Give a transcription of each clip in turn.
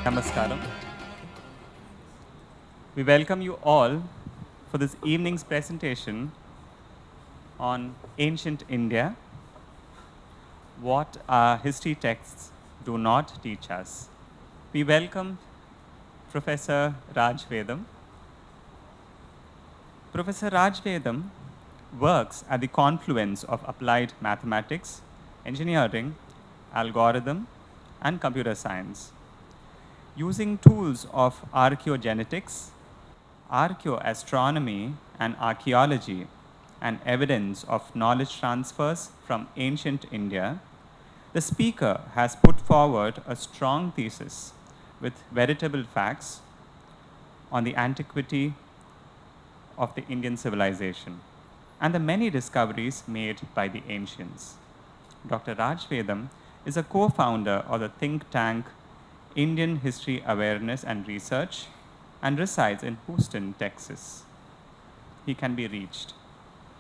Namaskaram. We welcome you all for this evening's presentation on ancient India, what our history texts do not teach us. We welcome Professor Raj Vedam. Professor Raj Vedam works at the confluence of applied mathematics, engineering, algorithm, and computer science. Using tools of archaeogenetics, archaeoastronomy, and archaeology, and evidence of knowledge transfers from ancient India, the speaker has put forward a strong thesis with veritable facts on the antiquity of the Indian civilization and the many discoveries made by the ancients. Dr. Raj Vedam is a co-founder of the think tank Indian History Awareness and Research and resides in Houston, Texas. He can be reached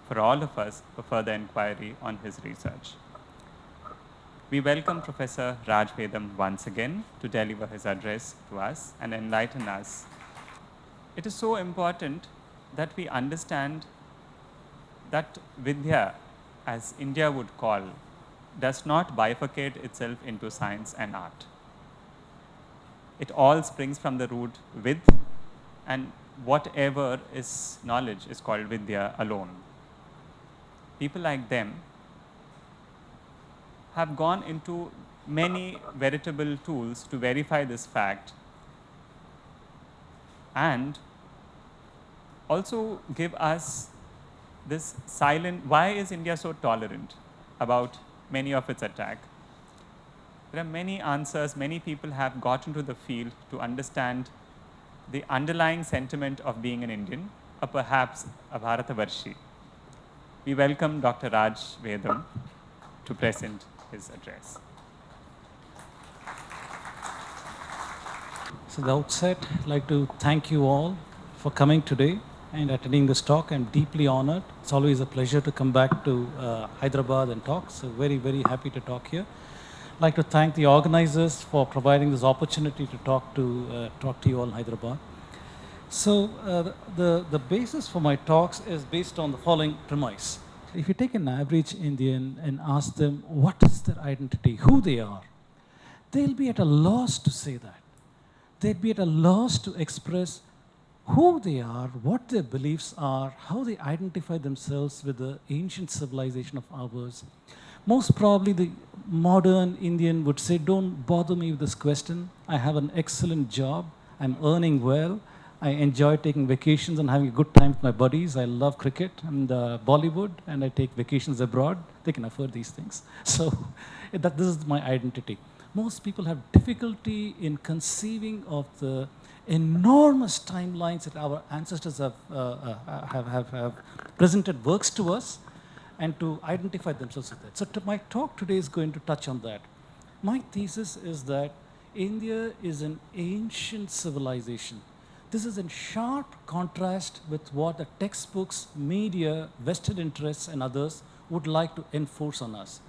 for all of us for further inquiry on his research. We welcome Professor Raj Vedam once again to deliver his address to us and enlighten us. It is so important that we understand that Vidya, as India would call, does not bifurcate itself into science and art. It all springs from the root vid, and whatever is knowledge is called Vidya alone. People like them have gone into many veritable tools to verify this fact and also give us this silent, why is India so tolerant about many of its attacks? There are many answers. Many people have got into the field to understand the underlying sentiment of being an Indian, or perhaps a Bharatavarshi. We welcome Dr. Raj Vedam to present his address. So at the outset, I'd like to thank you all for coming today and attending this talk. I'm deeply honored. It's always a pleasure to come back to Hyderabad and talk. So very, very happy to talk here. I'd like to thank the organizers for providing this opportunity to talk to you all in Hyderabad. So the basis for my talks is based on the following premise. If you take an average Indian and ask them what is their identity, who they are, they'll be at a loss to say that. They'd be at a loss to express who they are, what their beliefs are, how they identify themselves with the ancient civilization of ours. Most probably the modern Indian would say, don't bother me with this question. I have an excellent job. I'm earning well. I enjoy taking vacations and having a good time with my buddies. I love cricket and Bollywood, and I take vacations abroad. They can afford these things. So this is my identity. Most people have difficulty in conceiving of the enormous timelines that our ancestors have presented works to us, and to identify themselves with that. So my talk today is going to touch on that. My thesis is that India is an ancient civilization. This is in sharp contrast with what the textbooks, media, vested interests, and others would like to enforce on us.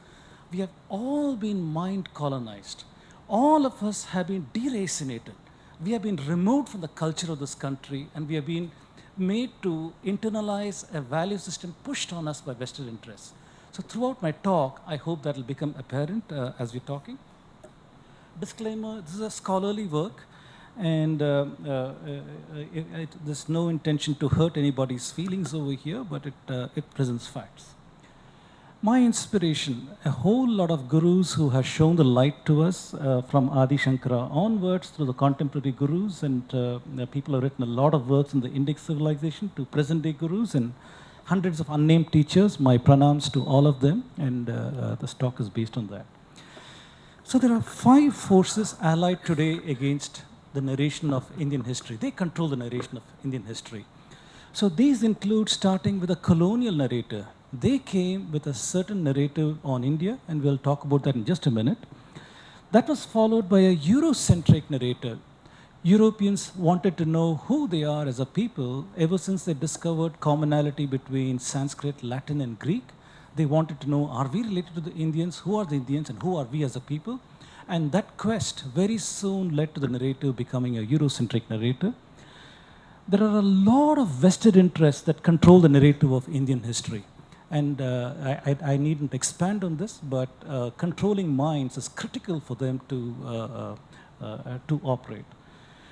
We have all been mind colonized. All of us have been deracinated. We have been removed from the culture of this country, and we have been made to internalize a value system pushed on us by vested interests. So throughout my talk, I hope that will become apparent as we're talking. Disclaimer, this is a scholarly work, and there's no intention to hurt anybody's feelings over here, but it presents facts. My inspiration, a whole lot of gurus who have shown the light to us from Adi Shankara onwards through the contemporary gurus, and people have written a lot of works in the Indic civilization to present day gurus and hundreds of unnamed teachers. My pranams to all of them, and this talk is based on that. So there are 5 forces allied today against the narration of Indian history. They control the narration of Indian history. So these include starting with a colonial narrator. They came with a certain narrative on India, and we'll talk about that in just a minute. That was followed by a Eurocentric narrator. Europeans wanted to know who they are as a people ever since they discovered commonality between Sanskrit, Latin, and Greek. They wanted to know, are we related to the Indians? Who are the Indians and who are we as a people? And that quest very soon led to the narrative becoming a Eurocentric narrative. There are a lot of vested interests that control the narrative of Indian history. And I needn't expand on this, but controlling minds is critical for them to operate.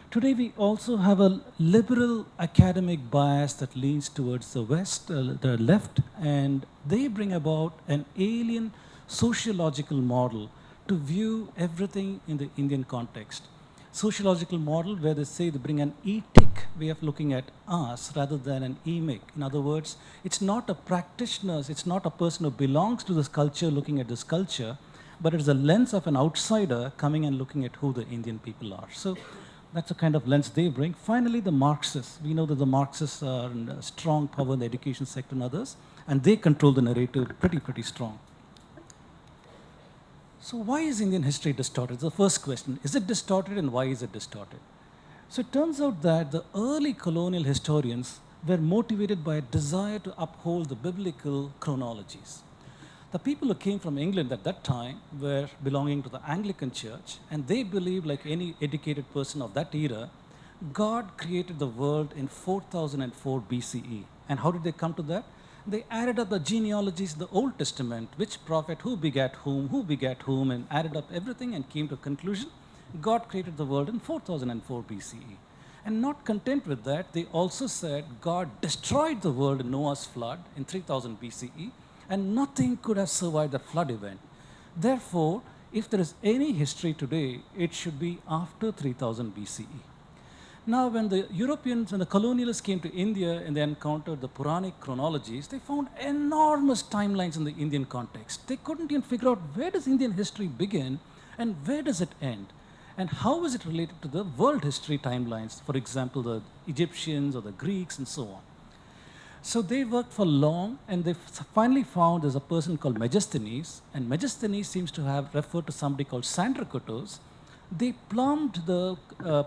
Today we also have a liberal academic bias that leans towards the West, the left, and they bring about an alien sociological model to view everything in the Indian context. Sociological model where they say they bring an etic way of looking at us rather than an emic. In other words, it's not a practitioner, it's not a person who belongs to this culture looking at this culture, but it's a lens of an outsider coming and looking at who the Indian people are. So that's the kind of lens they bring. Finally, the Marxists. We know that the Marxists are in a strong power in the education sector and others, and they control the narrative pretty strong. So why is Indian history distorted? The first question, is it distorted and why is it distorted? So it turns out that the early colonial historians were motivated by a desire to uphold the biblical chronologies. The people who came from England at that time were belonging to the Anglican Church, and they believed, like any educated person of that era, God created the world in 4004 BCE. And how did they come to that? They added up the genealogies of the Old Testament, which prophet, who begat whom, and added up everything and came to a conclusion. God created the world in 4004 BCE. And not content with that, they also said God destroyed the world in Noah's flood in 3000 BCE, and nothing could have survived the flood event. Therefore, if there is any history today, it should be after 3000 BCE. Now, when the Europeans and the colonialists came to India and they encountered the Puranic chronologies, they found enormous timelines in the Indian context. They couldn't even figure out where does Indian history begin and where does it end? And how is it related to the world history timelines, for example, the Egyptians or the Greeks and so on. So they worked for long, and they finally found there's a person called Megasthenes, and Megasthenes seems to have referred to somebody called Sandrakutos. They plumbed the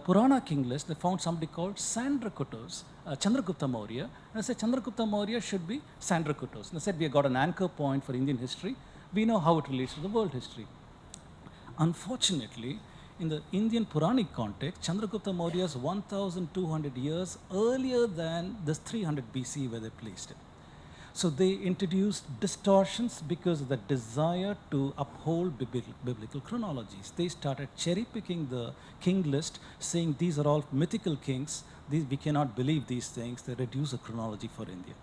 Purana king list. They found somebody called Sandrakutos, Chandragupta Maurya, and they said Chandragupta Maurya should be Sandrakutos. And they said we have got an anchor point for Indian history. We know how it relates to the world history. Unfortunately, in the Indian Puranic context, Chandragupta Maurya is 1,200 years earlier than this 300 BC where they placed it. So they introduced distortions because of the desire to uphold biblical chronologies. They started cherry picking the king list, saying these are all mythical kings, we cannot believe these things. They reduce the chronology for India.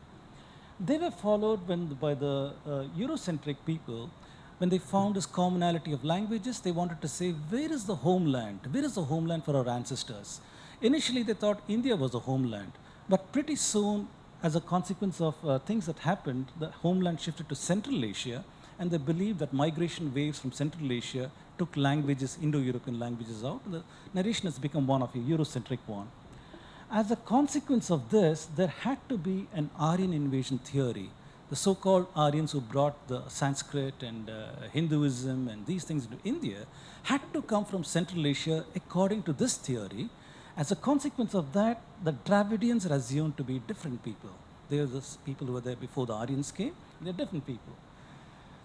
They were followed by the Eurocentric people. When they found this commonality of languages, they wanted to say, where is the homeland? Where is the homeland for our ancestors? Initially, they thought India was the homeland. But pretty soon, as a consequence of things that happened, the homeland shifted to Central Asia, and they believed that migration waves from Central Asia took languages, Indo-European languages out. The narration has become one of a Eurocentric one. As a consequence of this, there had to be an Aryan invasion theory. The so-called Aryans who brought the Sanskrit and Hinduism and these things into India had to come from Central Asia according to this theory. As a consequence of that, the Dravidians are assumed to be different people. They are the people who were there before the Aryans came. They're different people.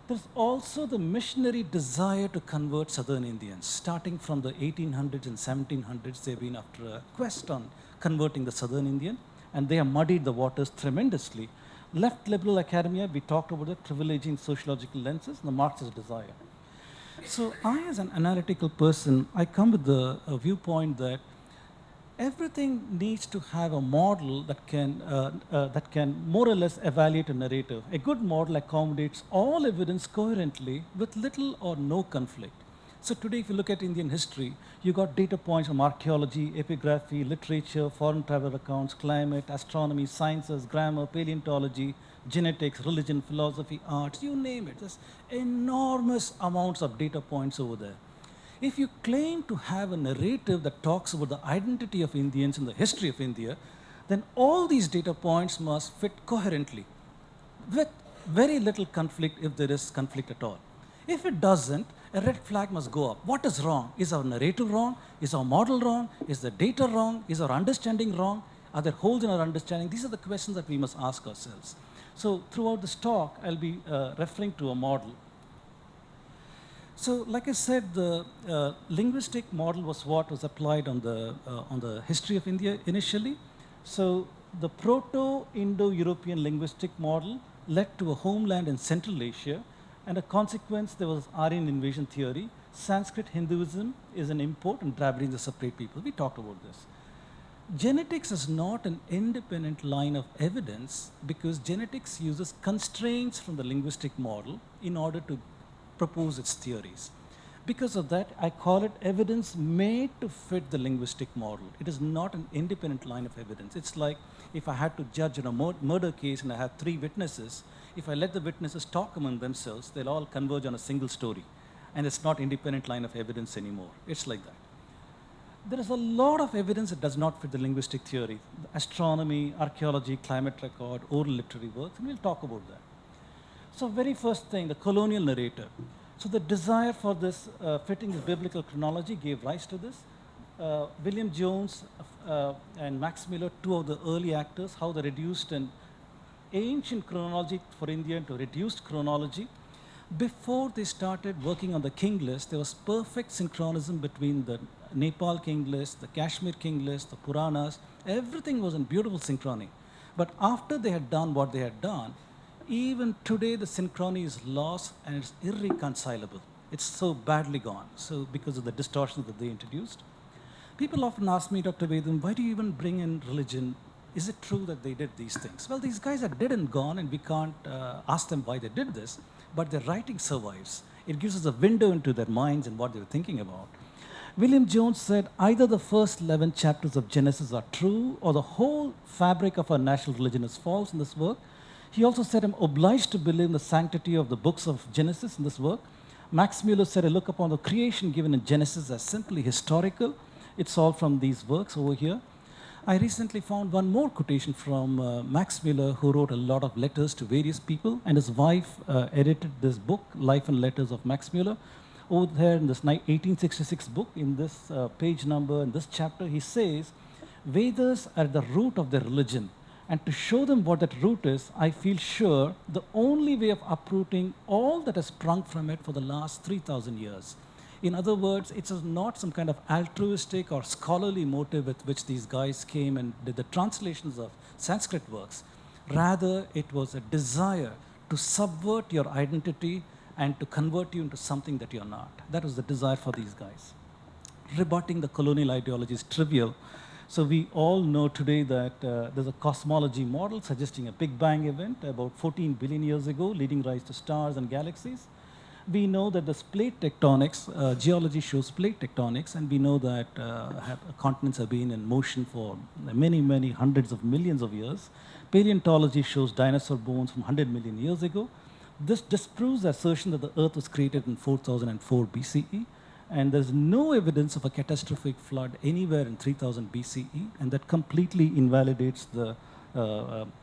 There's also the missionary desire to convert southern Indians. Starting from the 1800s and 1700s, they've been after a quest on converting the southern Indian, and they have muddied the waters tremendously. Left liberal academia, we talked about it, privileging sociological lenses, and the Marxist desire. So I, as an analytical person, I come with the viewpoint that everything needs to have a model that can more or less evaluate a narrative. A good model accommodates all evidence coherently with little or no conflict. So today, if you look at Indian history, you got data points from archaeology, epigraphy, literature, foreign travel accounts, climate, astronomy, sciences, grammar, paleontology, genetics, religion, philosophy, arts, you name it. There's enormous amounts of data points over there. If you claim to have a narrative that talks about the identity of Indians and the history of India, then all these data points must fit coherently with very little conflict, if there is conflict at all. If it doesn't, a red flag must go up. What is wrong? Is our narrative wrong? Is our model wrong? Is the data wrong? Is our understanding wrong? Are there holes in our understanding? These are the questions that we must ask ourselves. So throughout this talk, I'll be referring to a model. So, like I said, the linguistic model was what was applied on the history of India initially. So, the Proto-Indo-European linguistic model led to a homeland in Central Asia, and a consequence there was Aryan invasion theory. Sanskrit Hinduism is an import, and Dravidians are separate people. We talked about this. Genetics is not an independent line of evidence because genetics uses constraints from the linguistic model in order to propose its theories. Because of that, I call it evidence made to fit the linguistic model. It is not an independent line of evidence. It's like if I had to judge in a murder case and I have 3 witnesses, if I let the witnesses talk among themselves, they'll all converge on a single story. And it's not independent line of evidence anymore. It's like that. There is a lot of evidence that does not fit the linguistic theory. Astronomy, archaeology, climate record, oral literary works, and we'll talk about that. So very first thing, the colonial narrator. So the desire for this fitting the biblical chronology gave rise to this. William Jones and Max Mueller, 2 of the early actors, how they reduced an ancient chronology for India into reduced chronology. Before they started working on the king list, there was perfect synchronism between the Nepal king list, the Kashmir king list, the Puranas. Everything was in beautiful synchrony. But after they had done what they had done, even today the synchrony is lost and it's irreconcilable. It's so badly gone, so because of the distortions that they introduced. People often ask me, Dr. Vedam, why do you even bring in religion? Is it true that they did these things? Well, these guys are dead and gone, and we can't ask them why they did this, but their writing survives. It gives us a window into their minds and what they were thinking about. William Jones said either the first 11 chapters of Genesis are true or the whole fabric of our national religion is false in this work. He also said, I'm obliged to believe in the sanctity of the books of Genesis in this work. Max Mueller said, I look upon the creation given in Genesis as simply historical. It's all from these works over here. I recently found one more quotation from Max Mueller, who wrote a lot of letters to various people, and his wife edited this book, Life and Letters of Max Mueller. Over there in this 1866 book, in this page number, in this chapter, he says, Vedas are the root of their religion. And to show them what that root is, I feel sure the only way of uprooting all that has sprung from it for the last 3,000 years. In other words, it is not some kind of altruistic or scholarly motive with which these guys came and did the translations of Sanskrit works. Rather, it was a desire to subvert your identity and to convert you into something that you're not. That was the desire for these guys. Rebutting the colonial ideology is trivial. So we all know today that there's a cosmology model suggesting a Big Bang event about 14 billion years ago, leading rise to stars and galaxies. We know that this plate tectonics, geology shows plate tectonics, and we know that continents have been in motion for many, many hundreds of millions of years. Paleontology shows dinosaur bones from 100 million years ago. This disproves the assertion that the Earth was created in 4004 BCE. And there's no evidence of a catastrophic flood anywhere in 3000 BCE, and that completely invalidates the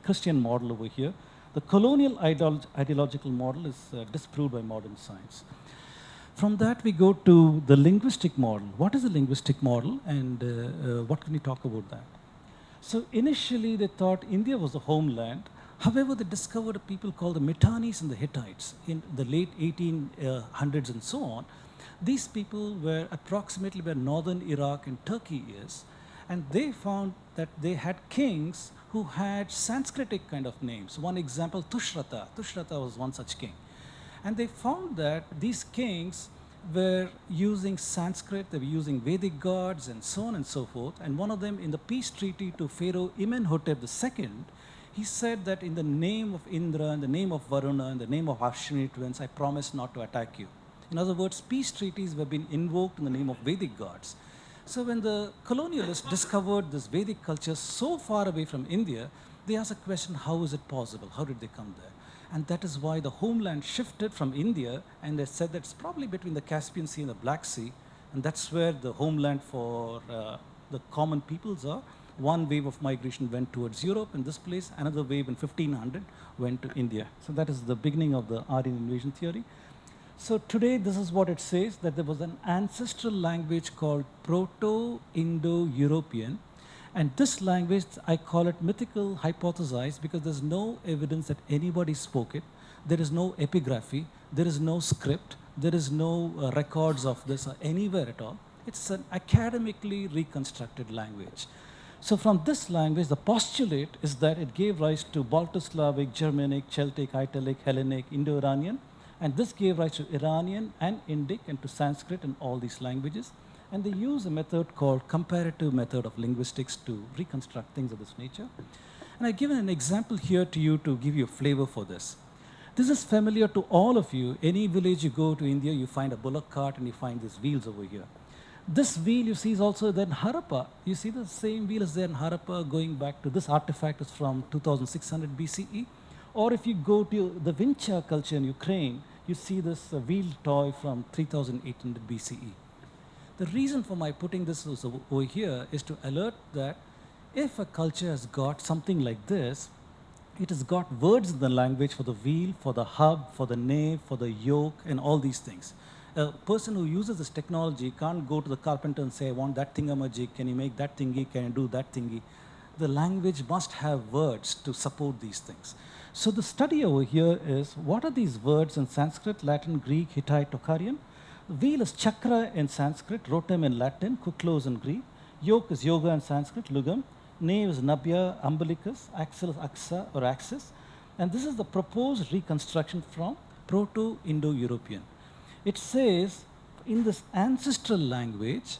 Christian model over here. The colonial ideological model is disproved by modern science. From that, we go to the linguistic model. What is the linguistic model, and what can we talk about that? So initially, they thought India was a homeland. However, they discovered a people called the Mitannis and the Hittites in the late 1800s and so on. These people were approximately where northern Iraq and Turkey is, and they found that they had kings who had Sanskritic kind of names. One example, Tushrata. Tushrata was one such king. And they found that these kings were using Sanskrit, they were using Vedic gods and so on and so forth. And one of them, in the peace treaty to Pharaoh Imenhotep II, he said that in the name of Indra, in the name of Varuna, in the name of Ashwini twins, I promise not to attack you. In other words, peace treaties were being invoked in the name of Vedic gods. So when the colonialists discovered this Vedic culture so far away from India, they asked a question, how is it possible? How did they come there? And that is why the homeland shifted from India, and they said that it's probably between the Caspian Sea and the Black Sea, and that's where the homeland for the common peoples are. One wave of migration went towards Europe in this place, another wave in 1500 went to India. So that is the beginning of the Aryan invasion theory. So today, this is what it says, that there was an ancestral language called Proto-Indo-European. And this language, I call it mythical hypothesized because there's no evidence that anybody spoke it. There is no epigraphy. There is no script. There is no records of this anywhere at all. It's an academically reconstructed language. So from this language, the postulate is that it gave rise to Balto-Slavic, Germanic, Celtic, Italic, Hellenic, Indo-Iranian, and this gave rise to Iranian and Indic and to Sanskrit and all these languages. And they use a method called comparative method of linguistics to reconstruct things of this nature. And I've given an example here to you to give you a flavor for this. This is familiar to all of you. Any village you go to India, you find a bullock cart and you find these wheels over here. This wheel you see is also there in Harappa. You see the same wheel is there in Harappa going back to this artifact is from 2600 BCE. Or if you go to the Vincha culture in Ukraine, you see this wheel toy from 3800 BCE. The reason for my putting this over here is to alert that if a culture has got something like this, it has got words in the language for the wheel, for the hub, for the nave, for the yoke, and all these things. A person who uses this technology can't go to the carpenter and say, I want that thingamajig, can you make that thingy, can you do that thingy? The language must have words to support these things. So the study over here is, what are these words in Sanskrit, Latin, Greek, Hittite, Tocharian? The wheel is chakra in Sanskrit, rotem in Latin, kuklos in Greek. Yoke is yoga in Sanskrit, lugam. Nave is nabya, umbilicus. Axle is aksa or axis. And this is the proposed reconstruction from Proto-Indo-European. It says, in this ancestral language,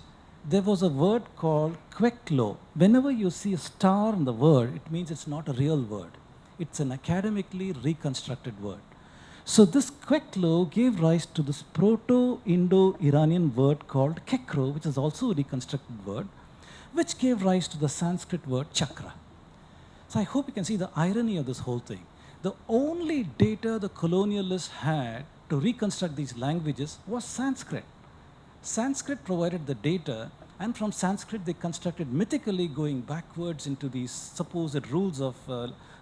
there was a word called kweklo. Whenever you see a star in the word, it means it's not a real word. It's an academically reconstructed word. So this kweklo gave rise to this Proto-Indo-Iranian word called kekro, which is also a reconstructed word, which gave rise to the Sanskrit word chakra. So I hope you can see the irony of this whole thing. The only data the colonialists had to reconstruct these languages was Sanskrit. Sanskrit provided the data, and from Sanskrit they constructed mythically going backwards into these supposed rules of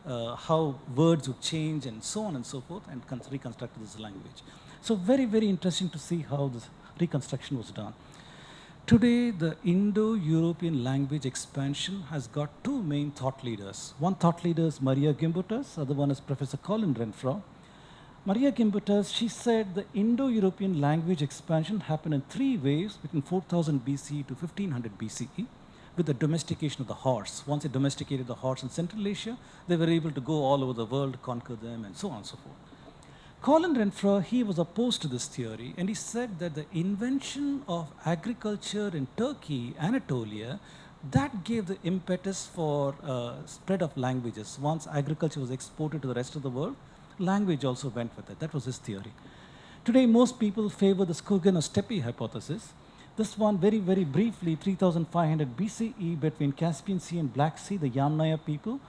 how words would change and so on and so forth, and reconstructed this language. So very, very interesting to see how this reconstruction was done. Today, the Indo-European language expansion has got two main thought leaders. One thought leader is Maria Gimbutas, other one is Professor Colin Renfrew. Maria Gimbutas, she said the Indo-European language expansion happened in three waves between 4000 BCE to 1500 BCE with the domestication of the horse. Once they domesticated the horse in Central Asia, they were able to go all over the world, conquer them, and so on and so forth. Colin Renfrew, he was opposed to this theory, and he said that the invention of agriculture in Turkey, Anatolia, that gave the impetus for spread of languages. Once agriculture was exported to the rest of the world, language also went with it. That was his theory. Today, most people favor the Skurgan or Steppe hypothesis. This one, very, very briefly, 3500 BCE, between Caspian Sea and Black Sea, the Yamnaya people.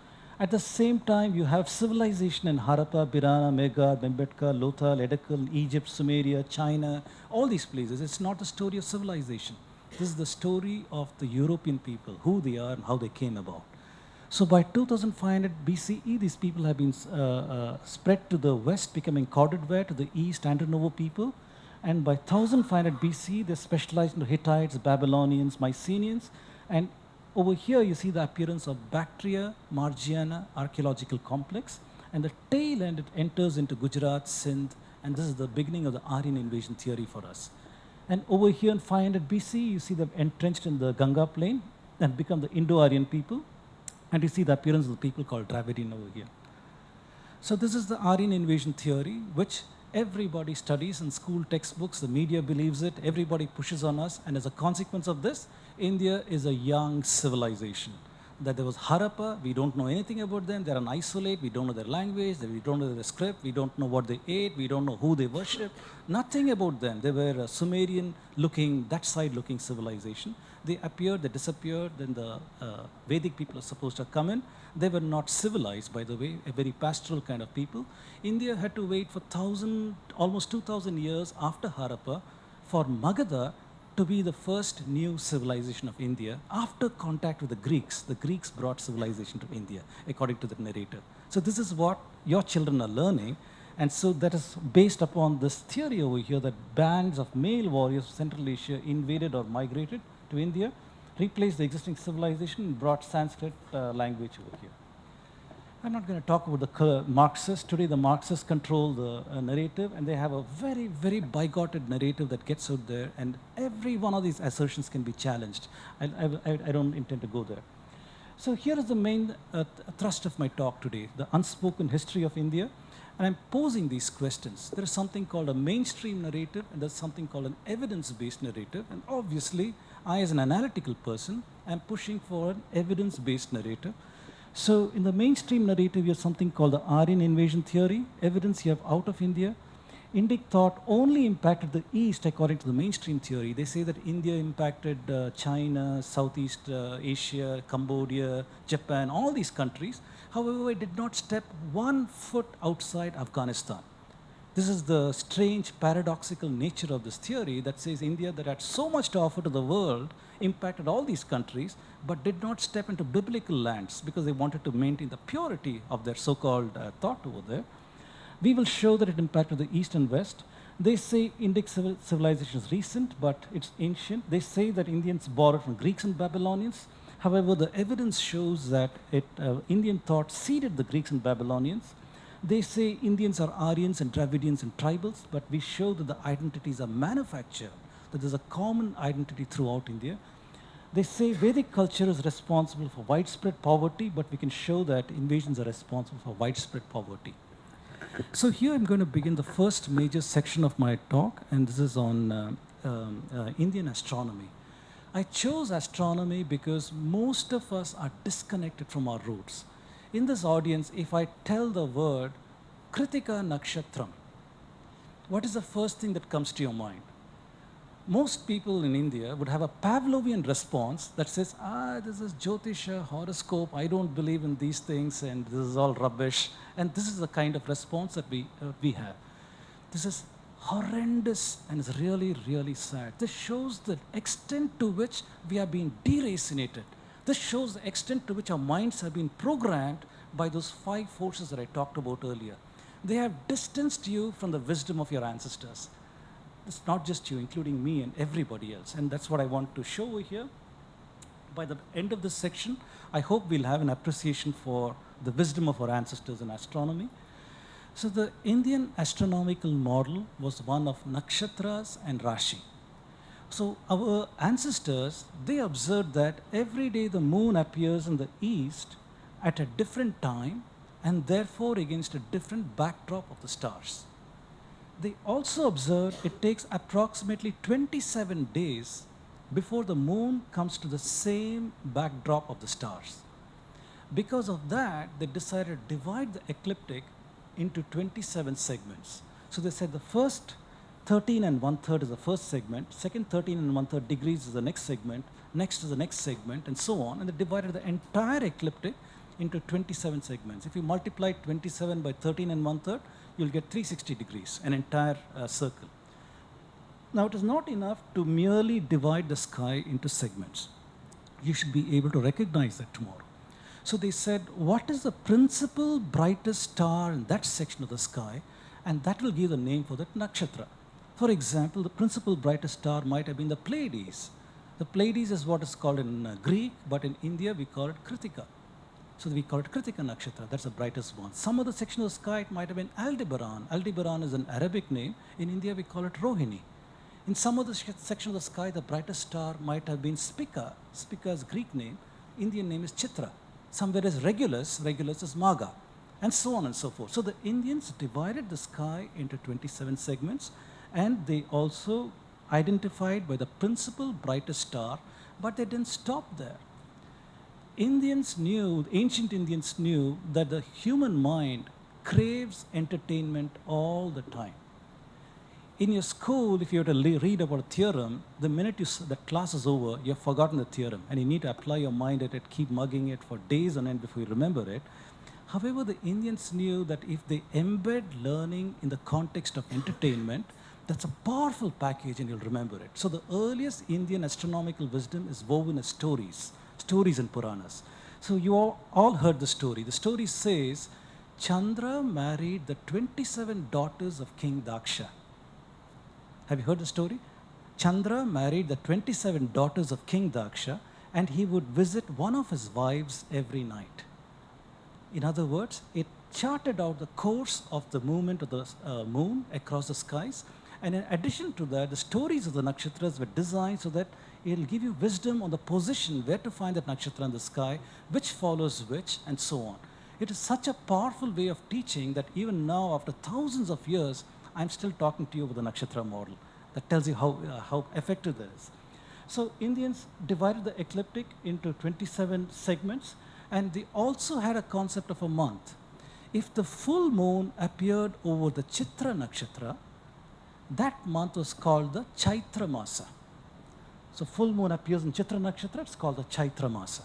At the same time, you have civilization in Harappa, Birana, Megad, Bembetka, Lothal, Edekal, Egypt, Sumeria, China, all these places. It's not the story of civilization. This is the story of the European people, who they are and how they came about. So by 2500 BCE, these people have been spread to the west, becoming corded ware, to the east, Antonovo people. And by 1500 BC, they specialized into Hittites, Babylonians, Mycenaeans. And over here, you see the appearance of Bactria Margiana archaeological complex. And the tail end, it enters into Gujarat, Sindh, and this is the beginning of the Aryan invasion theory for us. And over here in 500 BC, you see them entrenched in the Ganga plain and become the Indo-Aryan people. And you see the appearance of the people called Dravidian over here. So this is the Aryan invasion theory, which everybody studies in school textbooks, the media believes it, everybody pushes on us, and as a consequence of this, India is a young civilization. That there was Harappa, we don't know anything about them, they're an isolate, we don't know their language, we don't know their script, we don't know what they ate, we don't know who they worship, nothing about them. They were a Sumerian looking, that side looking civilization. They appeared, they disappeared, then the Vedic people are supposed to come in. They were not civilized, by the way, a very pastoral kind of people. India had to wait for almost 2000 years after Harappa for Magadha to be the first new civilization of India. After contact with the Greeks brought civilization to India, according to the narrator. So this is what your children are learning. And so that is based upon this theory over here that bands of male warriors of Central Asia invaded or migrated to India, replaced the existing civilization, and brought Sanskrit language over here. I'm not going to talk about the Marxists. Today, the Marxists control the narrative, and they have a very, very bigoted narrative that gets out there, and every one of these assertions can be challenged. I don't intend to go there. So here is the main thrust of my talk today, the unspoken history of India, and I'm posing these questions. There is something called a mainstream narrative, and there's something called an evidence-based narrative, and obviously, I as an analytical person, am pushing for an evidence-based narrative. So in the mainstream narrative, you have something called the Aryan invasion theory, evidence you have out of India. Indic thought only impacted the East according to the mainstream theory. They say that India impacted China, Southeast Asia, Cambodia, Japan, all these countries. However, it did not step 1 foot outside Afghanistan. This is the strange paradoxical nature of this theory that says India, that had so much to offer to the world, impacted all these countries, but did not step into biblical lands because they wanted to maintain the purity of their so-called thought over there. We will show that it impacted the East and West. They say Indic civilization is recent, but it's ancient. They say that Indians borrowed from Greeks and Babylonians. However, the evidence shows that Indian thought seeded the Greeks and Babylonians. They say Indians are Aryans and Dravidians and tribals, but we show that the identities are manufactured, that there's a common identity throughout India. They say Vedic culture is responsible for widespread poverty, but we can show that invasions are responsible for widespread poverty. So here I'm going to begin the first major section of my talk, and this is on Indian astronomy. I chose astronomy because most of us are disconnected from our roots. In this audience, if I tell the word Kritika Nakshatram, what is the first thing that comes to your mind? Most people in India would have a Pavlovian response that says, this is Jyotisha, horoscope, I don't believe in these things, and this is all rubbish. And this is the kind of response that we have. This is horrendous and is really, really sad. This shows the extent to which we are being deracinated. This shows the extent to which our minds have been programmed by those 5 forces that I talked about earlier. They have distanced you from the wisdom of your ancestors. It's not just you, including me and everybody else. And that's what I want to show over here. By the end of this section, I hope we'll have an appreciation for the wisdom of our ancestors in astronomy. So the Indian astronomical model was one of nakshatras and Rashi. So our ancestors, they observed that every day the moon appears in the east at a different time and therefore against a different backdrop of the stars. They also observed it takes approximately 27 days before the moon comes to the same backdrop of the stars. Because of that, they decided to divide the ecliptic into 27 segments. So they said the first 13 and 1/3 is the first segment, second 13 and 1/3 degrees is the next segment, next is the next segment, and so on. And they divided the entire ecliptic into 27 segments. If you multiply 27 by 13 and 1/3, you'll get 360 degrees, an entire circle. Now, it is not enough to merely divide the sky into segments. You should be able to recognize that tomorrow. So they said, what is the principal brightest star in that section of the sky? And that will give the name for that nakshatra. For example, the principal brightest star might have been the Pleiades. The Pleiades is what is called in Greek, but in India we call it Kritika. So we call it Kritika Nakshatra, that's the brightest one. Some other section of the sky, it might have been Aldebaran. Aldebaran is an Arabic name. In India we call it Rohini. In some other section of the sky, the brightest star might have been Spica. Spica's Greek name, Indian name is Chitra. Somewhere is Regulus, Regulus is Maga, and so on and so forth. So the Indians divided the sky into 27 segments, and they also identified by the principal brightest star, but they didn't stop there. Indians knew, ancient Indians knew that the human mind craves entertainment all the time. In your school, if you were to read about a theorem, the minute the class is over, you've forgotten the theorem, and you need to apply your mind at it, keep mugging it for days on end before you remember it. However, the Indians knew that if they embed learning in the context of entertainment, that's a powerful package and you'll remember it. So the earliest Indian astronomical wisdom is woven as stories and Puranas. So you all heard the story. The story says, Chandra married the 27 daughters of King Daksha. Have you heard the story? Chandra married the 27 daughters of King Daksha, and he would visit one of his wives every night. In other words, it charted out the course of the movement of the moon across the skies. And in addition to that, the stories of the nakshatras were designed so that it will give you wisdom on the position, where to find that nakshatra in the sky, which follows which, and so on. It is such a powerful way of teaching that even now, after thousands of years, I'm still talking to you about the nakshatra model. That tells you how effective that is. So Indians divided the ecliptic into 27 segments, and they also had a concept of a month. If the full moon appeared over the Chitra nakshatra, that month was called the Chaitra Masa. So full moon appears in Chitra nakshatra, it's called the Chaitra Masa.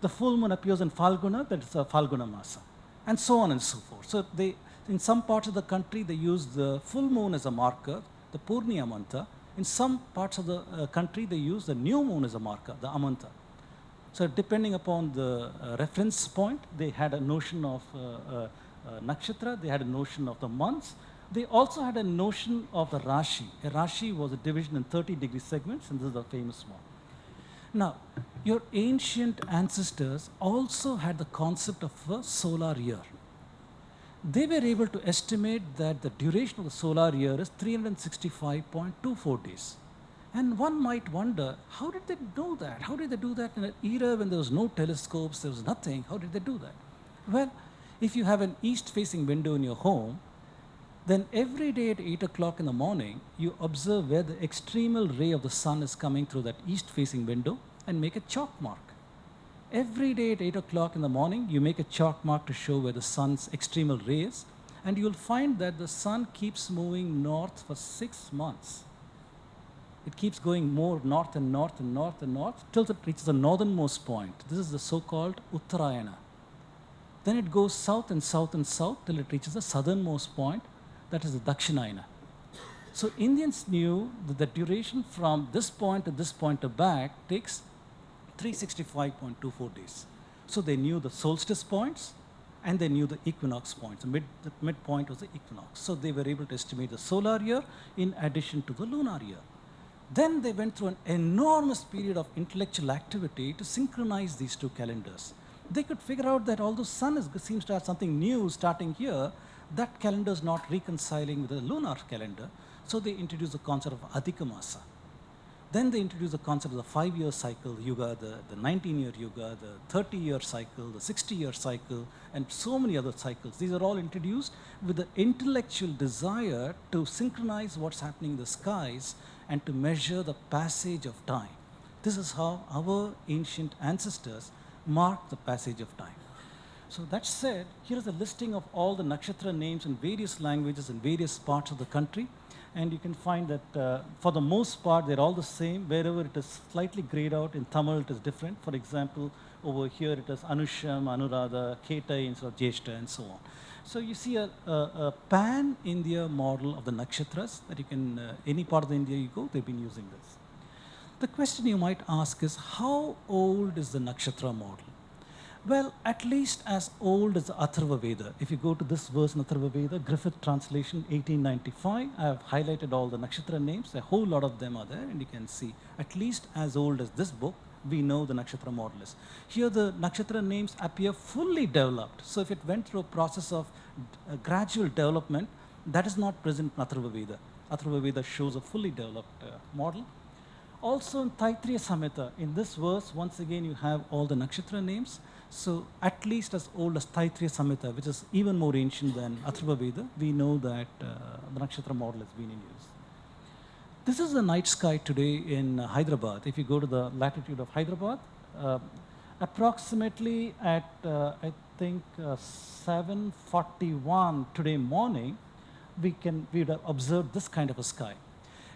The full moon appears in Falguna, that is the Falguna Masa, and so on and so forth. So in some parts of the country, they use the full moon as a marker, the Purni Amanta. In some parts of the country, they use the new moon as a marker, the Amanta. So depending upon the reference point, they had a notion of nakshatra, they had a notion of the months. They also had a notion of the Rashi. A Rashi was a division in 30-degree segments, and this is the famous one. Now, your ancient ancestors also had the concept of a solar year. They were able to estimate that the duration of the solar year is 365.24 days. And one might wonder, how did they do that? How did they do that in an era when there was no telescopes, there was nothing? How did they do that? Well, if you have an east-facing window in your home, then every day at 8 o'clock in the morning, you observe where the extremal ray of the sun is coming through that east-facing window and make a chalk mark. Every day at 8 o'clock in the morning, you make a chalk mark to show where the sun's extremal ray is, and you'll find that the sun keeps moving north for 6 months. It keeps going more north and north and north and north till it reaches the northernmost point. This is the so-called Uttarayana. Then it goes south and south and south till it reaches the southernmost point, that is the Dakshinayana. So Indians knew that the duration from this point to this point to back takes 365.24 days. So they knew the solstice points and they knew the equinox points. The midpoint was the equinox. So they were able to estimate the solar year in addition to the lunar year. Then they went through an enormous period of intellectual activity to synchronize these two calendars. They could figure out that although sun seems to have something new starting here, that calendar is not reconciling with the lunar calendar. So they introduced the concept of Adhika Masa. Then they introduced the concept of the 5-year cycle, Yuga, the 19-year Yuga, the 30-year cycle, the 60-year cycle, and so many other cycles. These are all introduced with the intellectual desire to synchronize what's happening in the skies and to measure the passage of time. This is how our ancient ancestors marked the passage of time. So that said, here is a listing of all the nakshatra names in various languages in various parts of the country. And you can find that for the most part, they're all the same. Wherever it is slightly grayed out, in Tamil it is different. For example, over here it is Anusham, Anuradha, Ketai instead of Jeshta, and so on. So you see a pan-India model of the nakshatras that you can, any part of the India you go, they've been using this. The question you might ask is, how old is the nakshatra model? Well, at least as old as the Atharva Veda. If you go to this verse in Atharva Veda, Griffith translation 1895, I have highlighted all the nakshatra names. A whole lot of them are there, and you can see at least as old as this book, we know the nakshatra model is. Here the nakshatra names appear fully developed. So if it went through a process of gradual development, that is not present in Atharva Veda. Atharva Veda shows a fully developed model. Also in Taittiriya Samhita, in this verse, once again you have all the nakshatra names. So at least as old as Taittiriya Samhita, which is even more ancient than Atharva Veda, we know that the nakshatra model has been in use. This is the night sky today in Hyderabad. If you go to the latitude of Hyderabad, approximately at I think 7:41 today morning, we would have observed this kind of a sky.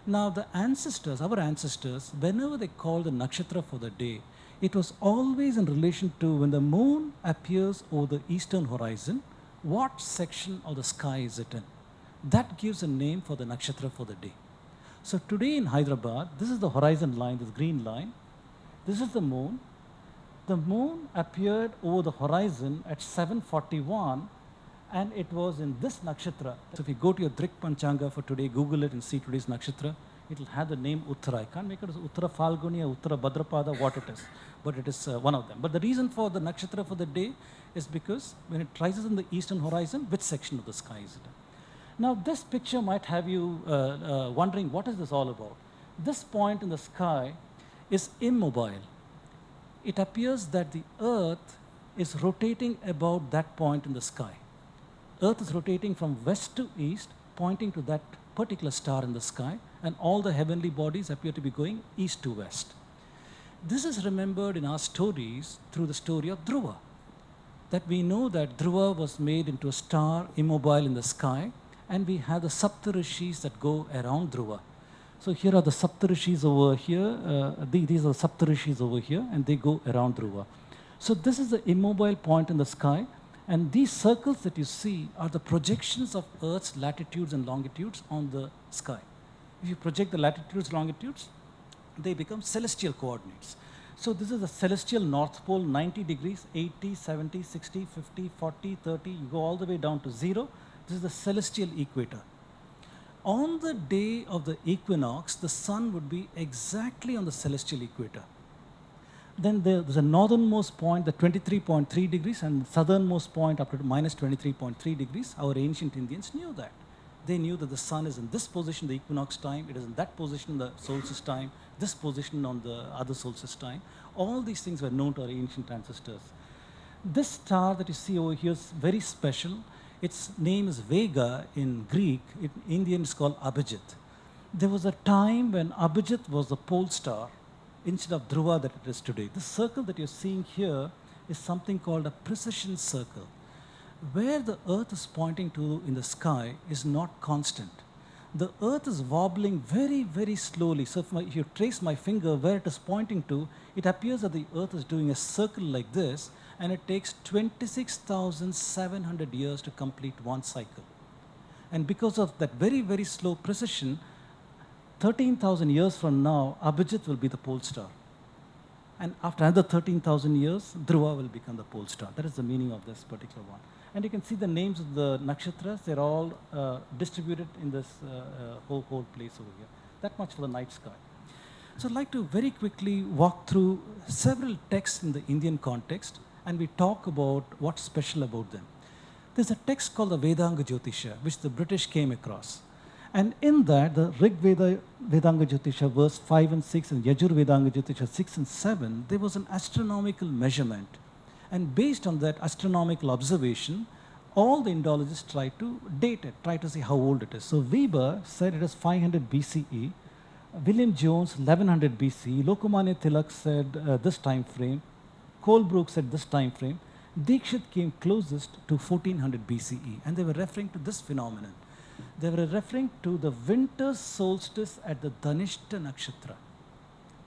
Now the ancestors, our ancestors, whenever they called the nakshatra for the day, it was always in relation to when the moon appears over the eastern horizon, what section of the sky is it in? That gives a name for the nakshatra for the day. So today in Hyderabad, this is the horizon line, this green line. This is the moon. The moon appeared over the horizon at 7:41, and it was in this nakshatra. So if you go to your Drik Panchanga for today, Google it and see today's nakshatra, it will have the name Uttara. I can't make it as Uttara Falguni or Uttara Bhadrapada, what it is, but it is one of them. But the reason for the nakshatra for the day is because when it rises in the eastern horizon, which section of the sky is it in? Now, this picture might have you wondering, what is this all about? This point in the sky is immobile. It appears that the Earth is rotating about that point in the sky. Earth is rotating from west to east, pointing to that particular star in the sky, and all the heavenly bodies appear to be going east to west. This is remembered in our stories through the story of Dhruva, that we know that Dhruva was made into a star immobile in the sky, and we have the Saptarishis that go around Dhruva. So here are the Saptarishis over here, these are the Saptarishis over here, and they go around Dhruva. So this is the immobile point in the sky, and these circles that you see are the projections of Earth's latitudes and longitudes on the sky. If you project the latitudes, longitudes, they become celestial coordinates. So this is the celestial North Pole, 90 degrees, 80, 70, 60, 50, 40, 30, you go all the way down to 0. This is the celestial equator. On the day of the equinox, the sun would be exactly on the celestial equator. Then there's a northernmost point, the 23.3 degrees, and southernmost point up to minus 23.3 degrees. Our ancient Indians knew that. They knew that the sun is in this position, the equinox time, it is in that position, the solstice time, this position on the other solstice time. All these things were known to our ancient ancestors. This star that you see over here is very special. Its name is Vega in Greek. In Indian, it's called Abhijit. There was a time when Abhijit was the pole star instead of Dhruva that it is today. The circle that you're seeing here is something called a precession circle. Where the Earth is pointing to in the sky is not constant. The Earth is wobbling very, very slowly. So if you trace my finger where it is pointing to, it appears that the Earth is doing a circle like this, and it takes 26,700 years to complete one cycle. And because of that very, very slow precession, 13,000 years from now, Abhijit will be the pole star. And after another 13,000 years, Dhruva will become the pole star. That is the meaning of this particular one. And you can see the names of the nakshatras. They're all distributed in this whole place over here. That much for the night sky. So I'd like to very quickly walk through several texts in the Indian context, and we talk about what's special about them. There's a text called the Vedanga Jyotisha, which the British came across. And in that, the Rig Veda Vedanga Jyotisha, verse 5 and 6, and Yajur Vedanga Jyotisha, 6 and 7, there was an astronomical measurement. And based on that astronomical observation, all the Indologists tried to date it, try to see how old it is. So Weber said it is 500 BCE, William Jones 1100 BCE, Lokmanya Tilak said this time frame, Colebrook said this time frame, Dikshit came closest to 1400 BCE, and they were referring to this phenomenon. They were referring to the winter solstice at the Dhanishta nakshatra.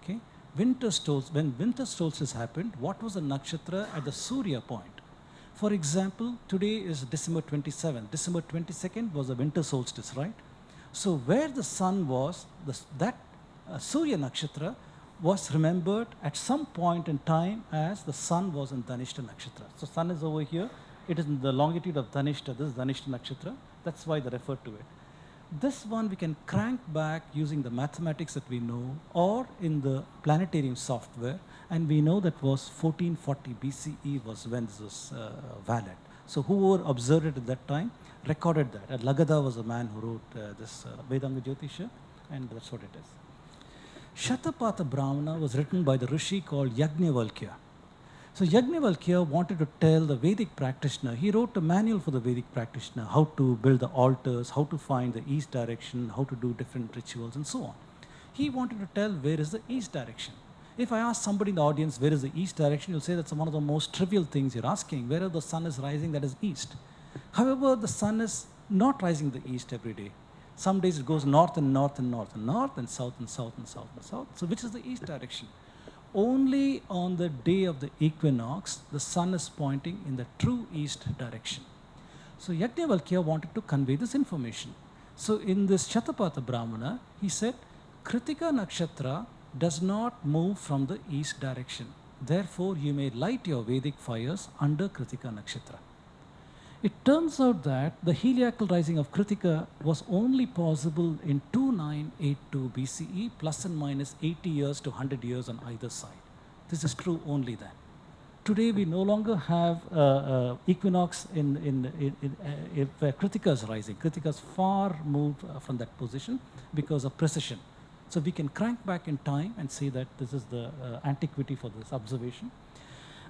Okay? When winter solstice happened, what was the nakshatra at the Surya point? For example, today is December 27th. December 22nd was the winter solstice, right? So where the sun was, that Surya nakshatra was remembered at some point in time as the sun was in Dhanishta nakshatra. So sun is over here. It is in the longitude of Dhanishta. This is Dhanishta nakshatra. That's why they refer to it. This one we can crank back using the mathematics that we know, or in the planetarium software, and we know that was 1440 BCE was when this was valid. So whoever observed it at that time recorded that. And Lagada was a man who wrote this Vedanga Jyotisha, and that's what it is. Shatapatha Brahmana was written by the Rishi called Yajnavalkya. So Yajnavalkya wanted to tell the Vedic practitioner, he wrote a manual for the Vedic practitioner, how to build the altars, how to find the east direction, how to do different rituals and so on. He wanted to tell where is the east direction. If I ask somebody in the audience where is the east direction, you'll say that's one of the most trivial things you're asking. Wherever the sun is rising, that is east. However, the sun is not rising the east every day. Some days it goes north and north and north and north and south and south and south and south. So which is the east direction? Only on the day of the equinox, the sun is pointing in the true east direction. So Yajnavalkya wanted to convey this information. So in this Shatapatha Brahmana, he said, Kritika Nakshatra does not move from the east direction. Therefore, you may light your Vedic fires under Kritika Nakshatra. It turns out that the heliacal rising of Kritika was only possible in 2982 BCE, plus and minus 80 years to 100 years on either side. This is true only then. Today we no longer have equinox if Kritika is rising. Kritika is far moved from that position because of precision. So we can crank back in time and say that this is the antiquity for this observation.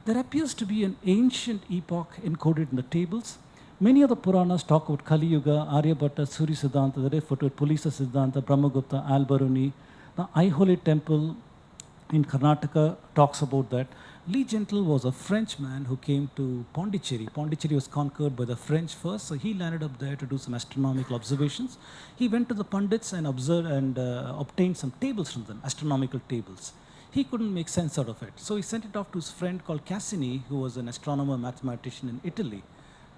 There appears to be an ancient epoch encoded in the tables. Many of the Puranas talk about Kali Yuga, Aryabhatta, Surya Siddhanta, the refer to Pulisa Siddhanta, Brahmagupta, Al-Baruni. The Aihole temple in Karnataka talks about that. Lee Gentle was a Frenchman who came to Pondicherry. Pondicherry was conquered by the French first, so he landed up there to do some astronomical observations. He went to the Pandits and observed and obtained some tables from them, astronomical tables. He couldn't make sense out of it, so he sent it off to his friend called Cassini, who was an astronomer mathematician in Italy.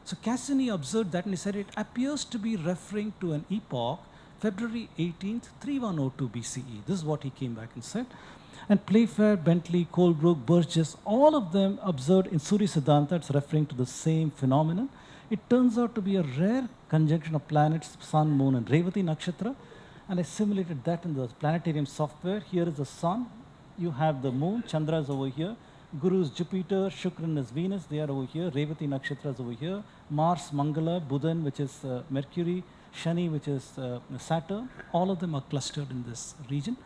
So Cassini observed that and he said it appears to be referring to an epoch, February 18th, 3102 BCE. This is what he came back and said. And Playfair, Bentley, Colebrook, Burgess, all of them observed in Surya Siddhanta, it's referring to the same phenomenon. It turns out to be a rare conjunction of planets, Sun, Moon, and Revati Nakshatra. And I simulated that in the planetarium software. Here is the Sun. You have the Moon, Chandra is over here. Guru is Jupiter, Shukran is Venus, they are over here. Revati Nakshatra is over here. Mars, Mangala, Buddhan, which is Mercury, Shani, which is Saturn. All of them are clustered in this region.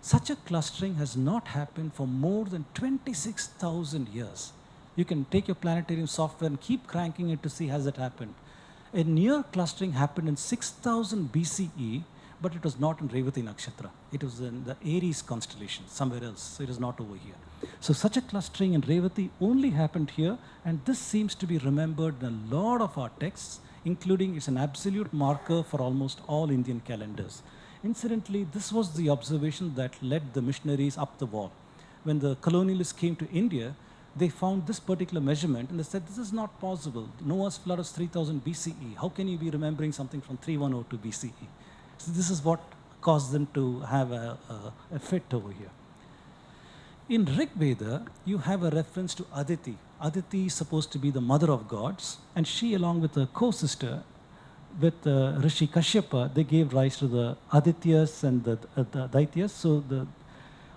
Such a clustering has not happened for more than 26,000 years. You can take your planetarium software and keep cranking it to see has it happened. A near clustering happened in 6000 BCE, but it was not in Revati Nakshatra. It was in the Aries constellation, somewhere else, so it is not over here. So such a clustering in Revati only happened here, and this seems to be remembered in a lot of our texts, including it's an absolute marker for almost all Indian calendars. Incidentally, this was the observation that led the missionaries up the wall. When the colonialists came to India, they found this particular measurement and they said, this is not possible. Noah's flood is 3000 BCE. How can you be remembering something from 3102 BCE? So this is what caused them to have a fit over here. In Rig Veda, you have a reference to Aditi. Aditi is supposed to be the mother of gods, and she, along with her co-sister, with Rishi Kashyapa, they gave rise to the Adityas and the Daityas. So the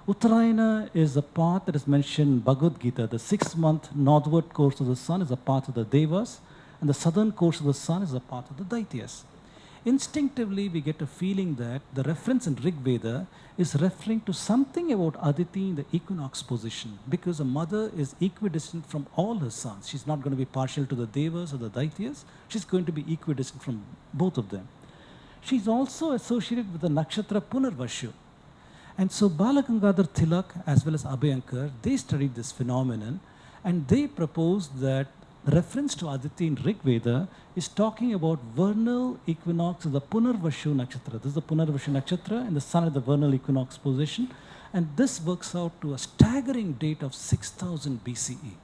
Uttarayana is a path that is mentioned in Bhagavad Gita. The 6-month northward course of the sun is a path of the Devas, and the southern course of the sun is a path of the Daityas. Instinctively, we get a feeling that the reference in Rig Veda is referring to something about Aditi in the equinox position, because a mother is equidistant from all her sons. She's not going to be partial to the Devas or the Daityas. She's going to be equidistant from both of them. She's also associated with the nakshatra Punarvashu. And so Balagangadhar Tilak as well as Abhyankar, they studied this phenomenon, and they proposed that the reference to Aditi in Rig Veda is talking about vernal equinox of the Punarvashu Nakshatra. This is the Punarvashu Nakshatra and the sun at the vernal equinox position. And this works out to a staggering date of 6000 BCE,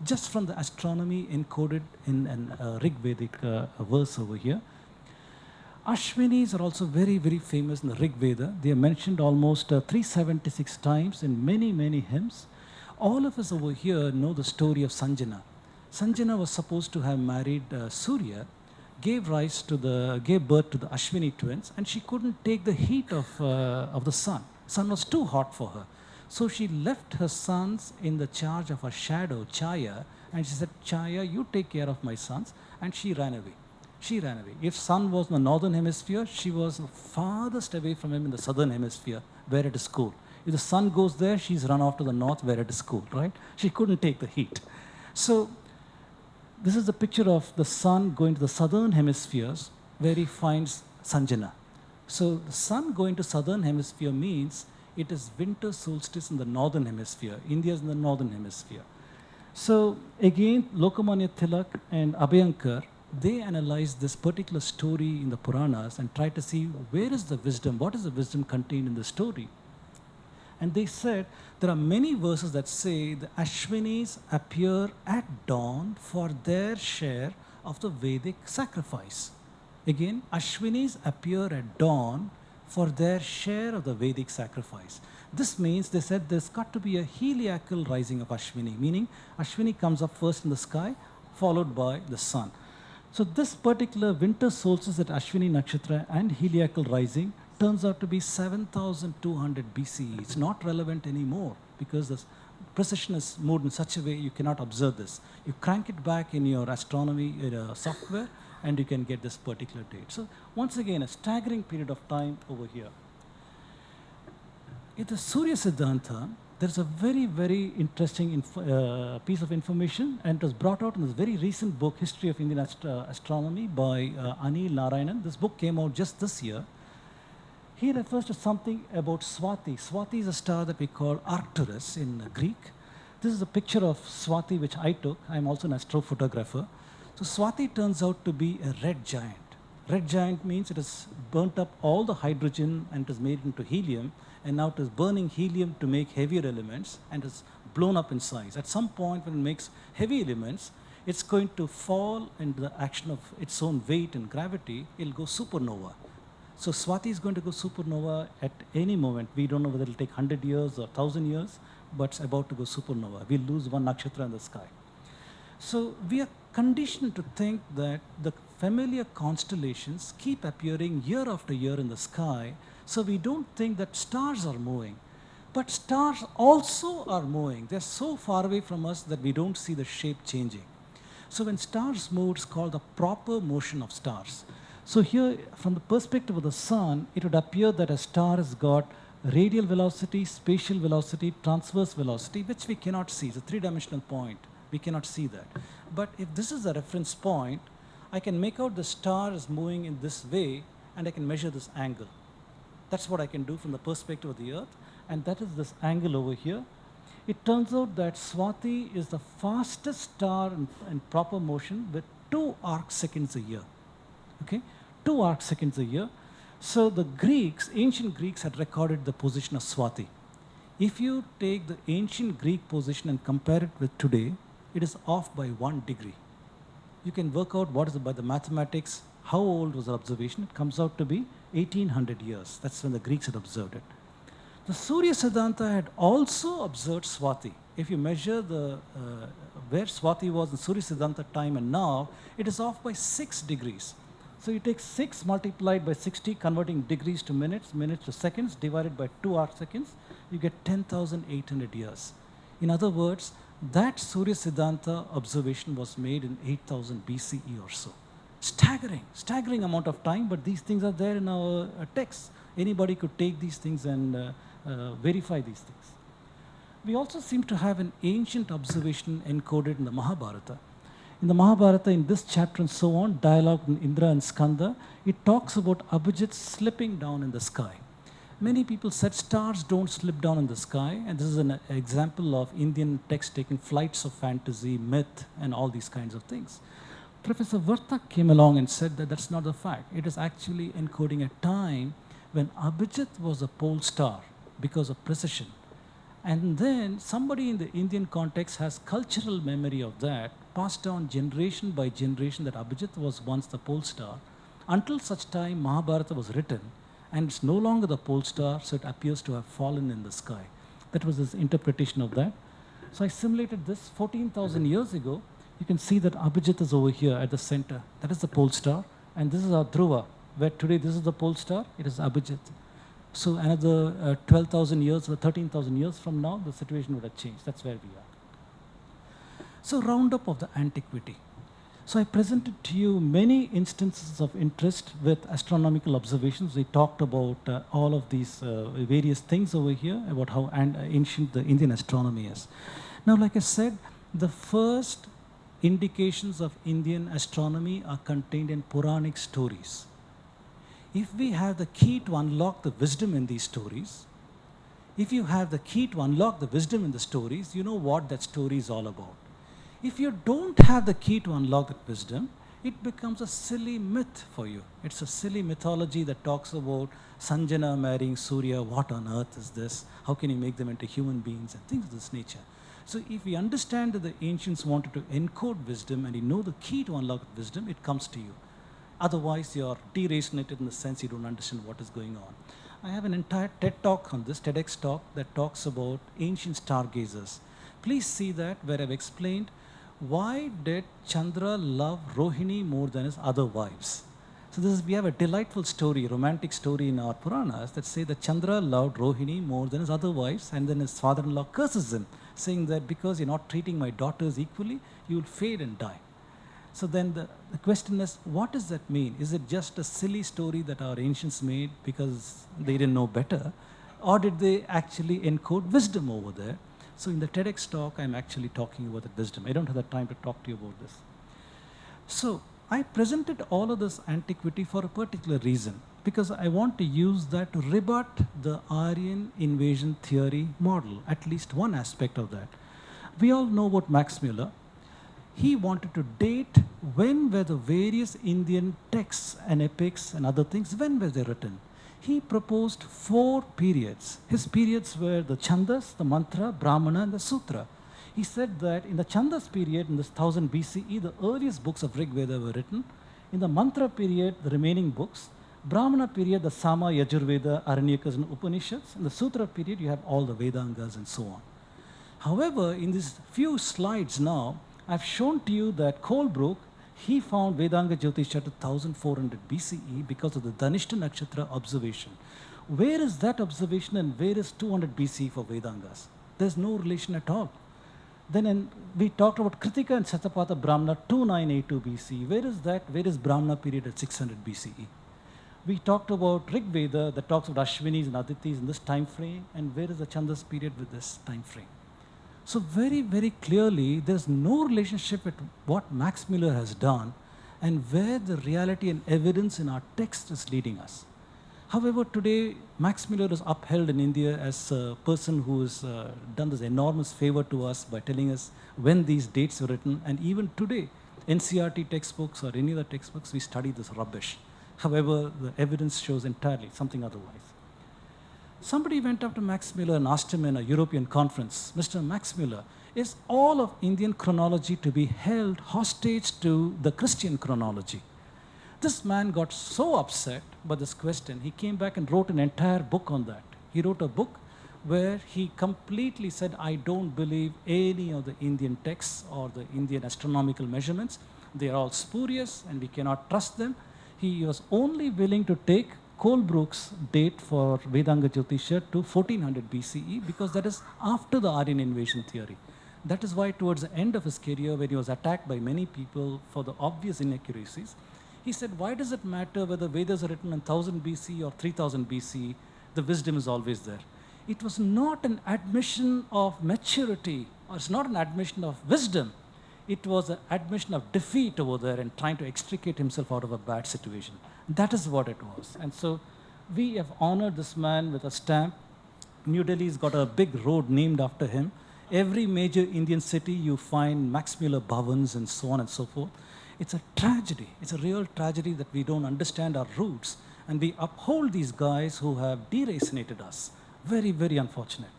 just from the astronomy encoded in an Rig Vedic verse over here. Ashwinis are also very, very famous in the Rig Veda. They are mentioned almost 376 times in many, many hymns. All of us over here know the story of Sanjana. Sanjana was supposed to have married Surya, gave birth to the Ashwini twins, and she couldn't take the heat of the sun. Sun was too hot for her. So she left her sons in the charge of her shadow, Chaya, and she said, Chaya, you take care of my sons, and she ran away. She ran away. If sun was in the northern hemisphere, she was farthest away from him in the southern hemisphere, where it is cool. If the sun goes there, she's run off to the north where it is cool, right? She couldn't take the heat. So this is the picture of the sun going to the southern hemispheres where he finds Sanjana. So the sun going to southern hemisphere means it is winter solstice in the northern hemisphere. India is in the northern hemisphere. So again, Lokamanya Tilak and Abhyankar, they analyzed this particular story in the Puranas and tried to see where is the wisdom, what is the wisdom contained in the story. And they said there are many verses that say the Ashwinis appear at dawn for their share of the Vedic sacrifice. Again, Ashwinis appear at dawn for their share of the Vedic sacrifice. This means they said there's got to be a heliacal rising of Ashwini, meaning Ashwini comes up first in the sky, followed by the sun. So this particular winter solstice at Ashwini Nakshatra and heliacal rising turns out to be 7,200 BCE. It's not relevant anymore because the precision is moved in such a way you cannot observe this. You crank it back in your astronomy software and you can get this particular date. So once again, a staggering period of time over here. In the Surya Siddhanta, there's a very, very interesting piece of information, and it was brought out in this very recent book, History of Indian Astronomy by Anil Narayanan. This book came out just this year. He refers to something about Swati. Swati is a star that we call Arcturus in Greek. This is a picture of Swati which I took. I'm also an astrophotographer. So Swati turns out to be a red giant. Red giant means it has burnt up all the hydrogen and it is made into helium, and now it is burning helium to make heavier elements and is blown up in size. At some point when it makes heavy elements, it's going to fall into the action of its own weight and gravity. It'll go supernova. So Swati is going to go supernova at any moment. We don't know whether it'll take 100 years or 1,000 years, but it's about to go supernova. We'll lose one nakshatra in the sky. So we are conditioned to think that the familiar constellations keep appearing year after year in the sky, so we don't think that stars are moving. But stars also are moving. They're so far away from us that we don't see the shape changing. So when stars move, it's called the proper motion of stars. So here, from the perspective of the sun, it would appear that a star has got radial velocity, spatial velocity, transverse velocity, which we cannot see. It's a three-dimensional point. We cannot see that. But if this is a reference point, I can make out the star is moving in this way, and I can measure this angle. That's what I can do from the perspective of the Earth, and that is this angle over here. It turns out that Swati is the fastest star in proper motion with 2 arc seconds a year. Okay, 2 arc seconds a year. So the Greeks, ancient Greeks, had recorded the position of Swati. If you take the ancient Greek position and compare it with today, it is off by 1 degree. You can work out what is by the mathematics, how old was the observation. It comes out to be 1800 years. That's when the Greeks had observed it. The Surya Siddhanta had also observed Swati. If you measure the where Swati was in Surya Siddhanta time and now, it is off by 6 degrees. So you take 6 multiplied by 60, converting degrees to minutes, minutes to seconds, divided by 2 arc seconds, you get 10,800 years. In other words, that Surya Siddhanta observation was made in 8000 BCE or so. Staggering amount of time, but these things are there in our texts. Anybody could take these things and verify these things. We also seem to have an ancient observation encoded in the Mahabharata. In the Mahabharata, in this chapter and so on, dialogue in Indra and Skanda, it talks about Abhijit slipping down in the sky. Many people said stars don't slip down in the sky, and this is an example of Indian text taking flights of fantasy, myth, and all these kinds of things. Professor Vartak came along and said that that's not the fact. It is actually encoding a time when Abhijit was a pole star because of precision. And then somebody in the Indian context has cultural memory of that, passed down generation by generation that Abhijit was once the pole star, until such time Mahabharata was written, and it's no longer the pole star, so it appears to have fallen in the sky. That was his interpretation of that. So I simulated this 14,000 years ago. You can see that Abhijit is over here at the center. That is the pole star, and this is our Dhruva, where today this is the pole star, it is Abhijit. So another 12,000 years or 13,000 years from now, the situation would have changed. That's where we are. So roundup of the Antiquity. So I presented to you many instances of interest with astronomical observations. We talked about all of these various things over here, about how ancient the Indian astronomy is. Now, like I said, the first indications of Indian astronomy are contained in Puranic stories. If we have the key to unlock the wisdom in these stories, if you have the key to unlock the wisdom in the stories, you know what that story is all about. If you don't have the key to unlock that wisdom, it becomes a silly myth for you. It's a silly mythology that talks about Sanjana marrying Surya. What on earth is this? How can you make them into human beings? And things of this nature. So if we understand that the ancients wanted to encode wisdom and you know the key to unlock wisdom, it comes to you. Otherwise, you're deracinated in the sense you don't understand what is going on. I have an entire TED talk on this, TEDx talk, that talks about ancient stargazers. Please see that, where I've explained Why did Chandra love Rohini more than his other wives? So we have a delightful story, romantic story in our Puranas that say that Chandra loved Rohini more than his other wives, and then his father-in-law curses him, saying that because you're not treating my daughters equally, you will fade and die. So then the question is, what does that mean? Is it just a silly story that our ancients made because they didn't know better? Or did they actually encode wisdom over there? So in the TEDx talk, I'm actually talking about the wisdom. I don't have the time to talk to you about this. So I presented all of this antiquity for a particular reason, because I want to use that to rebut the Aryan invasion theory model, at least one aspect of that. We all know about Max Mueller. He wanted to date when were the various Indian texts and epics and other things, when were they written. He proposed 4 periods. His periods were the Chandas, the Mantra, Brahmana, and the Sutra. He said that in the Chandas period, in this 1000 BCE, the earliest books of Rig Veda were written. In the Mantra period, the remaining books. Brahmana period, the Sama, Yajurveda, Aranyakas, and Upanishads. In the Sutra period, you have all the Vedangas and so on. However, in these few slides now, I've shown to you that Colebrook, he found Vedanga Jyotisha to 1400 BCE because of the Dhanishta Nakshatra observation. Where is that observation and where is 200 BCE for Vedangas? There's no relation at all. Then we talked about Kritika and Satapatha Brahmana 2982 BCE. Where is that? Where is Brahmana period at 600 BCE? We talked about Rig Veda that talks about Ashwinis and Aditis in this time frame, and where is the Chandas period with this time frame? So very, very clearly, there's no relationship with what Max Mueller has done and where the reality and evidence in our text is leading us. However, today, Max Mueller is upheld in India as a person who has done this enormous favor to us by telling us when these dates were written. And even today, NCRT textbooks or any other textbooks, we study this rubbish. However, the evidence shows entirely something otherwise. Somebody went up to Max Mueller and asked him in a European conference, Mr. Max Mueller, is all of Indian chronology to be held hostage to the Christian chronology? This man got so upset by this question, he came back and wrote an entire book on that. He wrote a book where he completely said, I don't believe any of the Indian texts or the Indian astronomical measurements. They are all spurious and we cannot trust them. He was only willing to take Colebrook's date for Vedanga Jyotisha to 1400 BCE because that is after the Aryan invasion theory. That is why towards the end of his career, when he was attacked by many people for the obvious inaccuracies, he said, why does it matter whether Vedas are written in 1000 BC or 3000 BC? The wisdom is always there. It was not an admission of maturity, or it's not an admission of wisdom. It was an admission of defeat over there and trying to extricate himself out of a bad situation. That is what it was. And so we have honored this man with a stamp. New Delhi's got a big road named after him. Every major Indian city you find Max Mueller Bhavans and so on and so forth. It's a tragedy. It's a real tragedy that we don't understand our roots and we uphold these guys who have deracinated us. Very, very unfortunate.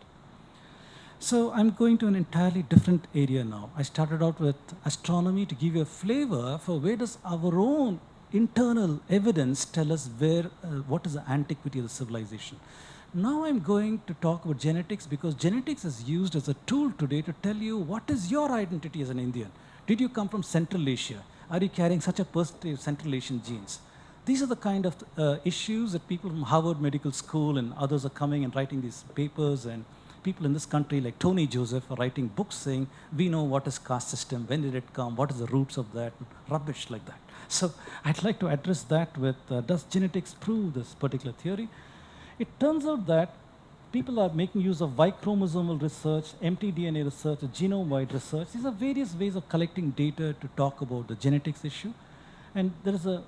So I'm going to an entirely different area now. I started out with astronomy to give you a flavor for where does our own internal evidence tell us what is the antiquity of the civilization. Now I'm going to talk about genetics because genetics is used as a tool today to tell you what is your identity as an Indian. Did you come from Central Asia? Are you carrying such a percentage of Central Asian genes? These are the kind of issues that people from Harvard Medical School and others are coming and writing these papers, and people in this country like Tony Joseph are writing books saying, we know what is caste system, when did it come, what is the roots of that, rubbish like that. So I'd like to address that with, does genetics prove this particular theory? It turns out that people are making use of Y chromosomal research, mtDNA research, genome-wide research. These are various ways of collecting data to talk about the genetics issue. And there is a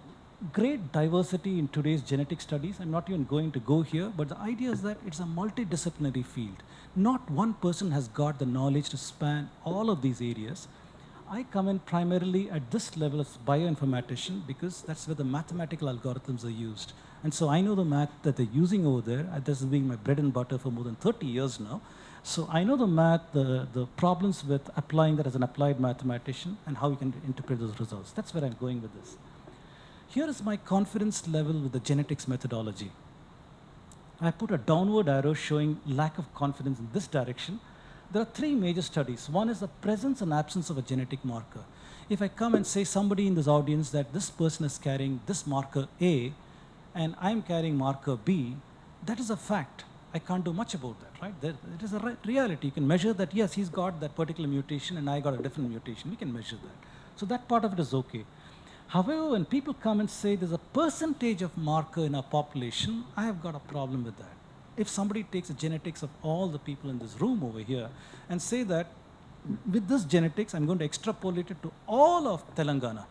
great diversity in today's genetic studies. I'm not even going to go here, but the idea is that it's a multidisciplinary field. Not one person has got the knowledge to span all of these areas. I come in primarily at this level as bioinformatician because that's where the mathematical algorithms are used. And so I know the math that they're using over there. This has been my bread and butter for more than 30 years now. So I know the math, the problems with applying that as an applied mathematician and how you can interpret those results. That's where I'm going with this. Here is my confidence level with the genetics methodology. I put a downward arrow showing lack of confidence in this direction. There are three major studies. One is the presence and absence of a genetic marker. If I come and say somebody in this audience that this person is carrying this marker A and I'm carrying marker B, that is a fact. I can't do much about that, right? It is a reality. You can measure that, yes, he's got that particular mutation and I got a different mutation. We can measure that. So that part of it is okay. However, when people come and say there's a percentage of marker in our population, I have got a problem with that. If somebody takes the genetics of all the people in this room over here and say that with this genetics, I'm going to extrapolate it to all of Telangana.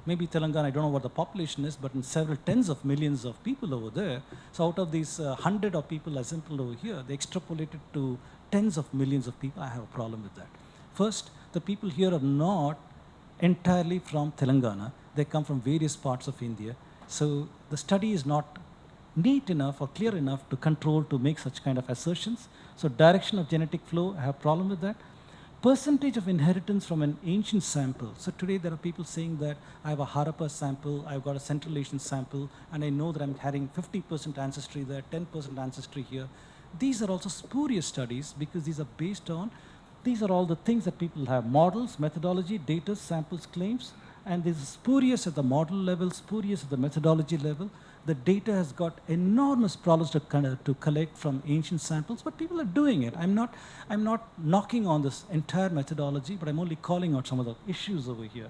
Maybe Telangana, I don't know what the population is, but in several tens of millions of people over there. So out of these 100 of people assembled over here, they extrapolate it to tens of millions of people. I have a problem with that. First, the people here are not entirely from Telangana. They come from various parts of India. So the study is not neat enough or clear enough to control to make such kind of assertions. So direction of genetic flow, I have a problem with that. Percentage of inheritance from an ancient sample. So today there are people saying that I have a Harappa sample, I've got a Central Asian sample, and I know that I'm having 50% ancestry there, 10% ancestry here. These are also spurious studies because these are based on, these are all the things that people have: models, methodology, data, samples, claims, and this is spurious at the model level, spurious at the methodology level. The data has got enormous problems to collect from ancient samples, but people are doing it. I'm not knocking on this entire methodology, but I'm only calling out some of the issues over here.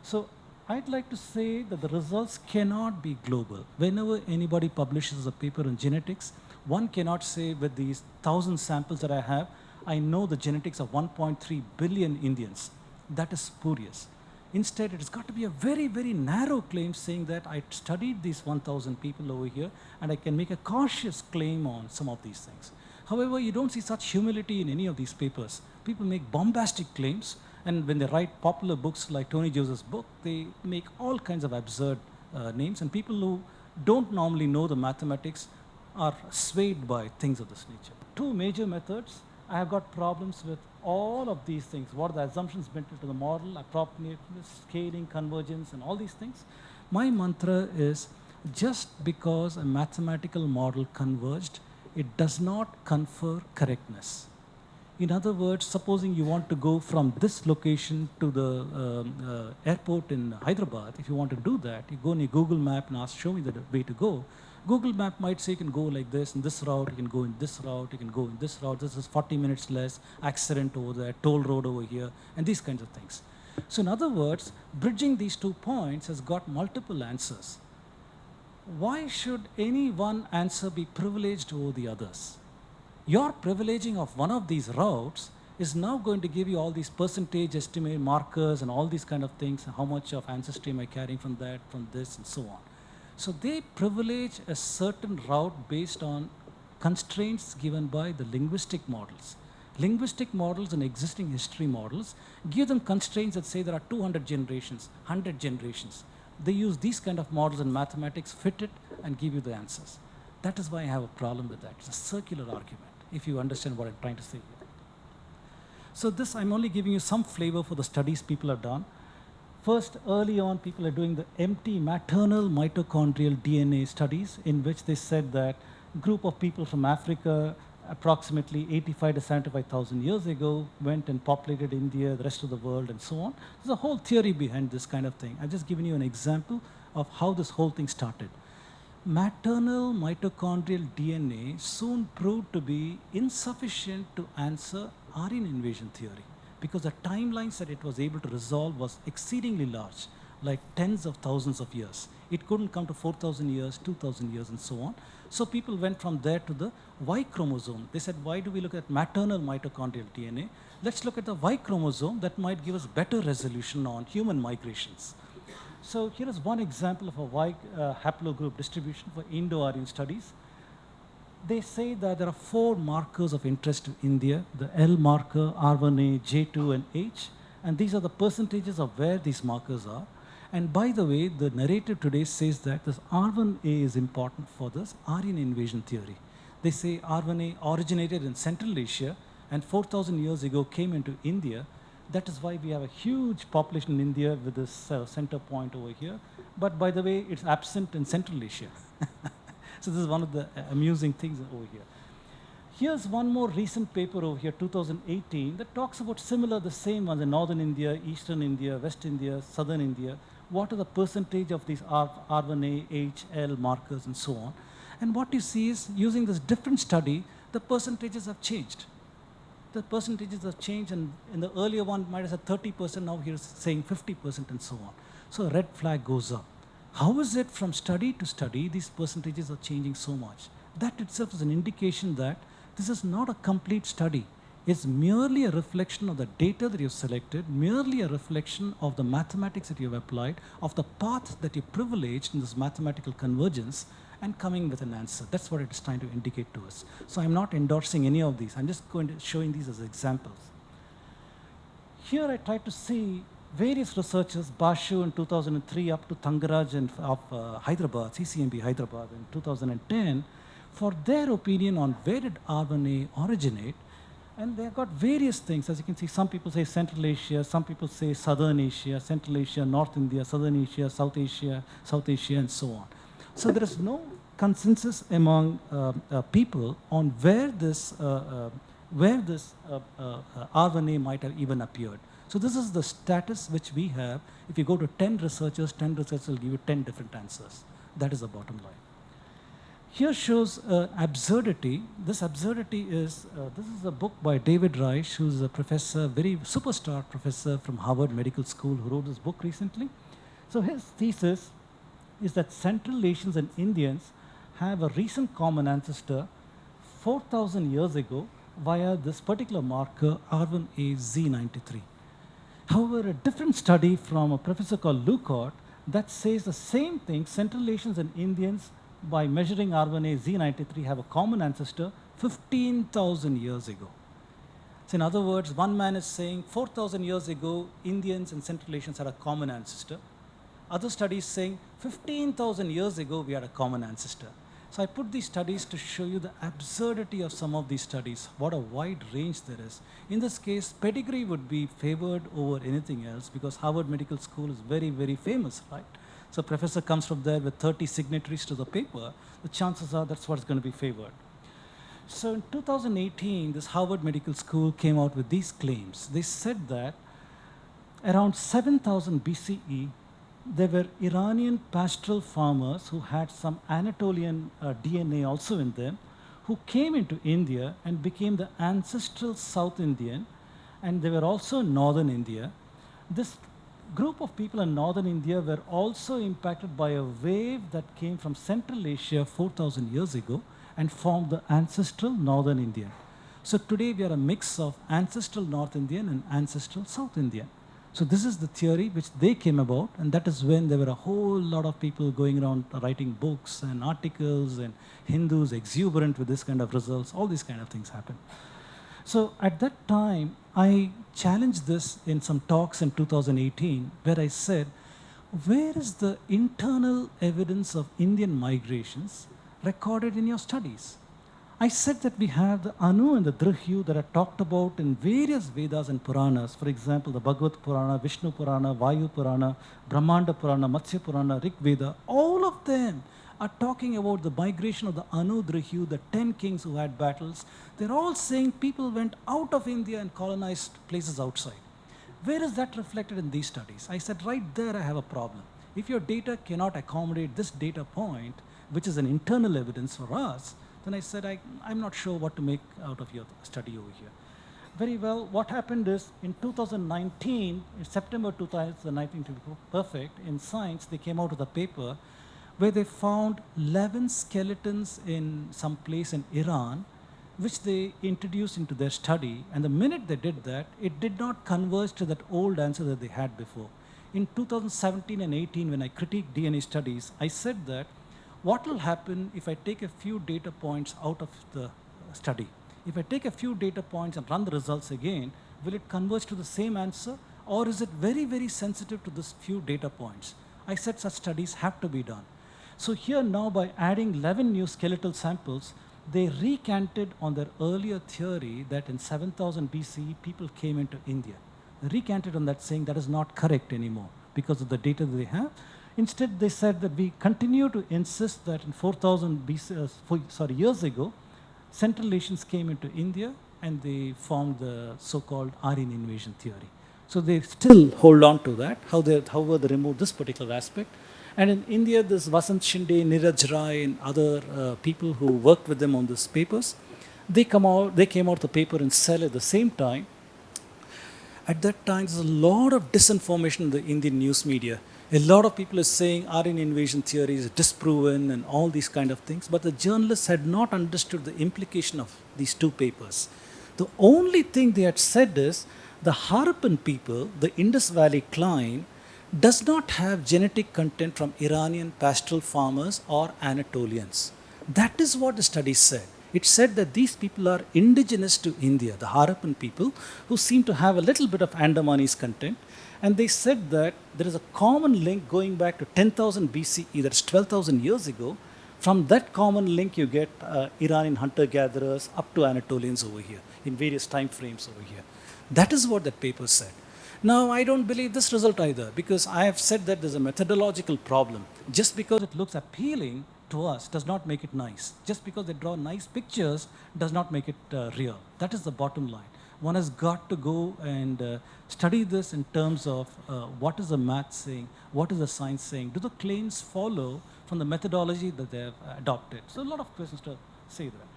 So I'd like to say that the results cannot be global. Whenever anybody publishes a paper on genetics, one cannot say with these 1,000 samples that I have, I know the genetics of 1.3 billion Indians. That is spurious. Instead, it has got to be a very, very narrow claim saying that I studied these 1,000 people over here and I can make a cautious claim on some of these things. However, you don't see such humility in any of these papers. People make bombastic claims, and when they write popular books like Tony Joseph's book, they make all kinds of absurd names, and people who don't normally know the mathematics are swayed by things of this nature. Two major methods. I have got problems with all of these things. What are the assumptions built into the model, appropriateness, scaling, convergence, and all these things? My mantra is, just because a mathematical model converged, it does not confer correctness. In other words, supposing you want to go from this location to the airport in Hyderabad, if you want to do that, you go on your Google map and ask, show me the way to go. Google map might say you can go like this, in this route, you can go in this route, you can go in this route, this is 40 minutes less, accident over there, toll road over here, and these kinds of things. So in other words, bridging these 2 points has got multiple answers. Why should any one answer be privileged over the others? Your privileging of one of these routes is now going to give you all these percentage estimate markers and all these kind of things, how much of ancestry am I carrying from that, from this, and so on. So they privilege a certain route based on constraints given by the linguistic models. Linguistic models and existing history models give them constraints that say there are 200 generations, 100 generations. They use these kind of models in mathematics, fit it, and give you the answers. That is why I have a problem with that. It's a circular argument, if you understand what I'm trying to say here. So this, I'm only giving you some flavor for the studies people have done. First, early on, people are doing the empty maternal mitochondrial DNA studies, in which they said that a group of people from Africa, approximately 85 to 75,000 years ago, went and populated India, the rest of the world, and so on. There's a whole theory behind this kind of thing. I've just given you an example of how this whole thing started. Maternal mitochondrial DNA soon proved to be insufficient to answer Aryan invasion theory, because the timelines that it was able to resolve was exceedingly large, like tens of thousands of years. It couldn't come to 4,000 years, 2,000 years, and so on. So people went from there to the Y chromosome. They said, why do we look at maternal mitochondrial DNA? Let's look at the Y chromosome. That might give us better resolution on human migrations. So here is one example of a Y haplogroup distribution for Indo-Aryan studies. They say that there are 4 markers of interest to India: the L marker, R1A, J2, and H. And these are the percentages of where these markers are. And by the way, the narrative today says that this R1A is important for this Aryan invasion theory. They say R1A originated in Central Asia and 4,000 years ago came into India. That is why we have a huge population in India with this center point over here. But by the way, it's absent in Central Asia. So this is one of the amusing things over here. Here's one more recent paper over here, 2018, that talks about similar, the same ones in northern India, eastern India, west India, southern India. What are the percentage of these R1A, H, L markers and so on. And what you see is, using this different study, the percentages have changed. The percentages have changed, and in the earlier one might have said 30%, now here's saying 50% and so on. So a red flag goes up. How is it from study to study, these percentages are changing so much? That itself is an indication that this is not a complete study. It's merely a reflection of the data that you've selected, merely a reflection of the mathematics that you've applied, of the path that you privileged in this mathematical convergence, and coming with an answer. That's what it is trying to indicate to us. So I'm not endorsing any of these. I'm just showing these as examples. Here I tried to see various researchers, Bashu in 2003 up to Thangaraj of Hyderabad, CCMB Hyderabad in 2010, for their opinion on where did R1A originate. And they got various things. As you can see, some people say Central Asia, some people say Southern Asia, Central Asia, North India, Southern Asia, South Asia, and so on. So there is no consensus among people on where this R1A might have even appeared. So this is the status which we have. If you go to 10 researchers will give you 10 different answers. That is the bottom line. Here shows absurdity. This absurdity is, this is a book by David Reich, who's a professor, very superstar professor from Harvard Medical School, who wrote this book recently. So his thesis is that Central Asians and Indians have a recent common ancestor 4,000 years ago via this particular marker R1AZ93. However, a different study from a professor called Lukot that says the same thing, Central Asians and Indians by measuring R1AZ93 have a common ancestor 15,000 years ago. So in other words, one man is saying 4,000 years ago, Indians and Central Asians had a common ancestor. Other studies saying 15,000 years ago, we had a common ancestor. So I put these studies to show you the absurdity of some of these studies, what a wide range there is. In this case, pedigree would be favored over anything else because Harvard Medical School is very, very famous, right? So a professor comes from there with 30 signatories to the paper, the chances are that's what's going to be favored. So in 2018, this Harvard Medical School came out with these claims. They said that around 7000 BCE, there were Iranian pastoral farmers who had some Anatolian DNA also in them, who came into India and became the ancestral South Indian, and they were also in northern India. This group of people in northern India were also impacted by a wave that came from Central Asia 4,000 years ago and formed the ancestral northern Indian. So today we are a mix of ancestral North Indian and ancestral South Indian. So this is the theory which they came about, and that is when there were a whole lot of people going around writing books and articles, and Hindus exuberant with this kind of results, all these kind of things happen. So at that time, I challenged this in some talks in 2018, where I said, where is the internal evidence of Indian migrations recorded in your studies? I said that we have the Anu and the Drihyu that are talked about in various Vedas and Puranas. For example, the Bhagavad Purana, Vishnu Purana, Vayu Purana, Brahmanda Purana, Matsya Purana, Rig Veda. All of them are talking about the migration of the Anu, Drihyu, the 10 kings who had battles. They're all saying people went out of India and colonized places outside. Where is that reflected in these studies? I said, right there I have a problem. If your data cannot accommodate this data point, which is an internal evidence for us, then I said, I'm not sure what to make out of your study over here. Very well, what happened is in 2019, in September 2019 to be perfect, in Science, they came out with a paper where they found 11 skeletons in some place in Iran, which they introduced into their study. And the minute they did that, it did not converge to that old answer that they had before. In 2017 and 18, when I critiqued DNA studies, I said that what will happen if I take a few data points out of the study? If I take a few data points and run the results again, will it converge to the same answer? Or is it very, very sensitive to this few data points? I said such studies have to be done. So here now, by adding 11 new skeletal samples, they recanted on their earlier theory that in 7000 BCE, people came into India. They recanted on that, saying that is not correct anymore because of the data that they have. Instead, they said that we continue to insist that in 4,000 years ago, Central Asians came into India and they formed the so-called Aryan invasion theory. So they still hold on to that, however they remove this particular aspect. And in India, this Vasant Shinde, Niraj Rai, and other people who worked with them on these papers, they came out the paper in Cell at the same time. At that time, there's a lot of disinformation in the Indian news media. A lot of people are saying Aryan invasion theory is disproven and all these kind of things, but the journalists had not understood the implication of these two papers. The only thing they had said is the Harappan people, the Indus Valley clan, does not have genetic content from Iranian pastoral farmers or Anatolians. That is what the study said. It said that these people are indigenous to India, the Harappan people, who seem to have a little bit of Andamanese content. And they said that there is a common link going back to 10,000 BCE, that's 12,000 years ago. From that common link, you get Iranian hunter-gatherers up to Anatolians over here, in various time frames over here. That is what that paper said. Now, I don't believe this result either, because I have said that there's a methodological problem. Just because it looks appealing to us does not make it nice. Just because they draw nice pictures does not make it real. That is the bottom line. One has got to go and study this in terms of what is the math saying, what is the science saying, do the claims follow from the methodology that they have adopted? So a lot of questions to say there.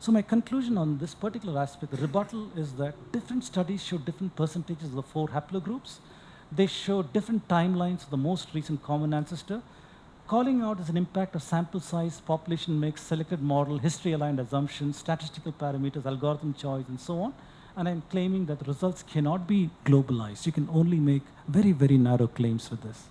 So my conclusion on this particular aspect, the rebuttal, is that different studies show different percentages of the 4 haplogroups. They show different timelines of the most recent common ancestor, calling out as an impact of sample size, population mix, selected model, history-aligned assumptions, statistical parameters, algorithm choice, and so on. And I'm claiming that the results cannot be globalized. You can only make very, very narrow claims with this.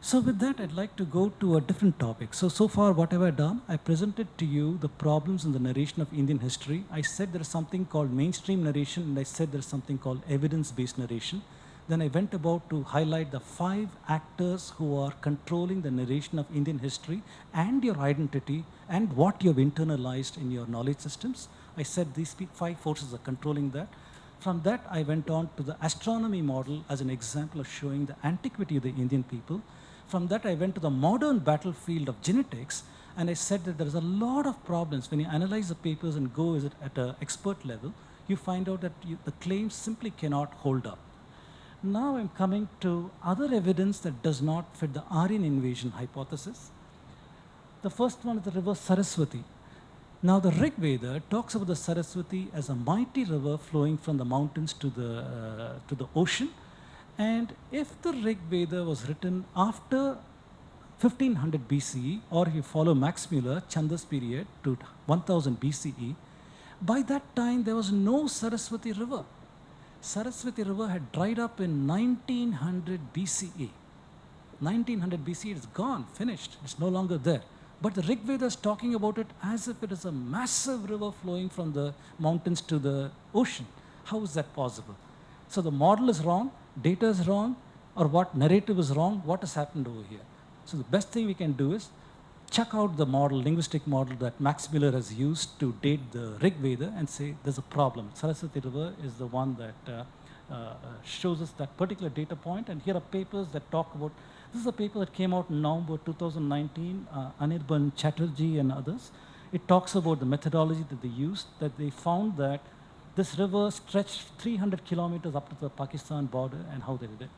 So with that, I'd like to go to a different topic. So far, what have I done? I presented to you the problems in the narration of Indian history. I said there is something called mainstream narration, and I said there is something called evidence-based narration. Then I went about to highlight the 5 actors who are controlling the narration of Indian history and your identity and what you have internalized in your knowledge systems. I said these 5 forces are controlling that. From that, I went on to the astronomy model as an example of showing the antiquity of the Indian people. From that, I went to the modern battlefield of genetics, and I said that there is a lot of problems. When you analyze the papers and go at an expert level, you find out that the claims simply cannot hold up. Now I'm coming to other evidence that does not fit the Aryan invasion hypothesis. The first one is the river Saraswati. Now the Rig Veda talks about the Saraswati as a mighty river flowing from the mountains to the ocean. And if the Rig Veda was written after 1500 BCE, or if you follow Max Mueller, Chanda's period, to 1000 BCE, by that time there was no Saraswati river. Saraswati river had dried up in 1900 BCE. 1900 BCE, it's gone, finished, it's no longer there. But the Rig Veda is talking about it as if it is a massive river flowing from the mountains to the ocean. How is that possible? So the model is wrong, data is wrong, or what narrative is wrong, what has happened over here? So the best thing we can do is check out the model, linguistic model that Max Mueller has used to date the Rig Veda and say there's a problem. Saraswati River is the one that shows us that particular data point, and here are papers that talk about, this is a paper that came out in November 2019, Anirban Chatterjee and others. It talks about the methodology that they used, that they found that this river stretched 300 kilometers up to the Pakistan border, and how they did it.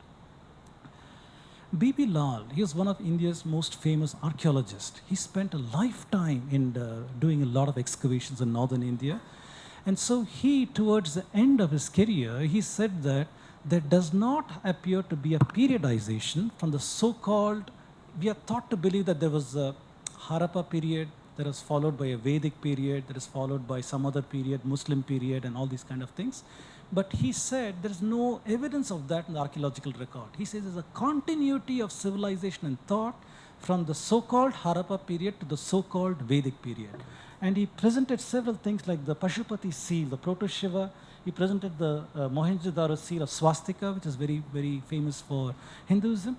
B.B. Lal, he was one of India's most famous archaeologists. He spent a lifetime in doing a lot of excavations in northern India. And so he, towards the end of his career, he said that there does not appear to be a periodization from the so-called, we are thought to believe that there was a Harappa period, that is followed by a Vedic period, that is followed by some other period, Muslim period, and all these kind of things. But he said there is no evidence of that in the archaeological record. He says there's a continuity of civilization and thought from the so-called Harappa period to the so-called Vedic period. And he presented several things like the Pashupati seal, the Proto-Shiva. He presented the Mohenjo-daro seal of swastika, which is very, very famous for Hinduism.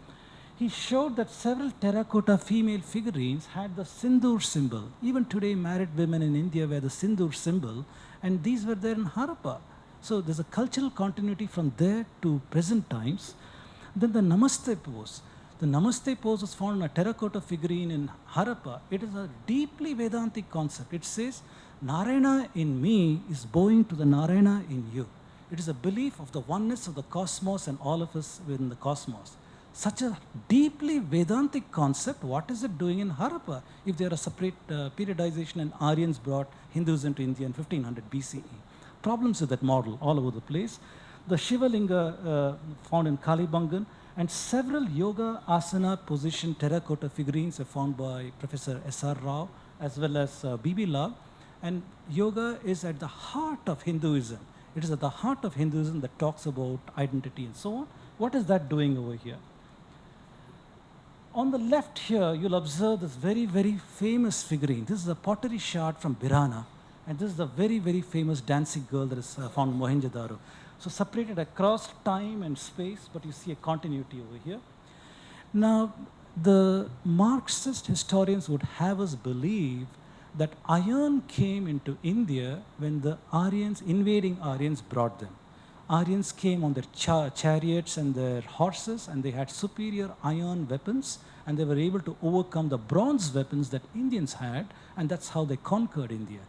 He showed that several terracotta female figurines had the sindoor symbol. Even today, married women in India wear the sindoor symbol, and these were there in Harappa. So there's a cultural continuity from there to present times. Then the Namaste pose. The Namaste pose was found in a terracotta figurine in Harappa. It is a deeply Vedantic concept. It says, Narayana in me is bowing to the Narayana in you. It is a belief of the oneness of the cosmos and all of us within the cosmos. Such a deeply Vedantic concept, what is it doing in Harappa if there are separate periodization and Aryans brought Hinduism to India in 1500 BCE? Problems with that model all over the place. The Shiva Linga found in Kalibangan and several yoga asana position terracotta figurines are found by Professor S.R. Rao as well as B.B. Lal. And yoga is at the heart of Hinduism. It is at the heart of Hinduism that talks about identity and so on. What is that doing over here? On the left here, you'll observe this very, very famous figurine. This is a pottery shard from Birana. And this is the very, very famous dancing girl that is found in Mohenjo-daro. So separated across time and space, but you see a continuity over here. Now, the Marxist historians would have us believe that iron came into India when the Aryans, invading Aryans, brought them. Aryans came on their chariots and their horses, and they had superior iron weapons, and they were able to overcome the bronze weapons that Indians had, and that's how they conquered India.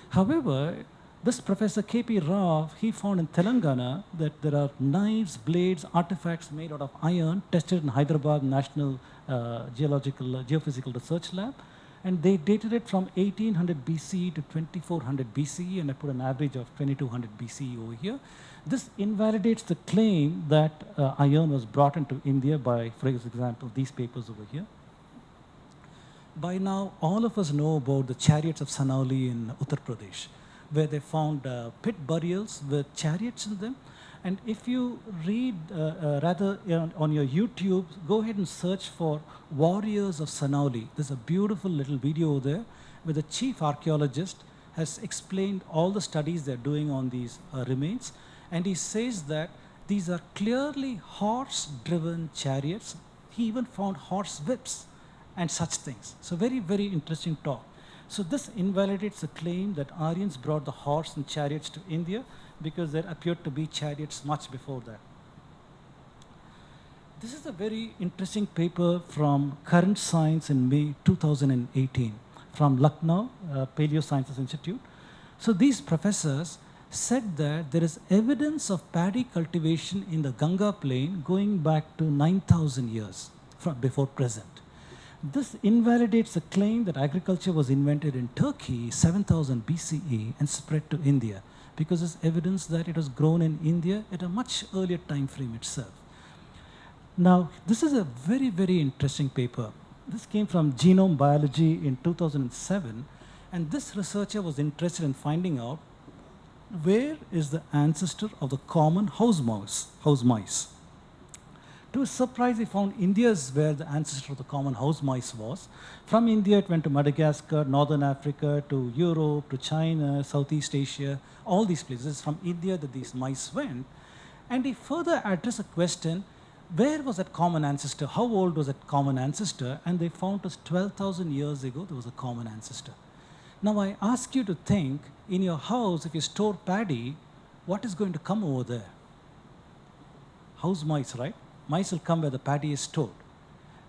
However, this Professor K.P. Rao, he found in Telangana that there are knives, blades, artifacts made out of iron, tested in Hyderabad National Geophysical Research Lab, and they dated it from 1800 BCE to 2400 BCE, and I put an average of 2200 BCE over here. This invalidates the claim that iron was brought into India by, for example, these papers over here. By now, all of us know about the chariots of Sanauli in Uttar Pradesh, where they found pit burials with chariots in them. And if you read, on your YouTube, go ahead and search for Warriors of Sanauli. There's a beautiful little video there where the chief archaeologist has explained all the studies they're doing on these remains. And he says that these are clearly horse-driven chariots. He even found horse whips and such things. So very, very interesting talk. So this invalidates the claim that Aryans brought the horse and chariots to India, because there appeared to be chariots much before that. This is a very interesting paper from Current Science in May 2018 from Lucknow Paleosciences Institute. So these professors said that there is evidence of paddy cultivation in the Ganga plain going back to 9,000 years from before present. This invalidates the claim that agriculture was invented in Turkey 7000 BCE and spread to India, because there's evidence that it was grown in India at a much earlier time frame itself. Now, this is a very, very interesting paper. This came from Genome Biology in 2007, and this researcher was interested in finding out where is the ancestor of the common house mice. To his surprise, he found India is where the ancestor of the common house mice was. From India, it went to Madagascar, Northern Africa, to Europe, to China, Southeast Asia, all these places. From India that these mice went. And he further addressed a question, where was that common ancestor? How old was that common ancestor? And they found us 12,000 years ago, there was a common ancestor. Now I ask you to think, in your house, if you store paddy, what is going to come over there? House mice, right? Mice will come where the paddy is stored.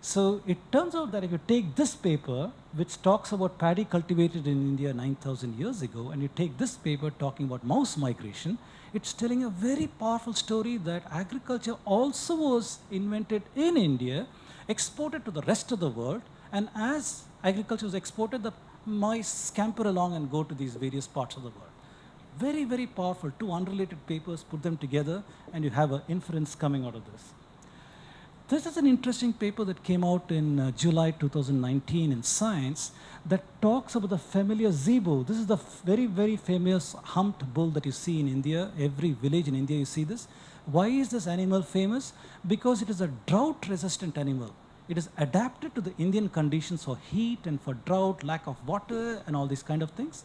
So it turns out that if you take this paper, which talks about paddy cultivated in India 9,000 years ago, and you take this paper talking about mouse migration, it's telling a very powerful story that agriculture also was invented in India, exported to the rest of the world, and as agriculture was exported, the mice scamper along and go to these various parts of the world. Very, very powerful. Two unrelated papers, put them together, and you have an inference coming out of this. This is an interesting paper that came out in July 2019 in Science that talks about the familiar zebu. This is the very, very famous humped bull that you see in India. Every village in India you see this. Why is this animal famous? Because it is a drought-resistant animal. It is adapted to the Indian conditions for heat and for drought, lack of water, and all these kind of things.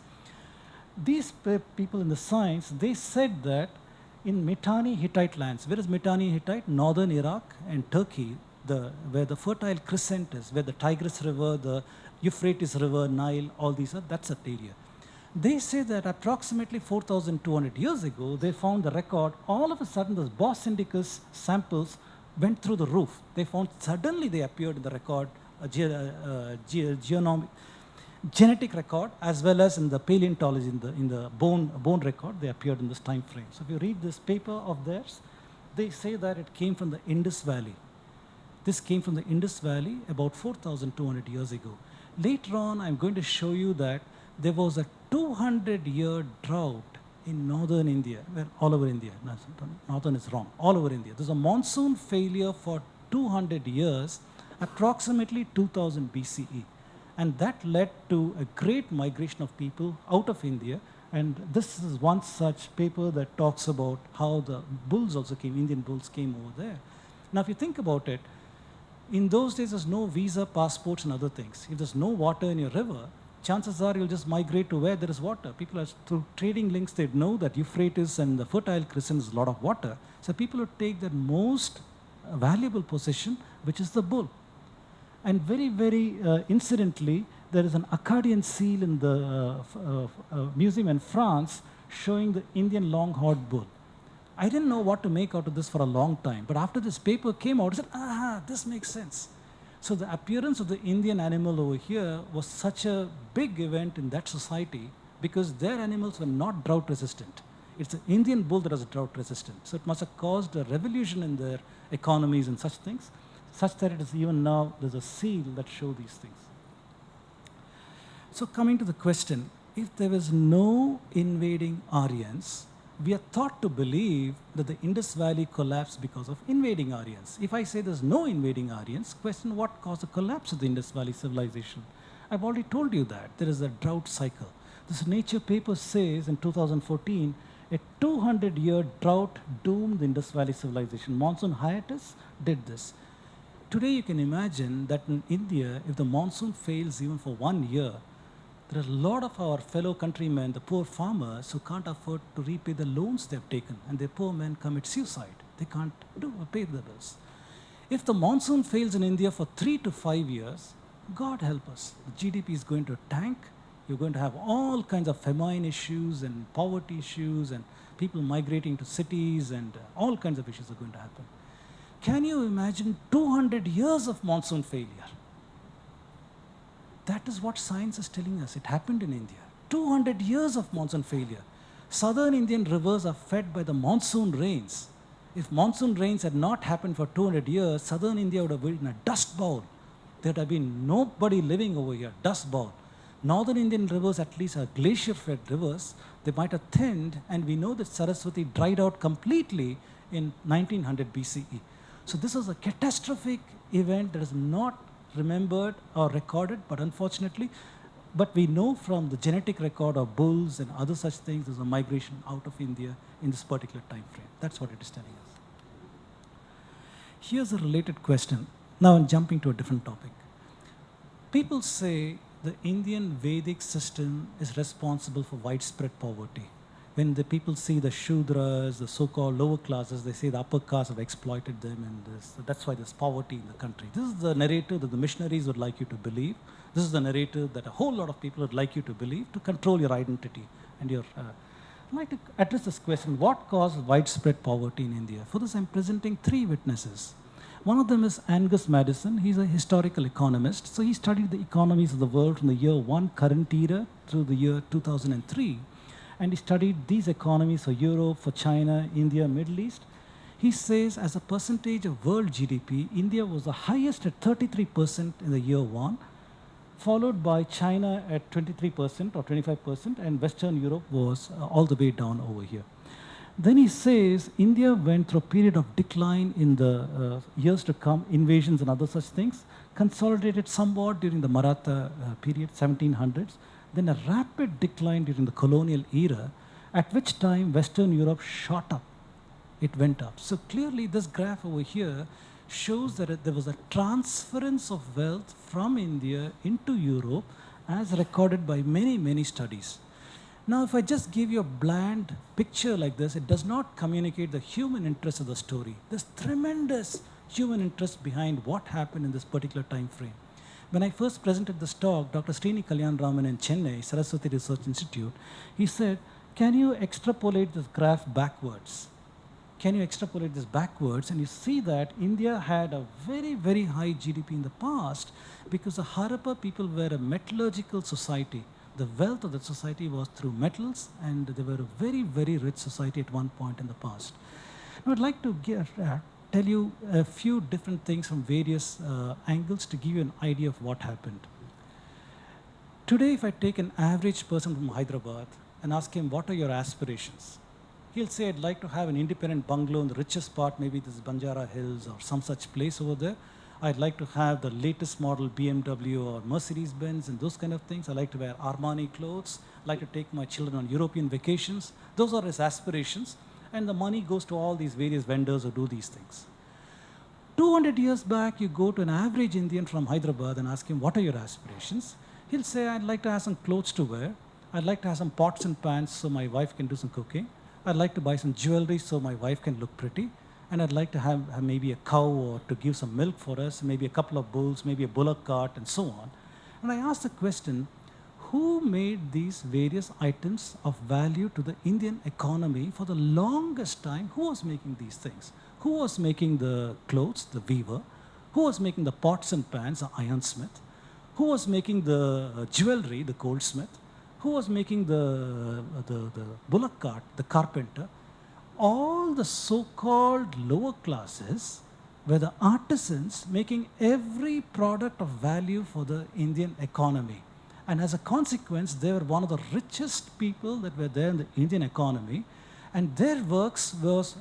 These people in the Science, they said that in Mitanni Hittite lands, where is Mitanni Hittite? Northern Iraq and Turkey, where the Fertile Crescent is, where the Tigris River, the Euphrates River, Nile, all these are, that's that area. They say that approximately 4,200 years ago, they found the record, all of a sudden those Bos Indicus samples went through the roof. They found suddenly they appeared in the record, genetic record, as well as in the paleontology, in the bone record. They appeared in this time frame. So if you read this paper of theirs, they say that it came from the Indus Valley. This came from the Indus Valley about 4,200 years ago. Later on, I'm going to show you that there was a 200-year drought in northern India, all over India. No, northern is wrong, all over India. There's a monsoon failure for 200 years, approximately 2000 BCE. And that led to a great migration of people out of India. And this is one such paper that talks about how the bulls also came, Indian bulls came over there. Now, if you think about it, in those days, there's no visa, passports, and other things. If there's no water in your river, chances are you'll just migrate to where there is water. People are, through trading links, they know that Euphrates and the Fertile Crescent is a lot of water. So people would take their most valuable possession, which is the bull. And very, very incidentally, there is an Akkadian seal in the museum in France showing the Indian long-horned bull. I didn't know what to make out of this for a long time, but after this paper came out, I said, this makes sense. So the appearance of the Indian animal over here was such a big event in that society because their animals were not drought resistant. It's the Indian bull that was drought resistant. So it must have caused a revolution in their economies and such things, such that it is even now, there's a seal that shows these things. So coming to the question, if there was no invading Aryans, we are taught to believe that the Indus Valley collapsed because of invading Aryans. If I say there's no invading Aryans, question what caused the collapse of the Indus Valley civilization? I've already told you that there is a drought cycle. This Nature paper says in 2014, a 200-year drought doomed the Indus Valley civilization. Monsoon hiatus did this. Today you can imagine that in India, if the monsoon fails even for 1 year, there are a lot of our fellow countrymen, the poor farmers, who can't afford to repay the loans they've taken, and their poor men commit suicide. They can't pay the bills. If the monsoon fails in India for 3 to 5 years, God help us. The GDP is going to tank. You're going to have all kinds of famine issues and poverty issues and people migrating to cities, and all kinds of issues are going to happen. Can you imagine 200 years of monsoon failure? That is what science is telling us. It happened in India. 200 years of monsoon failure. Southern Indian rivers are fed by the monsoon rains. If monsoon rains had not happened for 200 years, southern India would have been in a dust bowl. There would have been nobody living over here, dust bowl. Northern Indian rivers at least are glacier-fed rivers. They might have thinned, and we know that Saraswati dried out completely in 1900 BCE. So this was a catastrophic event that is not remembered or recorded, but unfortunately, but we know from the genetic record of bulls and other such things, there's a migration out of India in this particular time frame. That's what it is telling us. Here's a related question. Now I'm jumping to a different topic. People say the Indian Vedic system is responsible for widespread poverty. When the people see the Shudras, the so-called lower classes, they say the upper castes have exploited them, and that's why there's poverty in the country. This is the narrative that the missionaries would like you to believe. This is the narrative that a whole lot of people would like you to believe to control your identity and your. I'd like to address this question: what caused widespread poverty in India? For this, I'm presenting 3 witnesses. One of them is Angus Madison. He's a historical economist. So he studied the economies of the world from the year 1 current era through the year 2003. And he studied these economies for Europe, for China, India, Middle East. He says as a percentage of world GDP, India was the highest at 33% in the year 1, followed by China at 23% or 25%, and Western Europe was all the way down over here. Then he says India went through a period of decline in the years to come, invasions and other such things, consolidated somewhat during the Maratha period, 1700s, then a rapid decline during the colonial era, at which time Western Europe shot up. It went up. So clearly this graph over here shows that there was a transference of wealth from India into Europe as recorded by many, many studies. Now, if I just give you a bland picture like this, it does not communicate the human interest of the story. There's tremendous human interest behind what happened in this particular time frame. When I first presented this talk, Dr. Srini Kalyanaraman in Chennai, Saraswati Research Institute, he said, can you extrapolate this graph backwards? can you extrapolate this backwards? And you see that India had a very, very high GDP in the past because the Harappa people were a metallurgical society. The wealth of the society was through metals, and they were a very, very rich society at one point in the past. Now, I'd like to tell you a few different things from various angles to give you an idea of what happened. Today, if I take an average person from Hyderabad and ask him, what are your aspirations? He'll say, I'd like to have an independent bungalow in the richest part, maybe this is Banjara Hills or some such place over there. I'd like to have the latest model BMW or Mercedes-Benz and those kind of things. I like to wear Armani clothes. I like to take my children on European vacations. Those are his aspirations. And the money goes to all these various vendors who do these things. 200 years back, you go to an average Indian from Hyderabad and ask him, what are your aspirations? He'll say, I'd like to have some clothes to wear. I'd like to have some pots and pans so my wife can do some cooking. I'd like to buy some jewelry so my wife can look pretty. And I'd like to have maybe a cow or to give some milk for us, maybe a couple of bulls, maybe a bullock cart, and so on. And I asked the question, who made these various items of value to the Indian economy for the longest time? Who was making these things? Who was making the clothes, the weaver? Who was making the pots and pans, the ironsmith? Who was making the jewelry, the goldsmith? Who was making the bullock cart, the carpenter? All the so-called lower classes were the artisans making every product of value for the Indian economy. And as a consequence, they were one of the richest people that were there in the Indian economy. And their works was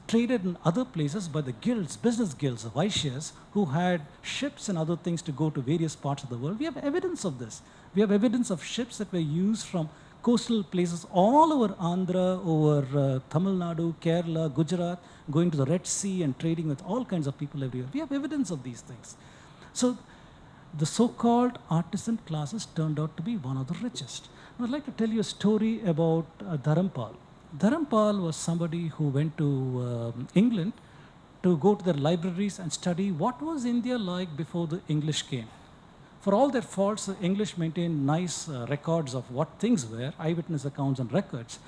traded in other places by the guilds, business guilds, the Vaishyas, who had ships and other things to go to various parts of the world. We have evidence of this. We have evidence of ships that were used from coastal places all over Andhra, over Tamil Nadu, Kerala, Gujarat, going to the Red Sea and trading with all kinds of people everywhere. We have evidence of these things. So the so-called artisan classes turned out to be one of the richest. I'd like to tell you a story about Dharampal. Dharampal was somebody who went to England to go to their libraries and study what was India like before the English came. For all their faults, the English maintained nice records of what things were, eyewitness accounts and records.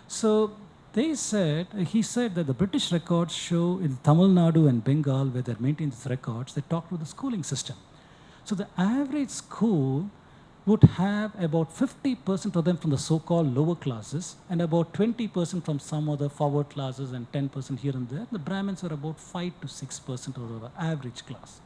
So he said that the British records show in Tamil Nadu and Bengal, where they maintained these records, they talked about the schooling system. So the average school would have about 50% of them from the so-called lower classes and about 20% from some other forward classes and 10% here and there. The Brahmins were about 5 to 6% of the average class.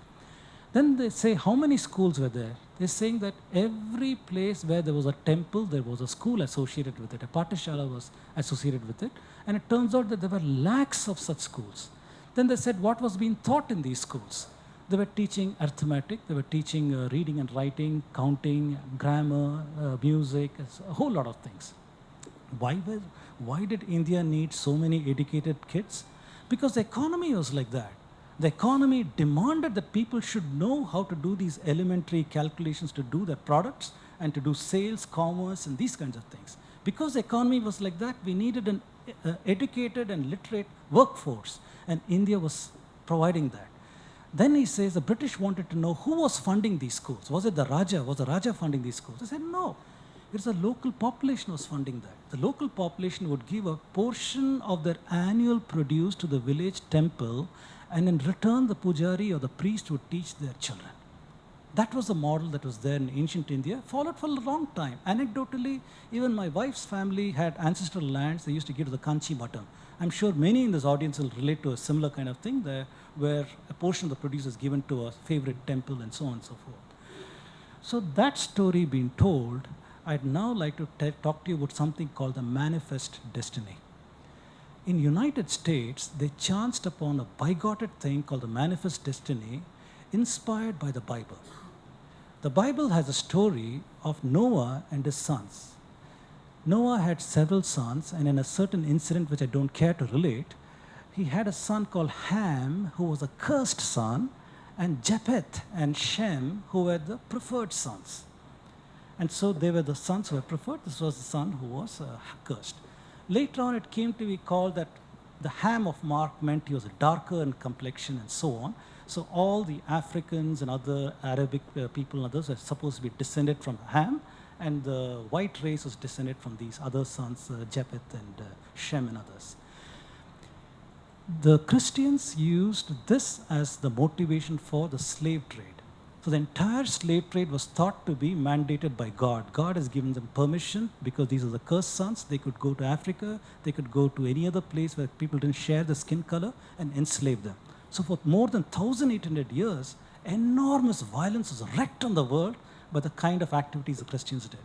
Then they say, how many schools were there? They're saying that every place where there was a temple, there was a school associated with it. A Pathashala was associated with it. And it turns out that there were lakhs of such schools. Then they said, what was being taught in these schools? They were teaching arithmetic, they were teaching reading and writing, counting, grammar, music, a whole lot of things. Why did India need so many educated kids? Because the economy was like that. The economy demanded that people should know how to do these elementary calculations to do their products and to do sales, commerce, and these kinds of things. Because the economy was like that, we needed an educated and literate workforce, and India was providing that. Then he says the British wanted to know who was funding these schools. Was it the Raja? Was the Raja funding these schools? They said no. It's the local population was funding that. The local population would give a portion of their annual produce to the village temple, and in return the pujari or the priest would teach their children. That was the model that was there in ancient India, followed for a long time. Anecdotally, even my wife's family had ancestral lands they used to give to the Kanchi Matam. I'm sure many in this audience will relate to a similar kind of thing there, where a portion of the produce is given to a favorite temple and so on and so forth. So that story being told, I'd now like to talk to you about something called the manifest destiny. In United States, they chanced upon a bigoted thing called the manifest destiny, inspired by the Bible. The Bible has a story of Noah and his sons. Noah had several sons, and in a certain incident which I don't care to relate, he had a son called Ham, who was a cursed son, and Japheth and Shem, who were the preferred sons. And so they were the sons who were preferred. This was the son who was cursed. Later on, it came to be called that the Ham of Mark meant he was darker in complexion and so on. So all the Africans and other Arabic people and others are supposed to be descended from Ham, and the white race was descended from these other sons, Japheth and Shem and others. The Christians used this as the motivation for the slave trade. So the entire slave trade was thought to be mandated by God. God has given them permission because these are the cursed sons. They could go to Africa, they could go to any other place where people didn't share the skin color and enslave them. So for more than 1,800 years, enormous violence was wreaked on the world by the kind of activities the Christians did.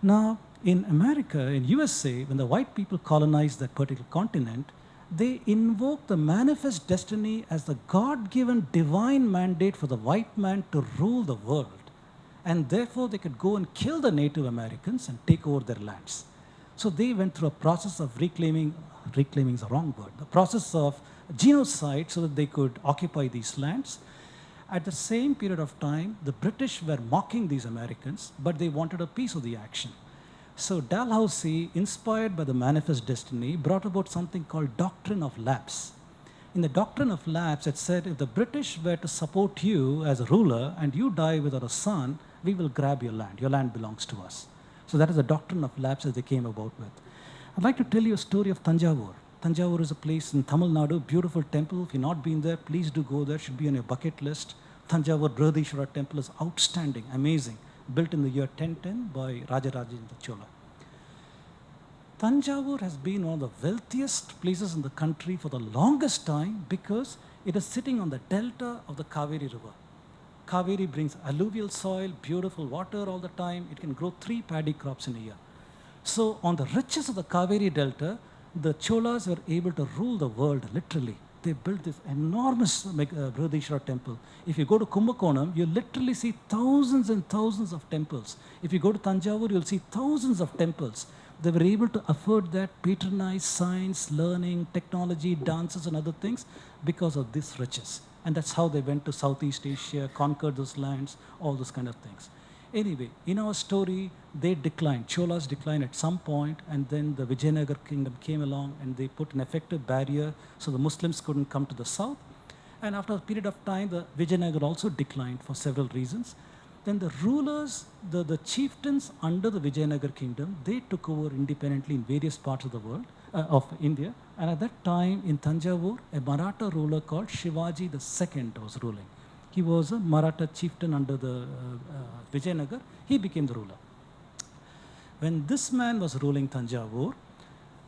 Now, in America, in USA, when the white people colonized that particular continent, they invoked the manifest destiny as the God-given divine mandate for the white man to rule the world. And therefore, they could go and kill the Native Americans and take over their lands. So they went through a process of reclaiming is the wrong word, the process of genocide so that they could occupy these lands. At the same period of time, the British were mocking these Americans, but they wanted a piece of the action. So Dalhousie, inspired by the manifest destiny, brought about something called doctrine of lapse. In the doctrine of lapse, it said, if the British were to support you as a ruler and you die without a son, we will grab your land. Your land belongs to us. So that is the doctrine of lapse that they came about with. I'd like to tell you a story of Tanjavur. Tanjavur is a place in Tamil Nadu, beautiful temple. If you've not been there, please do go there. Should be on your bucket list. Tanjavur Brihadishwara temple is outstanding, amazing. Built in the year 1010 by Rajarajendra Chola. Tanjavur has been one of the wealthiest places in the country for the longest time because it is sitting on the delta of the Kaveri River. Kaveri brings alluvial soil, beautiful water all the time. It can grow 3 paddy crops in a year. So on the riches of the Kaveri Delta, the Cholas were able to rule the world, literally. They built this enormous Brihadishwara temple. If you go to Kumbakonam, you literally see thousands and thousands of temples. If you go to Tanjavur, you'll see thousands of temples. They were able to afford that, patronize science, learning, technology, dances and other things because of these riches. And that's how they went to Southeast Asia, conquered those lands, all those kind of things. Anyway, in our story, they declined. Cholas declined at some point, and then the Vijayanagar kingdom came along and they put an effective barrier so the Muslims couldn't come to the south. And after a period of time, the Vijayanagar also declined for several reasons. Then the rulers, the chieftains under the Vijayanagar kingdom, they took over independently in various parts of the world, of India. And at that time in Tanjavur, a Maratha ruler called Shivaji II was ruling. He was a Maratha chieftain under the Vijayanagar. He became the ruler. When this man was ruling Tanjavur,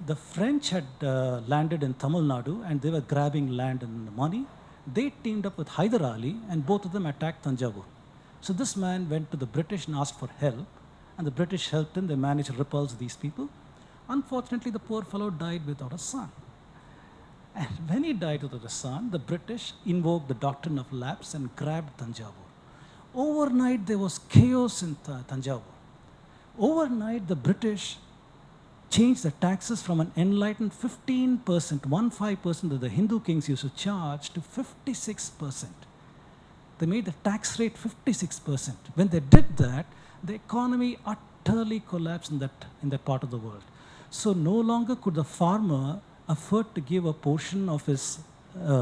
the French had landed in Tamil Nadu and they were grabbing land and money. They teamed up with Hyder Ali and both of them attacked Tanjavur. So this man went to the British and asked for help, and the British helped him. They managed to repulse these people. Unfortunately, the poor fellow died without a son. And when he died without a son, the British invoked the doctrine of lapse and grabbed Tanjavur. Overnight, there was chaos in Tanjavur. Overnight, the British changed the taxes from an enlightened 15%, 15% that the Hindu kings used to charge, to 56%. They made the tax rate 56%. When they did that, the economy utterly collapsed in that part of the world. So no longer could the farmer afford to give a portion of his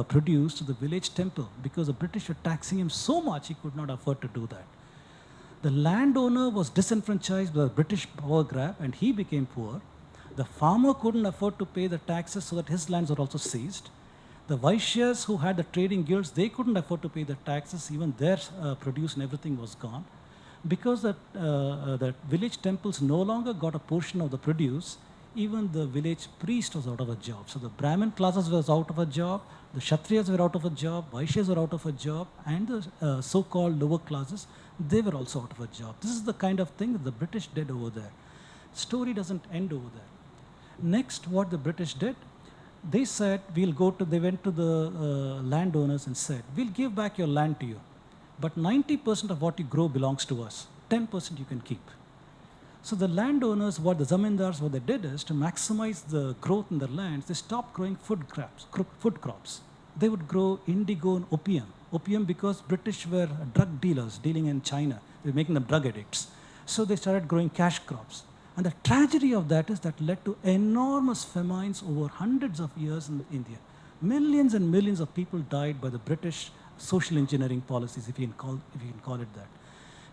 produce to the village temple because the British were taxing him so much he could not afford to do that. The landowner was disenfranchised by the British power grab and he became poor. The farmer couldn't afford to pay the taxes so that his lands were also seized. The Vaishyas who had the trading guilds, they couldn't afford to pay the taxes, even their produce and everything was gone. Because the village temples no longer got a portion of the produce, even the village priest was out of a job. So the Brahmin classes was out of a job, the Kshatriyas were out of a job, Vaishyas were out of a job, and the so-called lower classes, they were also out of a job. This is the kind of thing that the British did over there. Story doesn't end over there. Next, what the British did, they said, they went to the landowners and said, we'll give back your land to you, but 90% of what you grow belongs to us. 10% you can keep. So the landowners, the zamindars, what they did is to maximize the growth in their lands, they stopped growing food crops. They would grow indigo and opium. Opium because British were drug dealers dealing in China. They were making them drug addicts. So they started growing cash crops. And the tragedy of that is that led to enormous famines over hundreds of years in India. Millions and millions of people died by the British social engineering policies, if you can call it that.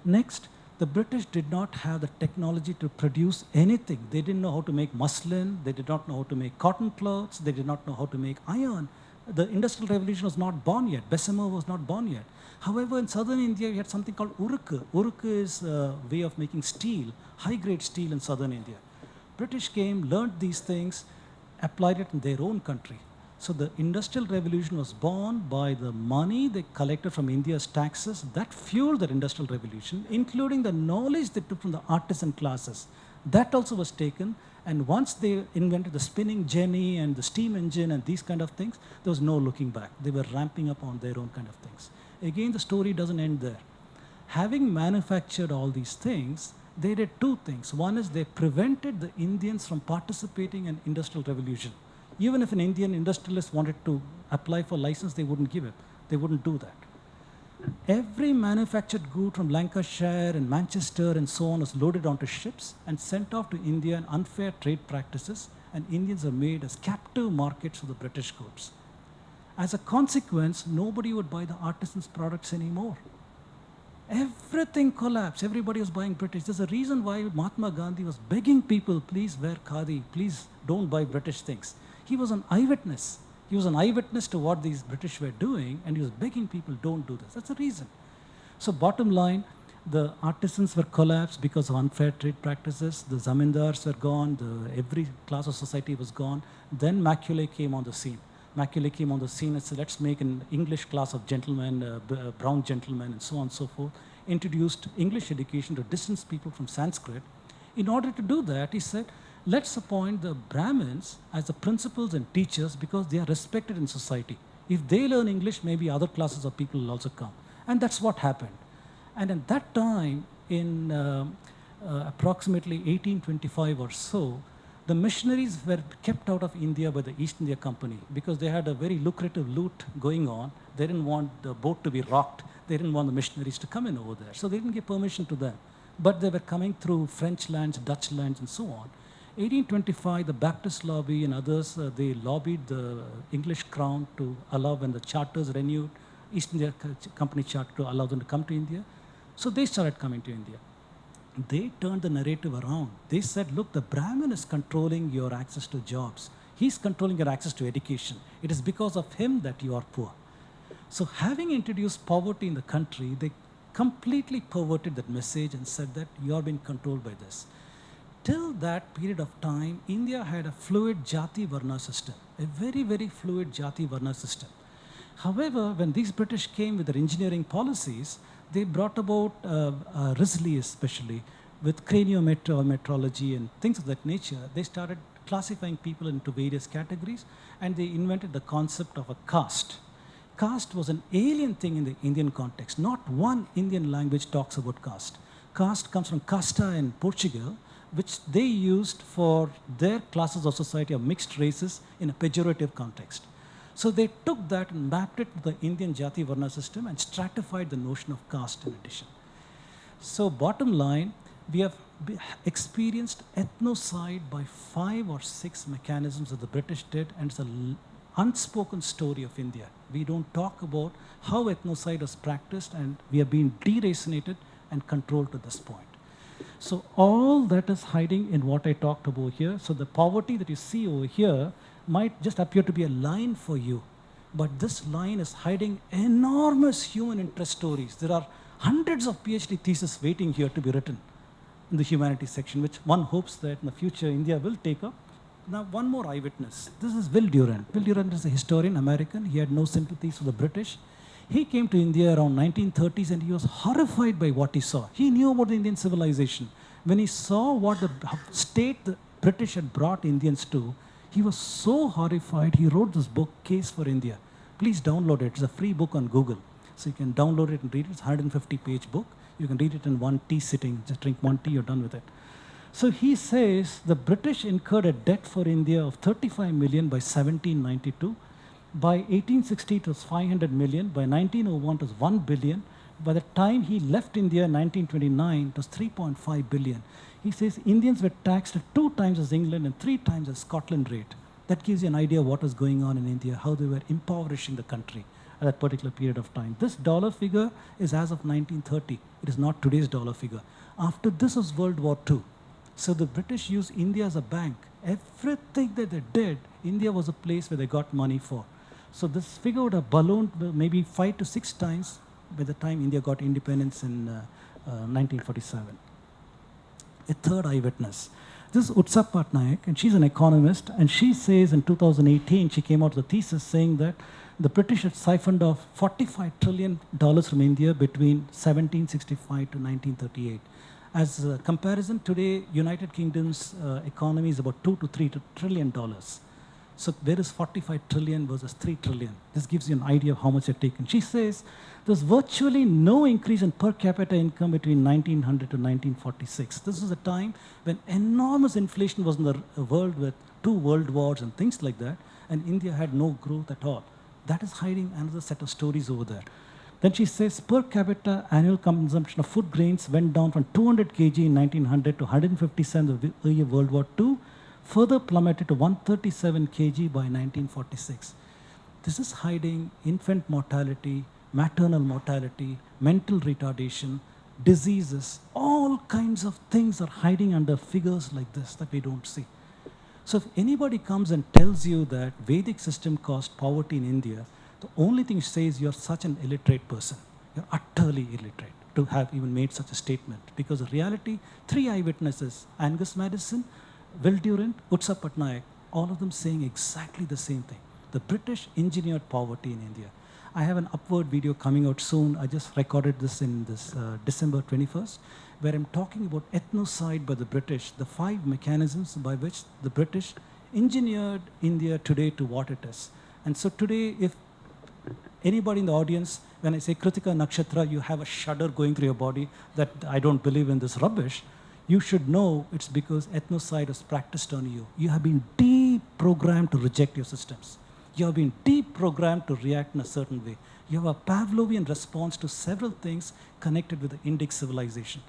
Next, The British did not have the technology to produce anything. They didn't know how to make muslin, they did not know how to make cotton clothes, they did not know how to make iron. The Industrial Revolution was not born yet. Bessemer was not born yet. However, in southern India, we had something called uruk. Uruk is a way of making steel, high-grade steel in southern India. British came, learned these things, applied it in their own country. So the Industrial Revolution was born by the money they collected from India's taxes. That fueled the Industrial Revolution, including the knowledge they took from the artisan classes. That also was taken, and once they invented the spinning jenny and the steam engine and these kind of things, there was no looking back. They were ramping up on their own kind of things. Again, the story doesn't end there. Having manufactured all these things, they did two things. One is they prevented the Indians from participating in Industrial Revolution. Even if an Indian industrialist wanted to apply for license, they wouldn't give it. They wouldn't do that. Every manufactured good from Lancashire and Manchester and so on was loaded onto ships and sent off to India in unfair trade practices, and Indians are made as captive markets for the British goods. As a consequence, nobody would buy the artisans' products anymore. Everything collapsed. Everybody was buying British. There's a reason why Mahatma Gandhi was begging people, please wear khadi, please don't buy British things. He was an eyewitness. He was an eyewitness to what these British were doing, and he was begging people, don't do this. That's the reason. So bottom line, the artisans were collapsed because of unfair trade practices. The zamindars were gone. Every class of society was gone. Then Macaulay came on the scene. Macaulay came on the scene and said, let's make an English class of gentlemen, brown gentlemen, and so on and so forth. Introduced English education to distance people from Sanskrit. In order to do that, he said, let's appoint the Brahmins as the principals and teachers because they are respected in society. If they learn English, maybe other classes of people will also come. And that's what happened. And at that time, in approximately 1825 or so, the missionaries were kept out of India by the East India Company because they had a very lucrative loot going on. They didn't want the boat to be rocked. They didn't want the missionaries to come in over there. So they didn't give permission to them. But they were coming through French lands, Dutch lands, and so on. 1825, the Baptist lobby and others, they lobbied the English crown to allow, when the charters renewed, East India Company charter to allow them to come to India. So they started coming to India. They turned the narrative around. They said, look, the Brahmin is controlling your access to jobs. He's controlling your access to education. It is because of him that you are poor. So having introduced poverty in the country, they completely perverted that message and said that you are being controlled by this. Till that period of time, India had a fluid Jati Varna system, a very, very fluid Jati Varna system. However, when these British came with their engineering policies, they brought about Risley especially, with craniometrology and things of that nature. They started classifying people into various categories, and they invented the concept of a caste. Caste was an alien thing in the Indian context. Not one Indian language talks about caste. Caste comes from casta in Portugal, which they used for their classes of society of mixed races in a pejorative context. So they took that and mapped it to the Indian Jati Varna system and stratified the notion of caste in addition. So bottom line, we have experienced ethnocide by 5 or 6 mechanisms that the British did, and it's an unspoken story of India. We don't talk about how ethnocide was practiced, and we have been deracinated and controlled to this point. So all that is hiding in what I talked about here. So the poverty that you see over here might just appear to be a line for you, but this line is hiding enormous human interest stories. There are hundreds of PhD theses waiting here to be written in the humanities section, which one hopes that in the future India will take up. Now, one more eyewitness. This is Will Durant. Will Durant is a historian, American. He had no sympathies for the British. He came to India around 1930s, and he was horrified by what he saw. He knew about the Indian civilization. When he saw what the state the British had brought Indians to, he was so horrified, he wrote this book, Case for India. Please download it. It's a free book on Google. So you can download it and read it. It's a 150-page book. You can read it in one tea sitting. Just drink one tea, you're done with it. So he says the British incurred a debt for India of 35 million by 1792. By 1860, it was 500 million. By 1901, it was 1 billion. By the time he left India in 1929, it was 3.5 billion. He says Indians were taxed at 2 times as England and 3 times as Scotland rate. That gives you an idea of what was going on in India, how they were impoverishing the country. at that particular period of time. This dollar figure is as of 1930. It is not today's dollar figure. After this was World War II. So the British used India as a bank. Everything that they did, India was a place where they got money for. So this figure would have ballooned maybe 5 to 6 times by the time India got independence in 1947. A third eyewitness. This is Utsa Patnaik, and she's an economist, and she says in 2018, she came out with a thesis saying that the British had siphoned off $45 trillion from India between 1765 to 1938. As a comparison, today, United Kingdom's economy is about $2 to $3 trillion. So there is 45 trillion versus 3 trillion. This gives you an idea of how much they've taken. She says there's virtually no increase in per capita income between 1900 to 1946. This was a time when enormous inflation was in the world with 2 world wars and things like that, and India had no growth at all. That is hiding another set of stories over there. Then she says per capita annual consumption of food grains went down from 200 kg in 1900 to 157 in the year World War II, further plummeted to 137 kg by 1946. This is hiding infant mortality, maternal mortality, mental retardation, diseases, all kinds of things are hiding under figures like this that we don't see. So if anybody comes and tells you that Vedic system caused poverty in India, the only thing you say is you're such an illiterate person. You're utterly illiterate to have even made such a statement. Because in reality, 3 eyewitnesses, Angus Madison, Will Durant, Utsa Patnaik, all of them saying exactly the same thing. The British engineered poverty in India. I have an upward video coming out soon. I just recorded this in this December 21st, where I'm talking about ethnocide by the British, the 5 mechanisms by which the British engineered India today to what it is. And so today, if anybody in the audience, when I say Kritika Nakshatra, you have a shudder going through your body that I don't believe in this rubbish, you should know it's because ethnocide is practiced on you. You have been deprogrammed to reject your systems. You have been deprogrammed to react in a certain way. You have a Pavlovian response to several things connected with the Indic civilization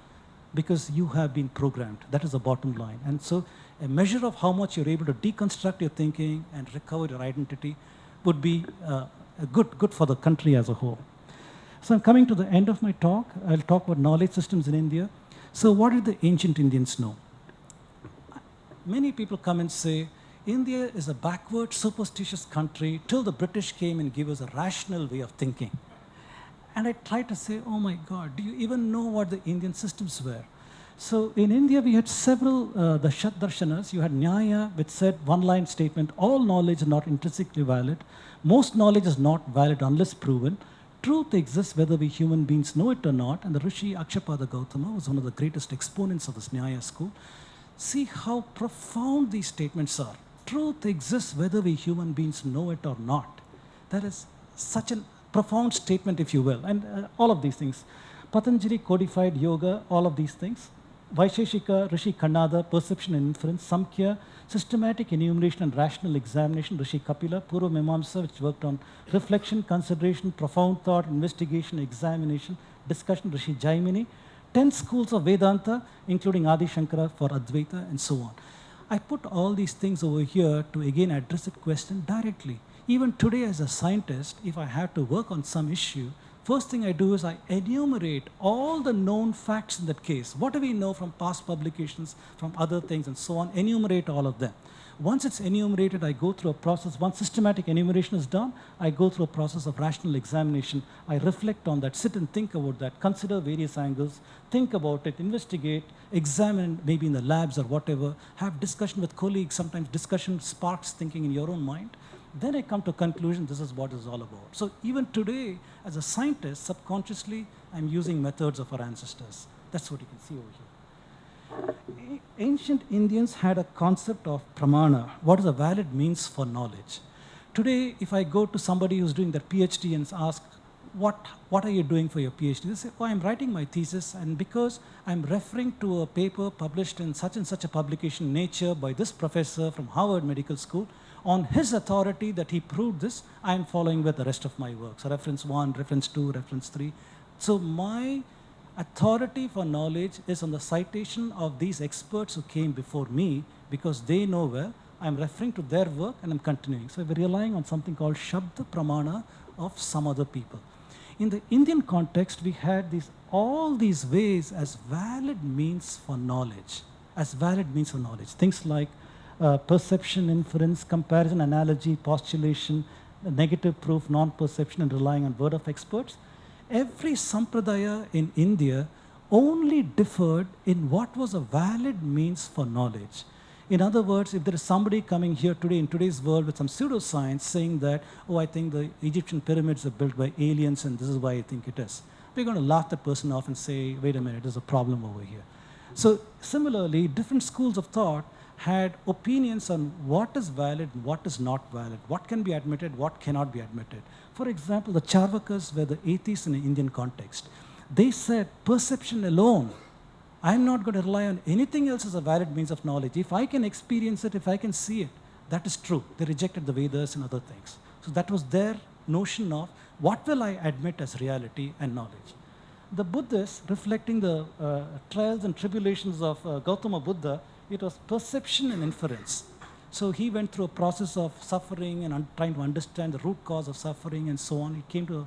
because you have been programmed. That is the bottom line. And so a measure of how much you're able to deconstruct your thinking and recover your identity would be good for the country as a whole. So I'm coming to the end of my talk. I'll talk about knowledge systems in India. So what did the ancient Indians know? Many people come and say, India is a backward, superstitious country till the British came and gave us a rational way of thinking. And I try to say, oh my God, do you even know what the Indian systems were? So in India, we had several, the Shat Darshanas. You had Nyaya, which said one-line statement, all knowledge is not intrinsically valid. Most knowledge is not valid unless proven. Truth exists whether we human beings know it or not. And the Rishi Akshapada Gautama was one of the greatest exponents of this Nyaya school. See how profound these statements are. Truth exists whether we human beings know it or not. That is such a profound statement, if you will. And all of these things. Patanjali codified yoga, all of these things. Vaisheshika, Rishi Kannada, perception and inference. Samkhya, systematic enumeration and rational examination. Rishi Kapila, Purva Mimamsa, which worked on reflection, consideration, profound thought, investigation, examination, discussion. Rishi Jaimini. 10 schools of Vedanta, including Adi Shankara for Advaita, and so on. I put all these things over here to again address that question directly. Even today as a scientist, if I have to work on some issue, first thing I do is I enumerate all the known facts in that case. What do we know from past publications, from other things and so on, enumerate all of them. Once it's enumerated, I go through a process. Once systematic enumeration is done, I go through a process of rational examination. I reflect on that, sit and think about that, consider various angles, think about it, investigate, examine maybe in the labs or whatever, have discussion with colleagues. Sometimes discussion sparks thinking in your own mind. Then I come to a conclusion, this is what it's all about. So even today, as a scientist, subconsciously, I'm using methods of our ancestors. That's what you can see over here. Ancient Indians had a concept of pramana, what is a valid means for knowledge. Today, if I go to somebody who's doing their PhD and ask, what are you doing for your PhD? They say, oh, I'm writing my thesis, and because I'm referring to a paper published in such and such a publication, Nature, by this professor from Harvard Medical School, on his authority that he proved this, I'm following with the rest of my work. So reference 1, reference 2, reference 3. So my authority for knowledge is on the citation of these experts who came before me because they know well. I'm referring to their work and I'm continuing. So we're relying on something called Shabda Pramana of some other people. In the Indian context, we had all these ways as valid means for knowledge, Things like perception, inference, comparison, analogy, postulation, negative proof, non-perception, and relying on word of experts. Every sampradaya in India only differed in what was a valid means for knowledge. In other words, if there is somebody coming here today in today's world with some pseudoscience saying that, oh, I think the Egyptian pyramids are built by aliens and this is why I think it is, we're going to laugh that person off and say, wait a minute, there's a problem over here. So similarly, different schools of thought had opinions on what is valid and what is not valid, what can be admitted, what cannot be admitted. For example, the Charvakas were the atheists in the Indian context. They said perception alone, I'm not going to rely on anything else as a valid means of knowledge. If I can experience it, if I can see it, that is true. They rejected the Vedas and other things. So that was their notion of what will I admit as reality and knowledge. The Buddhists, reflecting the trials and tribulations of Gautama Buddha, it was perception and inference. So he went through a process of suffering and trying to understand the root cause of suffering and so on. He came to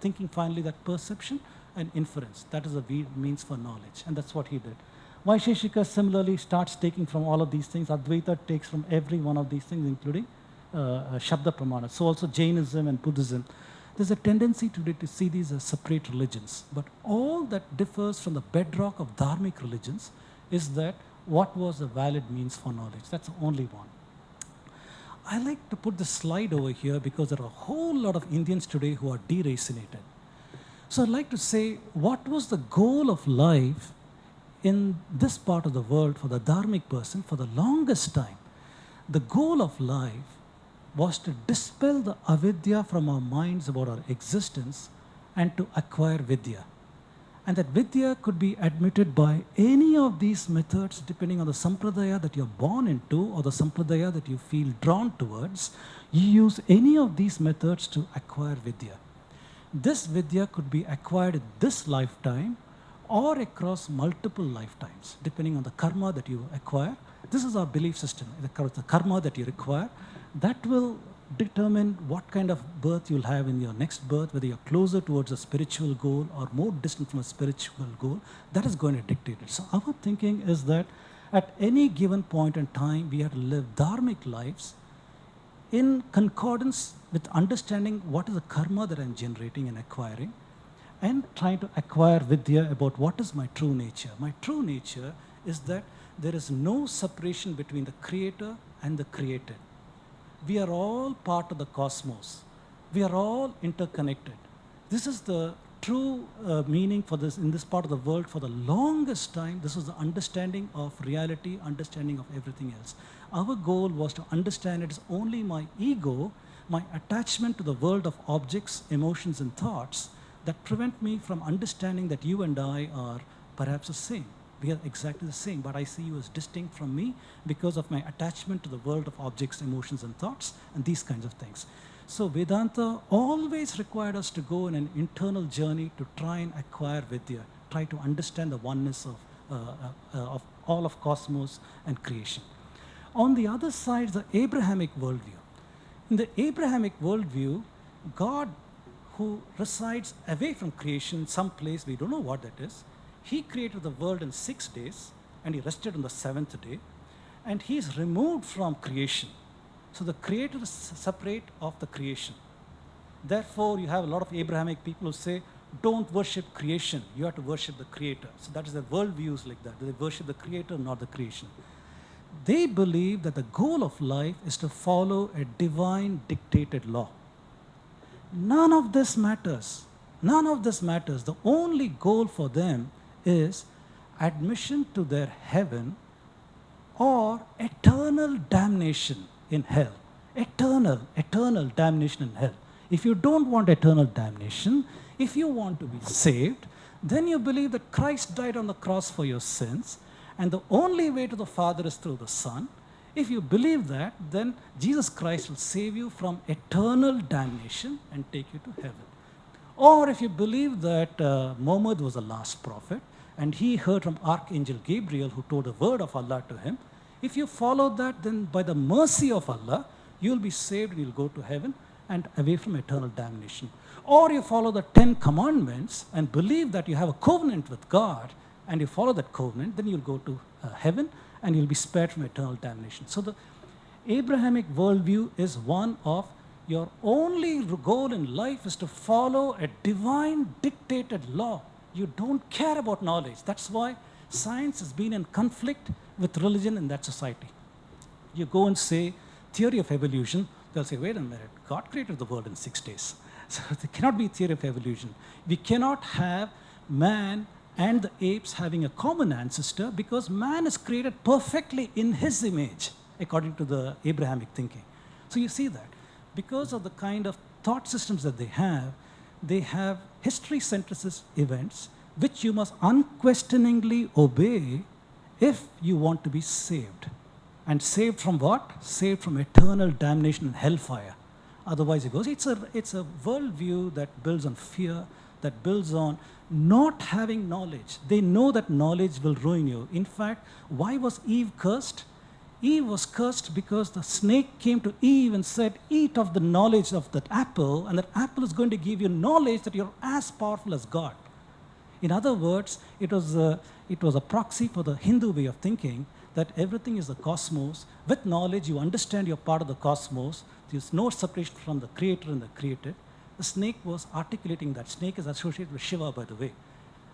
thinking finally that perception and inference, that is a means for knowledge, and that's what he did. Vaisheshika similarly starts taking from all of these things. Advaita takes from every one of these things, including Shabda Pramana. So also Jainism and Buddhism. There's a tendency today to see these as separate religions, but all that differs from the bedrock of dharmic religions is that what was a valid means for knowledge. That's the only one. I like to put this slide over here because there are a whole lot of Indians today who are deracinated. So I'd like to say, what was the goal of life in this part of the world for the dharmic person for the longest time? The goal of life was to dispel the avidya from our minds about our existence and to acquire vidya. And that vidya could be admitted by any of these methods depending on the sampradaya that you're born into or the sampradaya that you feel drawn towards. You use any of these methods to acquire vidya. This vidya could be acquired in this lifetime or across multiple lifetimes, depending on the karma that you acquire. This is our belief system. The karma that you require, that will determine what kind of birth you'll have in your next birth, whether you're closer towards a spiritual goal or more distant from a spiritual goal. That is going to dictate it. So our thinking is that at any given point in time, we have to live dharmic lives in concordance with understanding what is the karma that I'm generating and acquiring, and trying to acquire vidya about what is my true nature. My true nature is that there is no separation between the creator and the created. We are all part of the cosmos. We are all interconnected. This is the true meaning for this in this part of the world. For the longest time, this was the understanding of reality, understanding of everything else. Our goal was to understand it is only my ego, my attachment to the world of objects, emotions, and thoughts that prevent me from understanding that you and I are perhaps the same. We are exactly the same, but I see you as distinct from me because of my attachment to the world of objects, emotions, and thoughts, and these kinds of things. So Vedanta always required us to go in an internal journey to try and acquire vidya, try to understand the oneness of all of cosmos and creation. On the other side, the Abrahamic worldview. In the Abrahamic worldview, God, who resides away from creation, some place, we don't know what that is, he created the world in 6 days, and he rested on the 7th day, and he is removed from creation. So the creator is separate of the creation. Therefore, you have a lot of Abrahamic people who say, don't worship creation, you have to worship the creator. So that is their worldviews like that. They worship the creator, not the creation. They believe that the goal of life is to follow a divine dictated law. None of this matters. None of this matters. The only goal for them is admission to their heaven or eternal damnation in hell. Eternal damnation in hell. If you don't want eternal damnation, if you want to be saved, then you believe that Christ died on the cross for your sins, and the only way to the Father is through the Son. If you believe that, then Jesus Christ will save you from eternal damnation and take you to heaven. Or if you believe that Muhammad was the last prophet, and he heard from Archangel Gabriel who told the word of Allah to him, if you follow that, then by the mercy of Allah, you'll be saved and you'll go to heaven. and away from eternal damnation. Or you follow the 10 commandments and believe that you have a covenant with God, and you follow that covenant, then you'll go to heaven and you'll be spared from eternal damnation. So the Abrahamic worldview is one of your only goal in life is to follow a divine dictated law. You don't care about knowledge. That's why science has been in conflict with religion in that society. You go and say theory of evolution, they'll say, wait a minute, God created the world in 6 days. So there cannot be theory of evolution. We cannot have man and the apes having a common ancestor because man is created perfectly in his image, according to the Abrahamic thinking. So you see that. Because of the kind of thought systems that they have history synthesis events which you must unquestioningly obey if you want to be saved. And saved from what? Saved from eternal damnation and hellfire. Otherwise it goes, it's a worldview that builds on fear, that builds on not having knowledge. They know that knowledge will ruin you. In fact, why was Eve cursed? Eve was cursed because the snake came to Eve and said, eat of the knowledge of that apple, and that apple is going to give you knowledge that you're as powerful as God. In other words, it was a proxy for the Hindu way of thinking that everything is the cosmos. With knowledge, you understand you're part of the cosmos. There's no separation from the creator and the created. The snake was articulating that. Snake is associated with Shiva, by the way.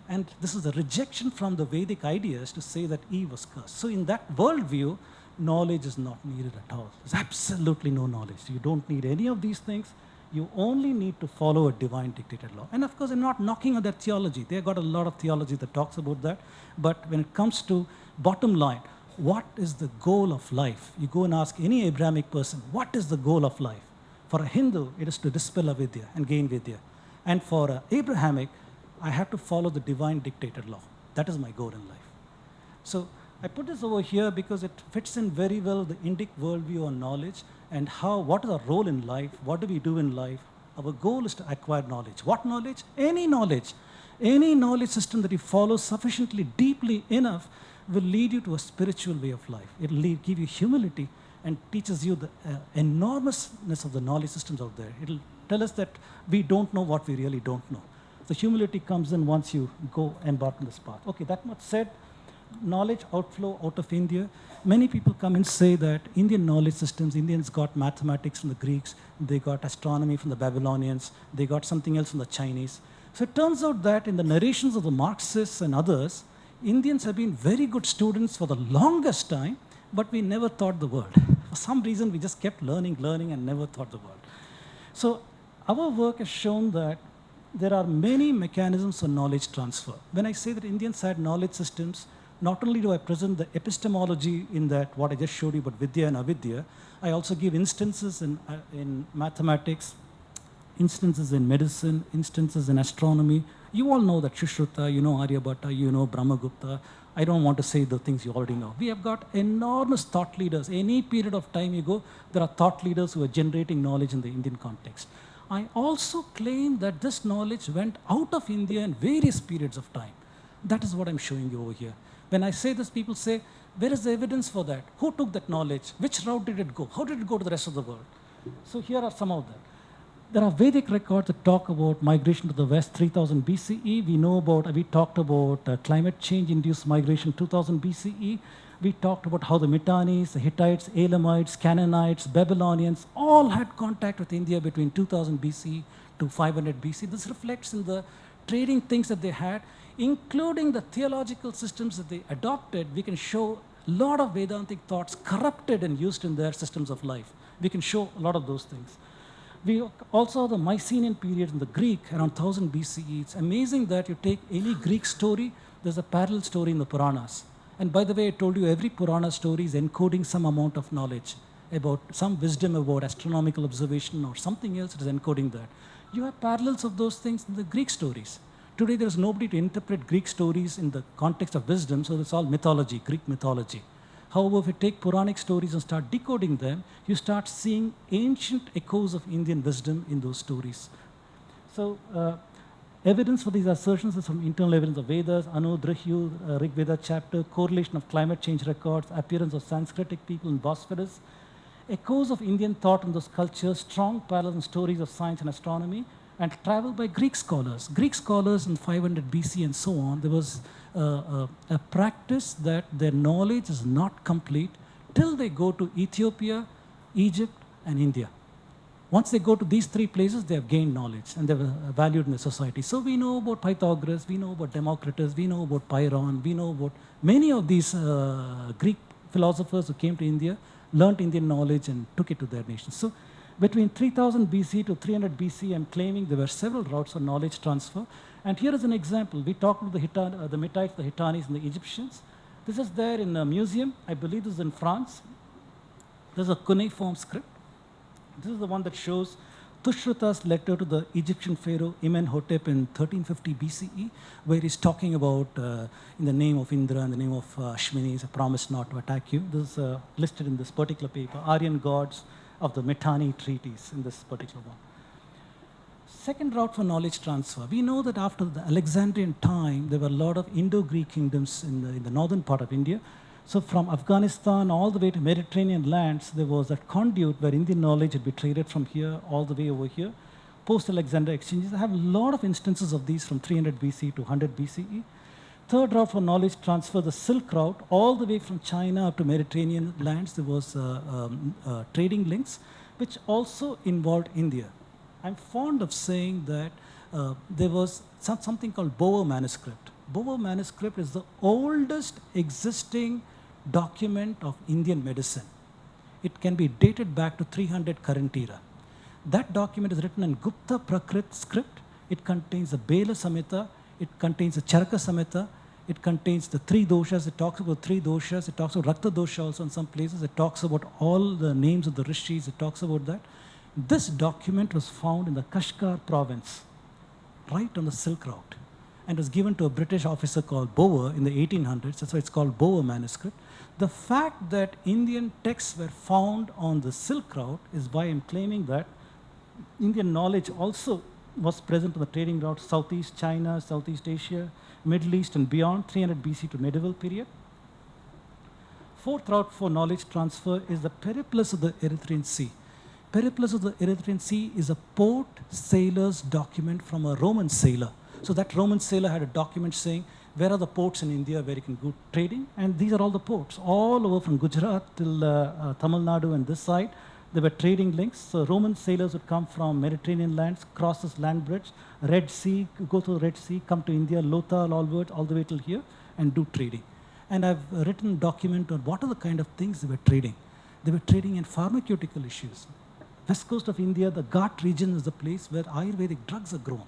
And this is a rejection from the Vedic ideas to say that Eve was cursed. So in that worldview, knowledge is not needed at all. There's absolutely no knowledge. You don't need any of these things. You only need to follow a divine dictated law. And of course, I'm not knocking on their theology. They've got a lot of theology that talks about that. But when it comes to bottom line, what is the goal of life? You go and ask any Abrahamic person, what is the goal of life? For a Hindu, it is to dispel avidya and gain vidya. And for an Abrahamic, I have to follow the divine dictated law. That is my goal in life. So I put this over here because it fits in very well the Indic worldview on knowledge and what is our role in life, what do we do in life. Our goal is to acquire knowledge. What knowledge? Any knowledge. Any knowledge system that you follow sufficiently deeply enough will lead you to a spiritual way of life. It will give you humility and teaches you the enormousness of the knowledge systems out there. It will tell us that we don't know what we really don't know. So humility comes in once you go embark on this path. Okay, that much said, knowledge outflow out of India. Many people come and say that Indian knowledge systems, Indians got mathematics from the Greeks, they got astronomy from the Babylonians, they got something else from the Chinese. So it turns out that in the narrations of the Marxists and others, Indians have been very good students for the longest time, but we never taught the world. For some reason, we just kept learning, and never taught the world. So our work has shown that there are many mechanisms for knowledge transfer. When I say that Indians had knowledge systems, not only do I present the epistemology in that, what I just showed you about Vidya and Avidya, I also give instances in mathematics, instances in medicine, instances in astronomy. You all know that Shushruta, you know Aryabhatta, you know Brahmagupta. I don't want to say the things you already know. We have got enormous thought leaders. Any period of time you go, there are thought leaders who are generating knowledge in the Indian context. I also claim that this knowledge went out of India in various periods of time. That is what I'm showing you over here. When I say this, people say, where is the evidence for that? Who took that knowledge? Which route did it go? How did it go to the rest of the world? So here are some of them. There are Vedic records that talk about migration to the west 3000 BCE. We talked about climate change induced migration 2000 BCE. We talked about how the Mitannis, the Hittites, Elamites, Canaanites, Babylonians all had contact with India between 2000 BC to 500 BC. This reflects in the trading things that they had, including the theological systems that they adopted. We can show a lot of Vedantic thoughts corrupted and used in their systems of life. We can show a lot of those things. We also have the Mycenaean period in the Greek around 1000 BCE. It's amazing that you take any Greek story, there's a parallel story in the Puranas. And by the way, I told you every Purana story is encoding some amount of knowledge about some wisdom about astronomical observation or something else, it is encoding that. You have parallels of those things in the Greek stories. Today there is nobody to interpret Greek stories in the context of wisdom, so it's all mythology, Greek mythology. However, if you take Puranic stories and start decoding them, you start seeing ancient echoes of Indian wisdom in those stories. So evidence for these assertions is from internal evidence of Vedas, Anu, Drihyu, Rig Veda chapter, correlation of climate change records, appearance of Sanskritic people in Bosphorus. echoes of Indian thought in those cultures, strong parallels and stories of science and astronomy, and traveled by Greek scholars. Greek scholars in 500 BC and so on, there was a practice that their knowledge is not complete till they go to Ethiopia, Egypt, and India. Once they go to these three places, they have gained knowledge and they are valued in the society. So we know about Pythagoras, we know about Democritus, we know about Pyrrhon, we know about many of these Greek philosophers who came to India, learnt Indian knowledge and took it to their nations. So between 3000 BC to 300 BC, I'm claiming there were several routes of knowledge transfer. And here is an example. We talked about the Hittites, the Hittanis, and the Egyptians. This is there in a museum. I believe this is in France. This is a cuneiform script. This is the one that shows Tushruta's letter to the Egyptian pharaoh Imhotep in 1350 BCE, where he's talking about, in the name of Indra and the name of Ashwinis, I promise not to attack you. This is listed in this particular paper, Aryan gods of the Mitanni treatise, in this particular one. Second route for knowledge transfer. We know that after the Alexandrian time, there were a lot of Indo-Greek kingdoms in the northern part of India. So from Afghanistan all the way to Mediterranean lands, there was a conduit where Indian knowledge had been traded from here all the way over here. Post-Alexander exchanges, I have a lot of instances of these from 300 BC to 100 BCE. Third route for knowledge transfer, the Silk Route, all the way from China up to Mediterranean lands, there was trading links, which also involved India. I'm fond of saying that there was something called Boer manuscript. Boer manuscript is the oldest existing document of Indian medicine. It can be dated back to 300 current era. That document is written in Gupta Prakrit script. It contains the Bela Samhita, it contains the Charaka Samhita, it contains the three doshas, it talks about three doshas, it talks about Rakta dosha also in some places, it talks about all the names of the rishis, it talks about that. This document was found in the Kashgar province, right on the Silk Route, and was given to a British officer called Boer in the 1800s. That's why it's called Boer manuscript. The fact that Indian texts were found on the Silk Route is why I'm claiming that Indian knowledge also was present on the trading route, Southeast China, Southeast Asia, Middle East and beyond, 300 BC to medieval period. Fourth route for knowledge transfer is the Periplus of the Erythraean Sea. Periplus of the Erythraean Sea is a port sailor's document from a Roman sailor. So that Roman sailor had a document saying, where are the ports in India where you can go trading? And these are all the ports, all over from Gujarat till Tamil Nadu and this side. There were trading links. So Roman sailors would come from Mediterranean lands, cross this land bridge, Red Sea, go through the Red Sea, come to India, Lothal, all the way till here, and do trading. And I've written a document on what are the kind of things they were trading. They were trading in pharmaceutical issues. West coast of India, the Ghat region is the place where Ayurvedic drugs are grown.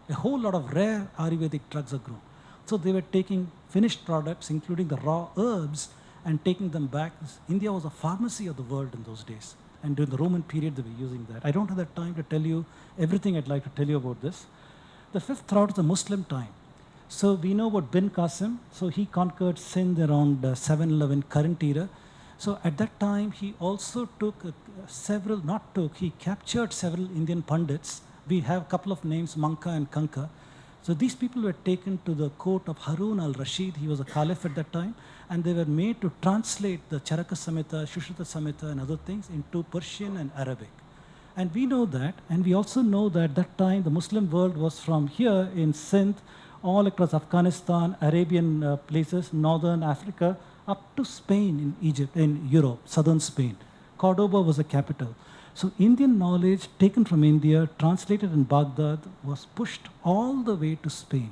A whole lot of rare Ayurvedic drugs are grown. So they were taking finished products, including the raw herbs, and taking them back. India was a pharmacy of the world in those days. And during the Roman period, they were using that. I don't have the time to tell you everything I'd like to tell you about this. The fifth route is the Muslim time. So we know about bin Qasim. So he conquered Sindh around 711 current era. So at that time, he also took he captured several Indian pundits. We have a couple of names, Manka and Kanka. So these people were taken to the court of Harun al-Rashid. He was a caliph at that time. And they were made to translate the Charaka Samhita, Shushruta Samhita and other things into Persian and Arabic. And we know that. And we also know that at that time, the Muslim world was from here in Sindh, all across Afghanistan, Arabian places, northern Africa, up to Spain in Egypt, in Europe, southern Spain. Cordoba was the capital. So Indian knowledge taken from India, translated in Baghdad, was pushed all the way to Spain.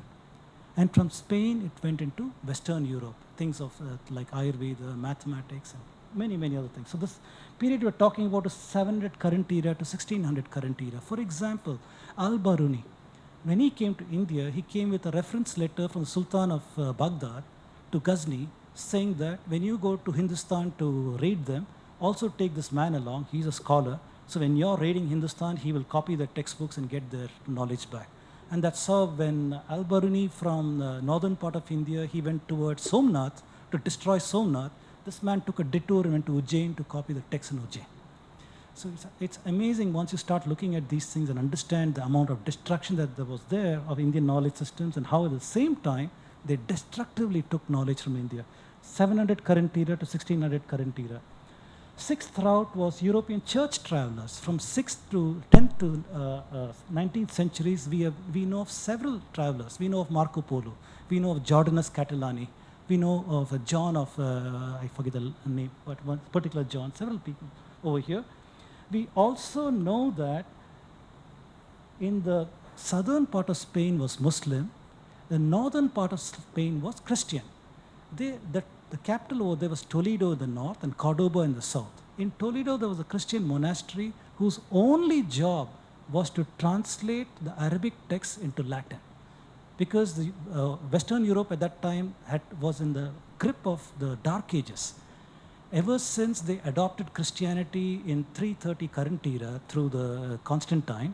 And from Spain, it went into Western Europe, things of like Ayurveda, mathematics, and many, many other things. So this period we're talking about is 700 current era to 1600 current era. For example, Al-Baruni, when he came to India, he came with a reference letter from the Sultan of Baghdad to Ghazni, saying that when you go to Hindustan to raid them, also take this man along. He's a scholar. So when you're raiding Hindustan, he will copy the textbooks and get their knowledge back. And that's how when Al-Baruni from the northern part of India, he went towards Somnath to destroy Somnath. This man took a detour and went to Ujjain to copy the text in Ujjain. So it's amazing once you start looking at these things and understand the amount of destruction that there was there of Indian knowledge systems and how at the same time they destructively took knowledge from India. 700 current era to 1600 current era. Sixth route was European church travelers. From 6th to 10th to 19th centuries, we know of several travelers. We know of Marco Polo. We know of Jordanus Catalani. We know of John of, I forget the name, but one particular John, several people over here. We also know that in the southern part of Spain was Muslim, the northern part of Spain was Christian. The capital over there was Toledo in the north and Cordoba in the south. In Toledo, there was a Christian monastery whose only job was to translate the Arabic texts into Latin. Because the, Western Europe at that time was in the grip of the Dark Ages. Ever since they adopted Christianity in 330 current era through the Constantine,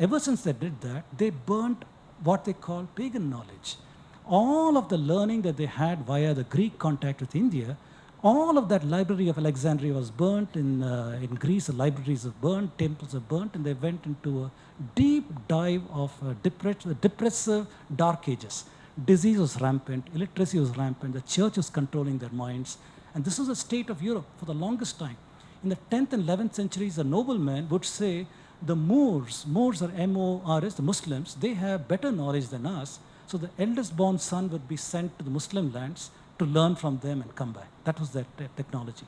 ever since they did that, they burnt what they call pagan knowledge. All of the learning that they had via the Greek contact with India, all of that library of Alexandria was burnt. In Greece, the libraries were burnt, temples were burnt, and they went into a deep dive of depressive Dark Ages. Disease was rampant, illiteracy was rampant, the church was controlling their minds, and this was the state of Europe for the longest time. In the 10th and 11th centuries, the noblemen would say, the Moors are M-O-R-S, the Muslims, they have better knowledge than us, so the eldest born son would be sent to the Muslim lands to learn from them and come back. That was their technology.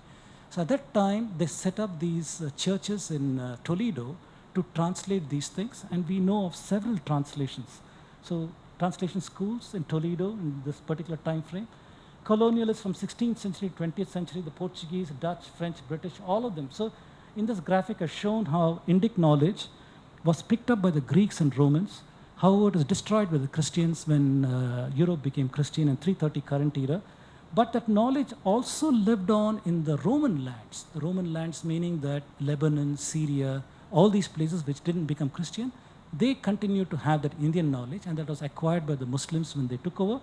So at that time, they set up these churches in Toledo to translate these things, and we know of several translations. So translation schools in Toledo in this particular time frame. Colonialists from 16th century, 20th century, the Portuguese, Dutch, French, British, all of them. So in this graphic, I've shown how Indic knowledge was picked up by the Greeks and Romans, how it was destroyed by the Christians when Europe became Christian in 330 current era. But that knowledge also lived on in the Roman lands. The Roman lands meaning that Lebanon, Syria, all these places which didn't become Christian, they continued to have that Indian knowledge, and that was acquired by the Muslims when they took over.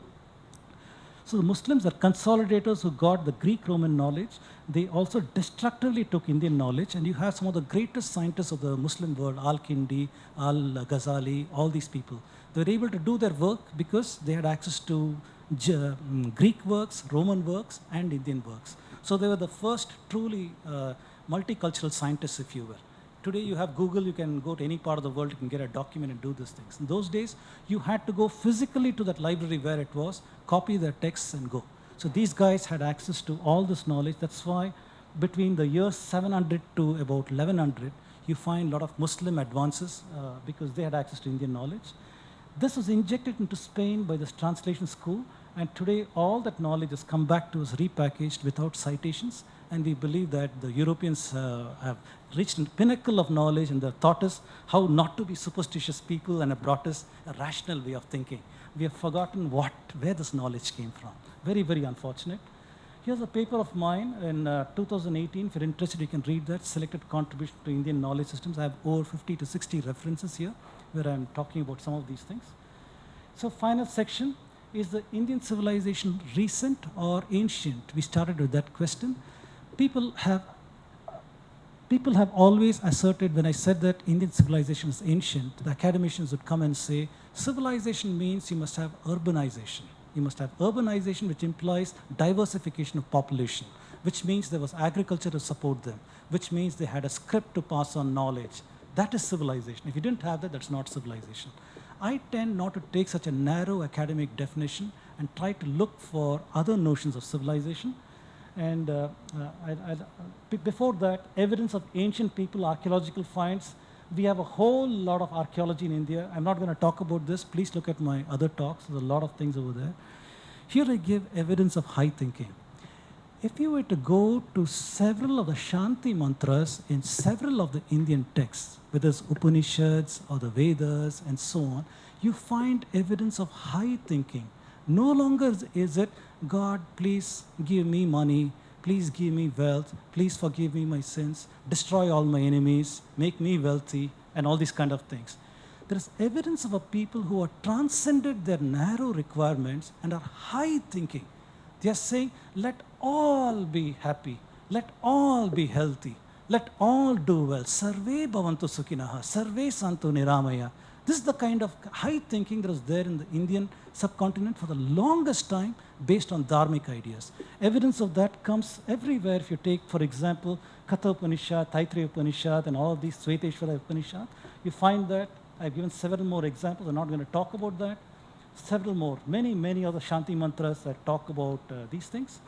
So the Muslims are consolidators who got the Greek-Roman knowledge. They also destructively took Indian knowledge, and you have some of the greatest scientists of the Muslim world, Al-Kindi, Al-Ghazali, all these people. They were able to do their work because they had access to Greek works, Roman works, and Indian works. So they were the first truly multicultural scientists, if you will. Today you have Google, you can go to any part of the world, you can get a document and do these things. In those days, you had to go physically to that library where it was, copy their texts and go. So these guys had access to all this knowledge. That's why between the years 700 to about 1100, you find a lot of Muslim advances because they had access to Indian knowledge. This was injected into Spain by this translation school, and today all that knowledge has come back to us repackaged without citations, and we believe that the Europeans have reached the pinnacle of knowledge, and they've taught us how not to be superstitious people and have brought us a rational way of thinking. We have forgotten where this knowledge came from. Very, very unfortunate. Here's a paper of mine in 2018. If you're interested, you can read that. Selected Contribution to Indian Knowledge Systems. I have over 50 to 60 references here where I'm talking about some of these things. So final section, is the Indian civilization recent or ancient? We started with that question. People have always asserted, when I said that Indian civilization is ancient, the academicians would come and say, civilization means you must have urbanization. You must have urbanization, which implies diversification of population, which means there was agriculture to support them, which means they had a script to pass on knowledge. That is civilization. If you didn't have that, that's not civilization. I tend not to take such a narrow academic definition and try to look for other notions of civilization. And before that, evidence of ancient people, archaeological finds. We have a whole lot of archaeology in India. I'm not going to talk about this. Please look at my other talks. There's a lot of things over there. Here I give evidence of high thinking. If you were to go to several of the Shanti mantras in several of the Indian texts, whether it's Upanishads or the Vedas and so on, you find evidence of high thinking. No longer is it, God, please give me money, please give me wealth, please forgive me my sins, destroy all my enemies, make me wealthy, and all these kind of things. There is evidence of a people who have transcended their narrow requirements and are high thinking. They are saying, let all be happy, let all be healthy, let all do well. Sarve bhavantu sukhinaha, sarve santu niramaya. This is the kind of high thinking that was there in the Indian subcontinent for the longest time. based on dharmic ideas. Evidence of that comes everywhere. If you take, for example, Katha Upanishad, Taittiriya Upanishad, and all of these Sveteshwara Upanishad, you find that. I've given several more examples. I'm not going to talk about that. Several more, many other Shanti mantras that talk about these things.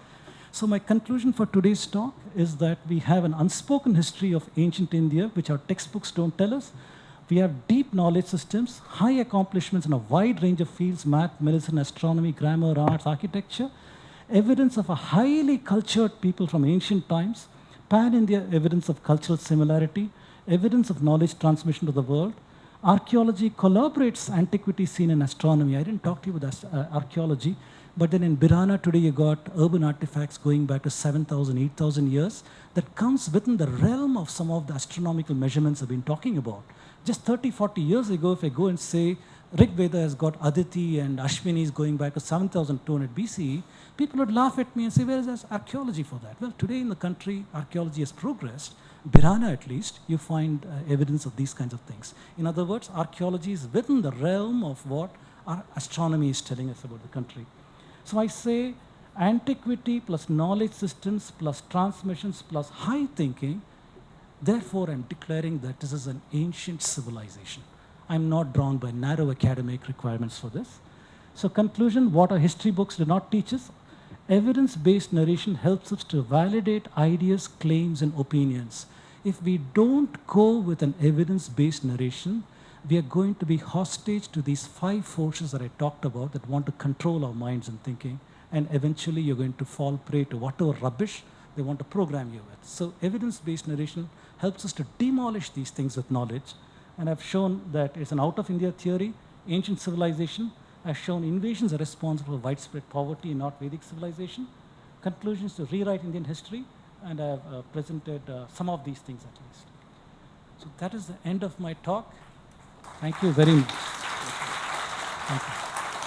So my conclusion for today's talk is that we have an unspoken history of ancient India, which our textbooks don't tell us. We have deep knowledge systems, high accomplishments in a wide range of fields: math, medicine, astronomy, grammar, arts, architecture. Evidence of a highly cultured people from ancient times. Pan-India evidence of cultural similarity. Evidence of knowledge transmission to the world. Archaeology collaborates antiquity scene and astronomy. I didn't talk to you about archaeology, but then in Birana today you got urban artifacts going back to 7,000, 8,000 years that comes within the realm of some of the astronomical measurements I've been talking about. Just 30, 40 years ago, if I go and say Rig Veda has got Aditi and Ashwini going back to 7,200 BCE, people would laugh at me and say, where is this archaeology for that? Well, today in the country, archaeology has progressed. Birana, at least, you find evidence of these kinds of things. In other words, archaeology is within the realm of what our astronomy is telling us about the country. So I say antiquity plus knowledge systems plus transmissions plus high thinking. Therefore, I'm declaring that this is an ancient civilization. I'm not drawn by narrow academic requirements for this. So conclusion, what our history books do not teach us: evidence-based narration helps us to validate ideas, claims, and opinions. If we don't go with an evidence-based narration, we are going to be hostage to these 5 forces that I talked about that want to control our minds and thinking, and eventually you're going to fall prey to whatever rubbish they want to program you with. So evidence-based narration helps us to demolish these things with knowledge, and I've shown that it's an out-of-India theory, ancient civilization. I've shown invasions are responsible for widespread poverty, not Vedic civilization. Conclusions to rewrite Indian history, and I've presented some of these things at least. So that is the end of my talk. Thank you very much. Thank you.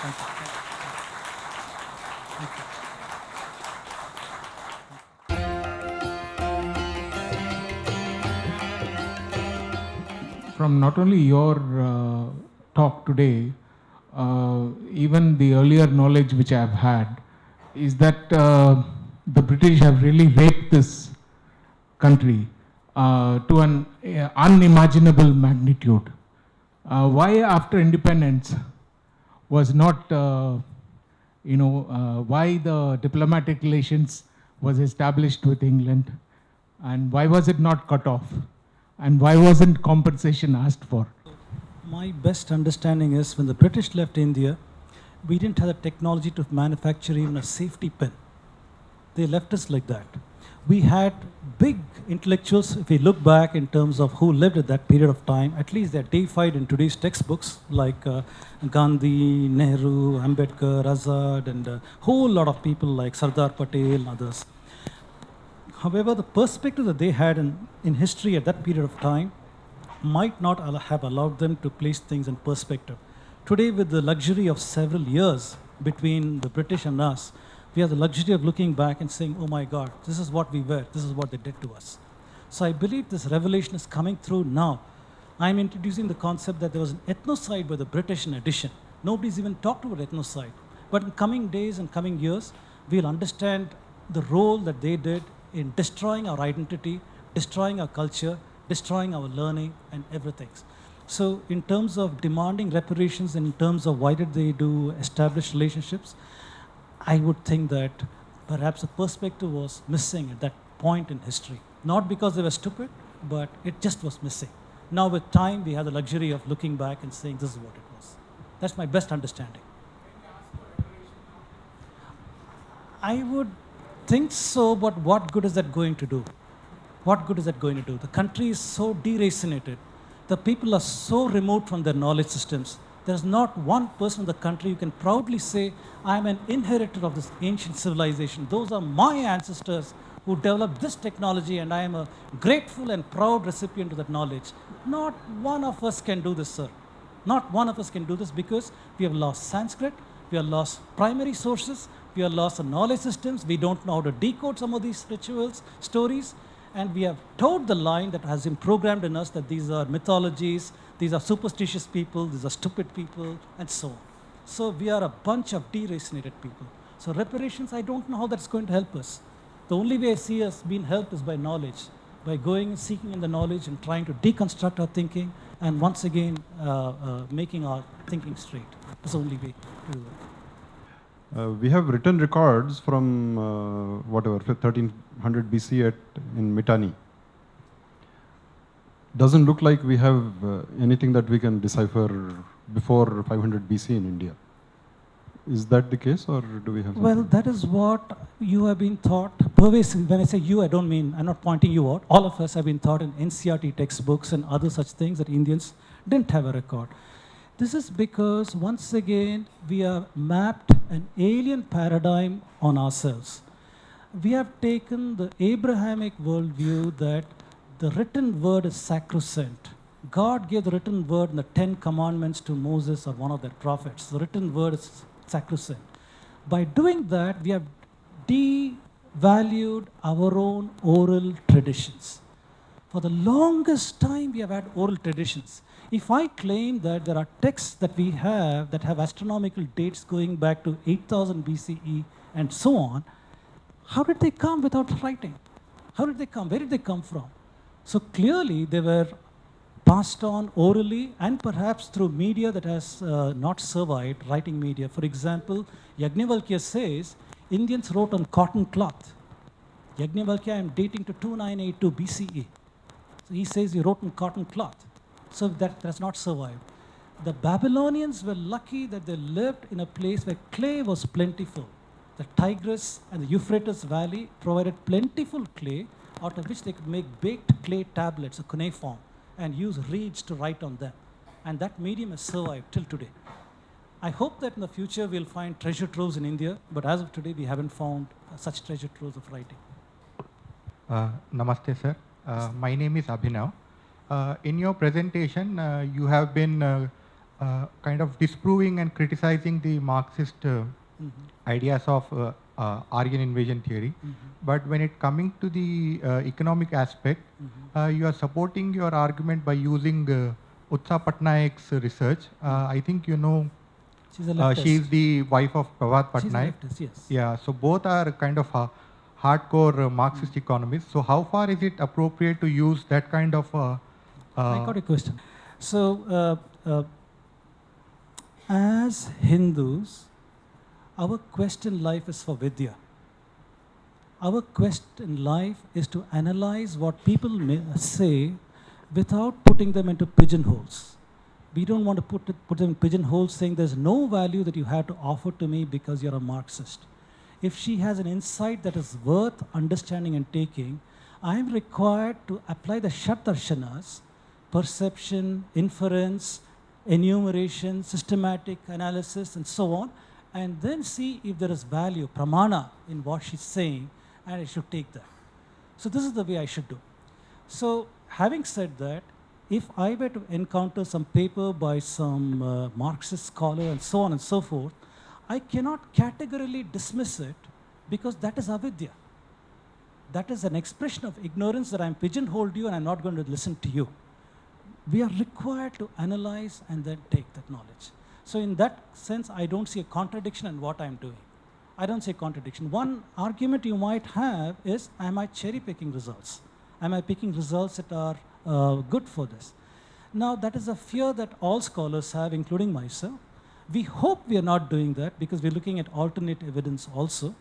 Thank you. Thank you. From not only your talk today, even the earlier knowledge which I have had, is that the British have really raped this country to an unimaginable magnitude. Why after independence was not, why the diplomatic relations was established with England, and why was it not cut off? And why wasn't compensation asked for? My best understanding is when the British left India, we didn't have the technology to manufacture even a safety pin. They left us like that. We had big intellectuals, if we look back in terms of who lived at that period of time, at least they're deified in today's textbooks, like Gandhi, Nehru, Ambedkar, Azad, and a whole lot of people like Sardar Patel and others. However, the perspective that they had in history at that period of time might not have allowed them to place things in perspective. Today, with the luxury of several years between the British and us, we have the luxury of looking back and saying, oh my God, this is what we were, this is what they did to us. So I believe this revelation is coming through now. I'm introducing the concept that there was an ethnocide by the British in addition. Nobody's even talked about ethnocide. But in coming days and coming years, we'll understand the role that they did in destroying our identity, destroying our culture, destroying our learning and everything. So in terms of demanding reparations, in terms of why did they do established relationships, I would think that perhaps the perspective was missing at that point in history. Not because they were stupid, but it just was missing. Now with time, we have the luxury of looking back and saying this is what it was. That's my best understanding. I would think so, but what good is that going to do? What good is that going to do? The country is so deracinated. The people are so removed from their knowledge systems. There's not one person in the country who can proudly say, I'm an inheritor of this ancient civilization. Those are my ancestors who developed this technology, and I am a grateful and proud recipient of that knowledge. Not one of us can do this, sir. Not one of us can do this because we have lost Sanskrit, we have lost primary sources, we have lost the knowledge systems, we don't know how to decode some of these rituals, stories, and we have towed the line that has been programmed in us that these are mythologies, these are superstitious people, these are stupid people, and so on. So we are a bunch of deracinated people. So reparations, I don't know how that's going to help us. The only way I see us being helped is by knowledge, by going and seeking in the knowledge and trying to deconstruct our thinking and once again making our thinking straight. That's the only way to do that. We have written records from whatever 1300 BC in Mitanni. Doesn't look like we have anything that we can decipher before 500 BC in India. Is that the case, or do we have something? Well, that is what you have been taught pervasively. When I say you, I don't mean, I'm not pointing you out. All of us have been taught in NCERT textbooks and other such things that Indians didn't have a record. This is because, once again, we have mapped an alien paradigm on ourselves. We have taken the Abrahamic worldview that the written word is sacrosanct. God gave the written word in the 10 Commandments to Moses or one of their prophets. The written word is sacrosanct. By doing that, we have devalued our own oral traditions. For the longest time, we have had oral traditions. If I claim that there are texts that we have that have astronomical dates going back to 8000 BCE and so on, how did they come without writing? How did they come? Where did they come from? So clearly, they were passed on orally and perhaps through media that has not survived, writing media. For example, Yajnavalkya says Indians wrote on cotton cloth. Yajnavalkya, I am dating to 2982 BCE. So he says he wrote on cotton cloth. So that has not survived. The Babylonians were lucky that they lived in a place where clay was plentiful. The Tigris and the Euphrates Valley provided plentiful clay out of which they could make baked clay tablets, a cuneiform, and use reeds to write on them. And that medium has survived till today. I hope that in the future we'll find treasure troves in India, but as of today we haven't found such treasure troves of writing. Namaste, sir. My name is Abhinav. In your presentation, you have been kind of disproving and criticizing the Marxist ideas of Aryan invasion theory. But when it coming to the economic aspect, you are supporting your argument by using Utsa Patnaik's research. I think you know She's a leftist. she is the wife of Prabhat Patnaik. She's a leftist, yes. Yeah, so both are kind of hardcore Marxist economists. So how far is it appropriate to use that kind of I got a question. So, as Hindus, our quest in life is for Vidya. Our quest in life is to analyze what people may say without putting them into pigeonholes. We don't want to put them in pigeonholes saying there's no value that you have to offer to me because you're a Marxist. If she has an insight that is worth understanding and taking, I am required to apply the Shatdarshanas, perception, inference, enumeration, systematic analysis, and so on, and then see if there is value, pramana, in what she's saying, and I should take that. So this is the way I should do. So having said that, if I were to encounter some paper by some Marxist scholar and so on and so forth, I cannot categorically dismiss it because that is avidya. That is an expression of ignorance that I'm pigeonholed you and I'm not going to listen to you. We are required to analyze and then take that knowledge. So in that sense, I don't see a contradiction in what I'm doing. I don't see a contradiction. One argument you might have is, am I cherry picking results? Am I picking results that are good for this? Now that is a fear that all scholars have, including myself. We hope we are not doing that because we're looking at alternate evidence also.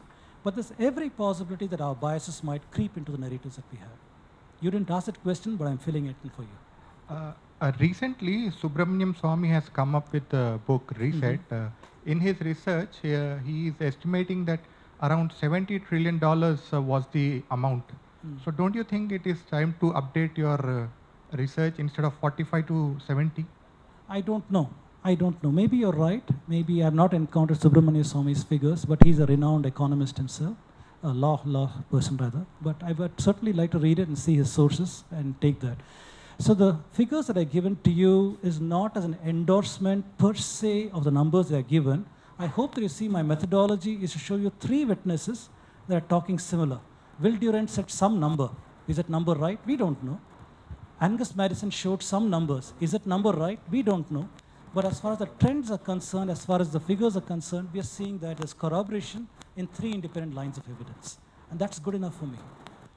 But there's every possibility that our biases might creep into the narratives that we have. You didn't ask that question, but I'm filling it in for you. Recently, Subramaniam Swamy has come up with a book, Reset. In his research, he is estimating that around $70 trillion was the amount. So don't you think it is time to update your research instead of 45 to 70? I don't know. Maybe you're right. Maybe I've not encountered Subramanian Swamy's figures, but he's a renowned economist himself, a law person rather. But I would certainly like to read it and see his sources and take that. So the figures that I've given to you is not as an endorsement per se of the numbers that are given. I hope that you see my methodology is to show you three witnesses that are talking similar. Will Durant said some number. Is that number right? We don't know. Angus Madison showed some numbers. Is that number right? We don't know. But as far as the trends are concerned, as far as the figures are concerned, we are seeing that there's corroboration in 3 independent lines of evidence. And that's good enough for me.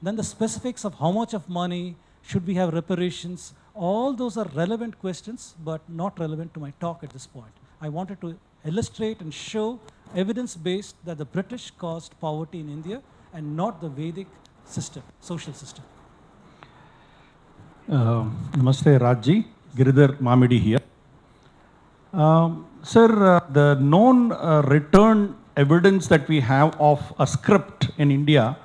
Then the specifics of how much of money, should we have reparations, all those are relevant questions, but not relevant to my talk at this point. I wanted to illustrate and show evidence-based that the British caused poverty in India and not the Vedic system, social system. Namaste, Rajji. Giridhar Mamidi here. Sir, the known return evidence that we have of a script in India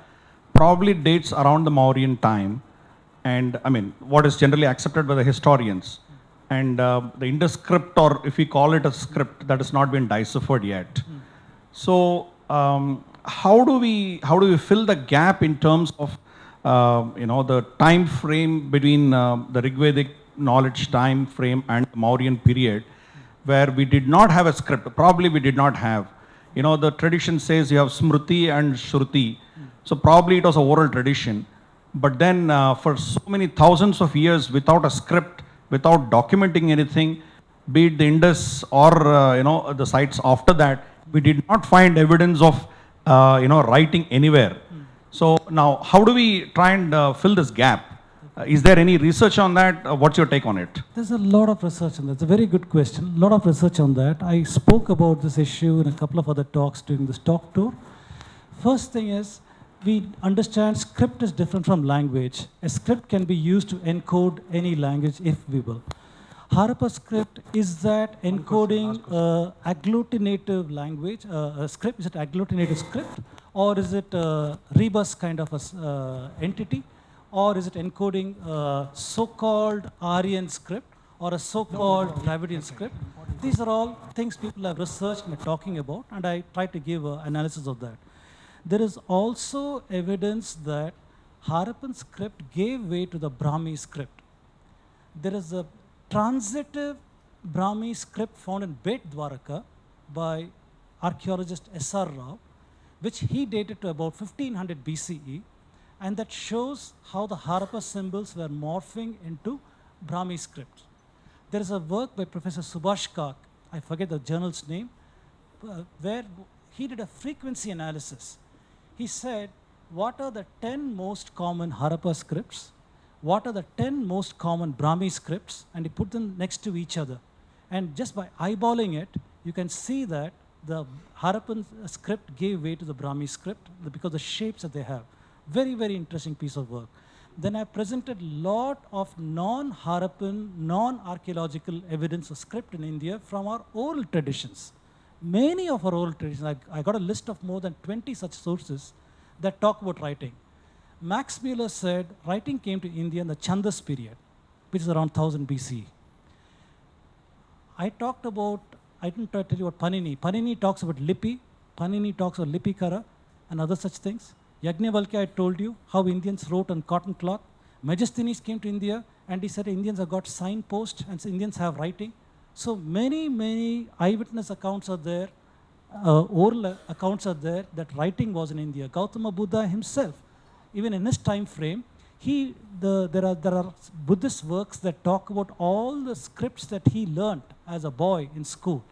probably dates around the Mauryan time, and I mean, what is generally accepted by the historians. And the Indus script, or if we call it a script, that has not been deciphered yet. So, how do we fill the gap in terms of the time frame between the Rigvedic knowledge time frame and the Mauryan period, where we did not have a script? Probably we did not have. The tradition says you have Smruti and Shruti. So probably it was an oral tradition. But then for so many thousands of years without a script, without documenting anything, be it the Indus or the sites after that, we did not find evidence of writing anywhere. So now, how do we try and fill this gap? Is there any research on that? What's your take on it? There's a lot of research on that. It's a very good question. A lot of research on that. I spoke about this issue in a couple of other talks during this talk tour. First thing is, we understand script is different from language. A script can be used to encode any language, if we will. Harappa script, is that encoding agglutinative language, a script? Is it agglutinative script? Or is it a rebus kind of a entity? Or is it encoding a so-called Aryan script or a so-called Dravidian script? These are all things people have researched and are talking about, and I try to give an analysis of that. There is also evidence that Harappan script gave way to the Brahmi script. There is a transitive Brahmi script found in Bet Dwaraka by archaeologist S.R. Rao, which he dated to about 1500 BCE, and that shows how the Harappa symbols were morphing into Brahmi script. There is a work by Professor Subhash Kak, I forget the journal's name, where he did a frequency analysis. He said, what are the 10 most common Harappa scripts? What are the 10 most common Brahmi scripts? And he put them next to each other. And just by eyeballing it, you can see that the Harappan script gave way to the Brahmi script because of the shapes that they have. Very, very interesting piece of work. Then I presented a lot of non-Harappan, non-archaeological evidence of script in India from our oral traditions. Many of our oral traditions, I got a list of more than 20 such sources that talk about writing. Max Mueller said writing came to India in the Chandas period, which is around 1000 BCE. I didn't tell you about Panini. Panini talks about Lipi, Panini talks about Lipikara and other such things. Yajnavalkya, I told you how Indians wrote on cotton cloth. Megasthenes came to India and he said Indians have got signpost and Indians have writing. So many eyewitness accounts are there, oral accounts are there that writing was in India. Gautama Buddha himself, even in his time frame, there are Buddhist works that talk about all the scripts that he learnt as a boy in school,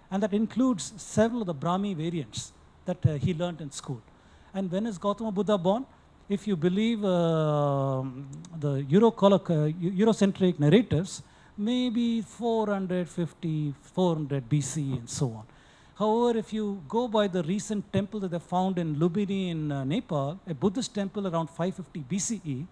and that includes several of the Brahmi variants that he learnt in school. And when is Gautama Buddha born? If you believe the Eurocentric narratives, maybe 450, 400 BC and so on. However, if you go by the recent temple that they found in Lumbini in Nepal, a Buddhist temple around 550 BCE,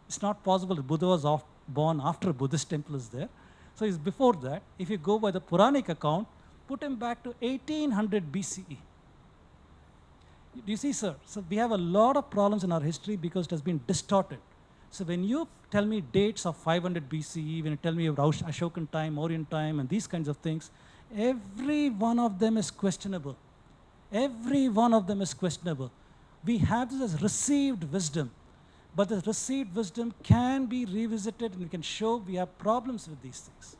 it's not possible that Buddha was born after a Buddhist temple is there. So it's before that. If you go by the Puranic account, put him back to 1800 BCE. Do you see, sir? So we have a lot of problems in our history because it has been distorted. So when you tell me dates of 500 BCE, when you tell me of Ashokan time, Mauryan time, and these kinds of things, every one of them is questionable. Every one of them is questionable. We have this as received wisdom, but the received wisdom can be revisited and we can show we have problems with these things.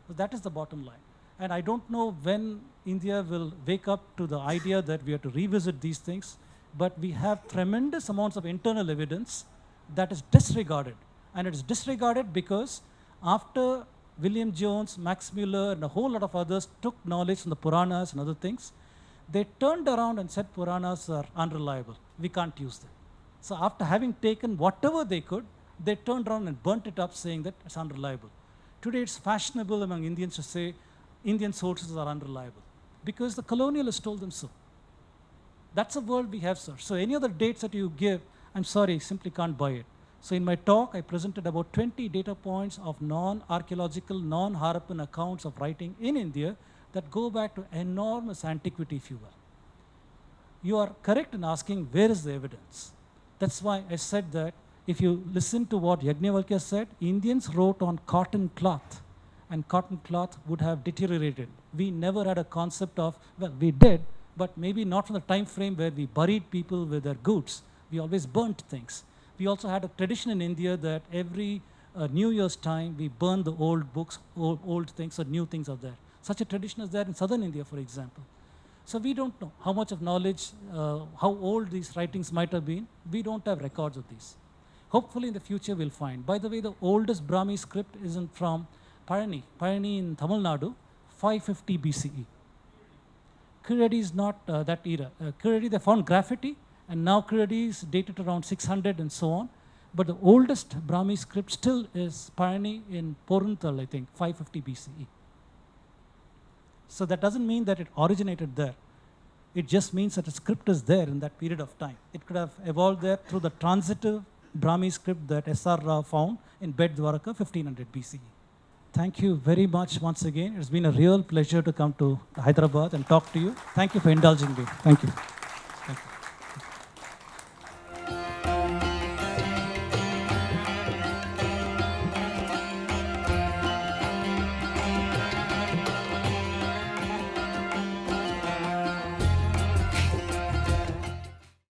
So that is the bottom line. And I don't know when India will wake up to the idea that we have to revisit these things, but we have tremendous amounts of internal evidence that is disregarded. And it is disregarded because after William Jones, Max Mueller, and a whole lot of others took knowledge from the Puranas and other things, They turned around and said Puranas are unreliable. We can't use them. So after having taken whatever they could, they turned around and burnt it up saying that it's unreliable. Today it's fashionable among Indians to say Indian sources are unreliable because the colonialists told them so. That's the world we have, sir. So any other dates that you give, I'm sorry, simply can't buy it. So in my talk, I presented about 20 data points of non-archaeological, non-Harappan accounts of writing in India that go back to enormous antiquity, if you will. You are correct in asking where is the evidence. That's why I said that if you listen to what Yajnavalkya said, Indians wrote on cotton cloth, and cotton cloth would have deteriorated. We never had a concept of, well, we did, but maybe not from the time frame where we buried people with their goods. We always burnt things. We also had a tradition in India that every New Year's time, we burn the old books, old things, or new things are there. Such a tradition is there in southern India, for example. So we don't know how much of knowledge, how old these writings might have been. We don't have records of these. Hopefully in the future we'll find. By the way, the oldest Brahmi script isn't from Parani in Tamil Nadu, 550 BCE. Kiradi is not that era. Kiradi, they found graffiti, and now Kiradi is dated around 600 and so on. But the oldest Brahmi script still is Parani in Porunthal, I think, 550 BCE. So that doesn't mean that it originated there. It just means that the script is there in that period of time. It could have evolved there through the transitive Brahmi script that S.R. Rao found in Bed Dwaraka, 1500 BCE. Thank you very much once again. It's been a real pleasure to come to Hyderabad and talk to you. Thank you for indulging me. Thank you.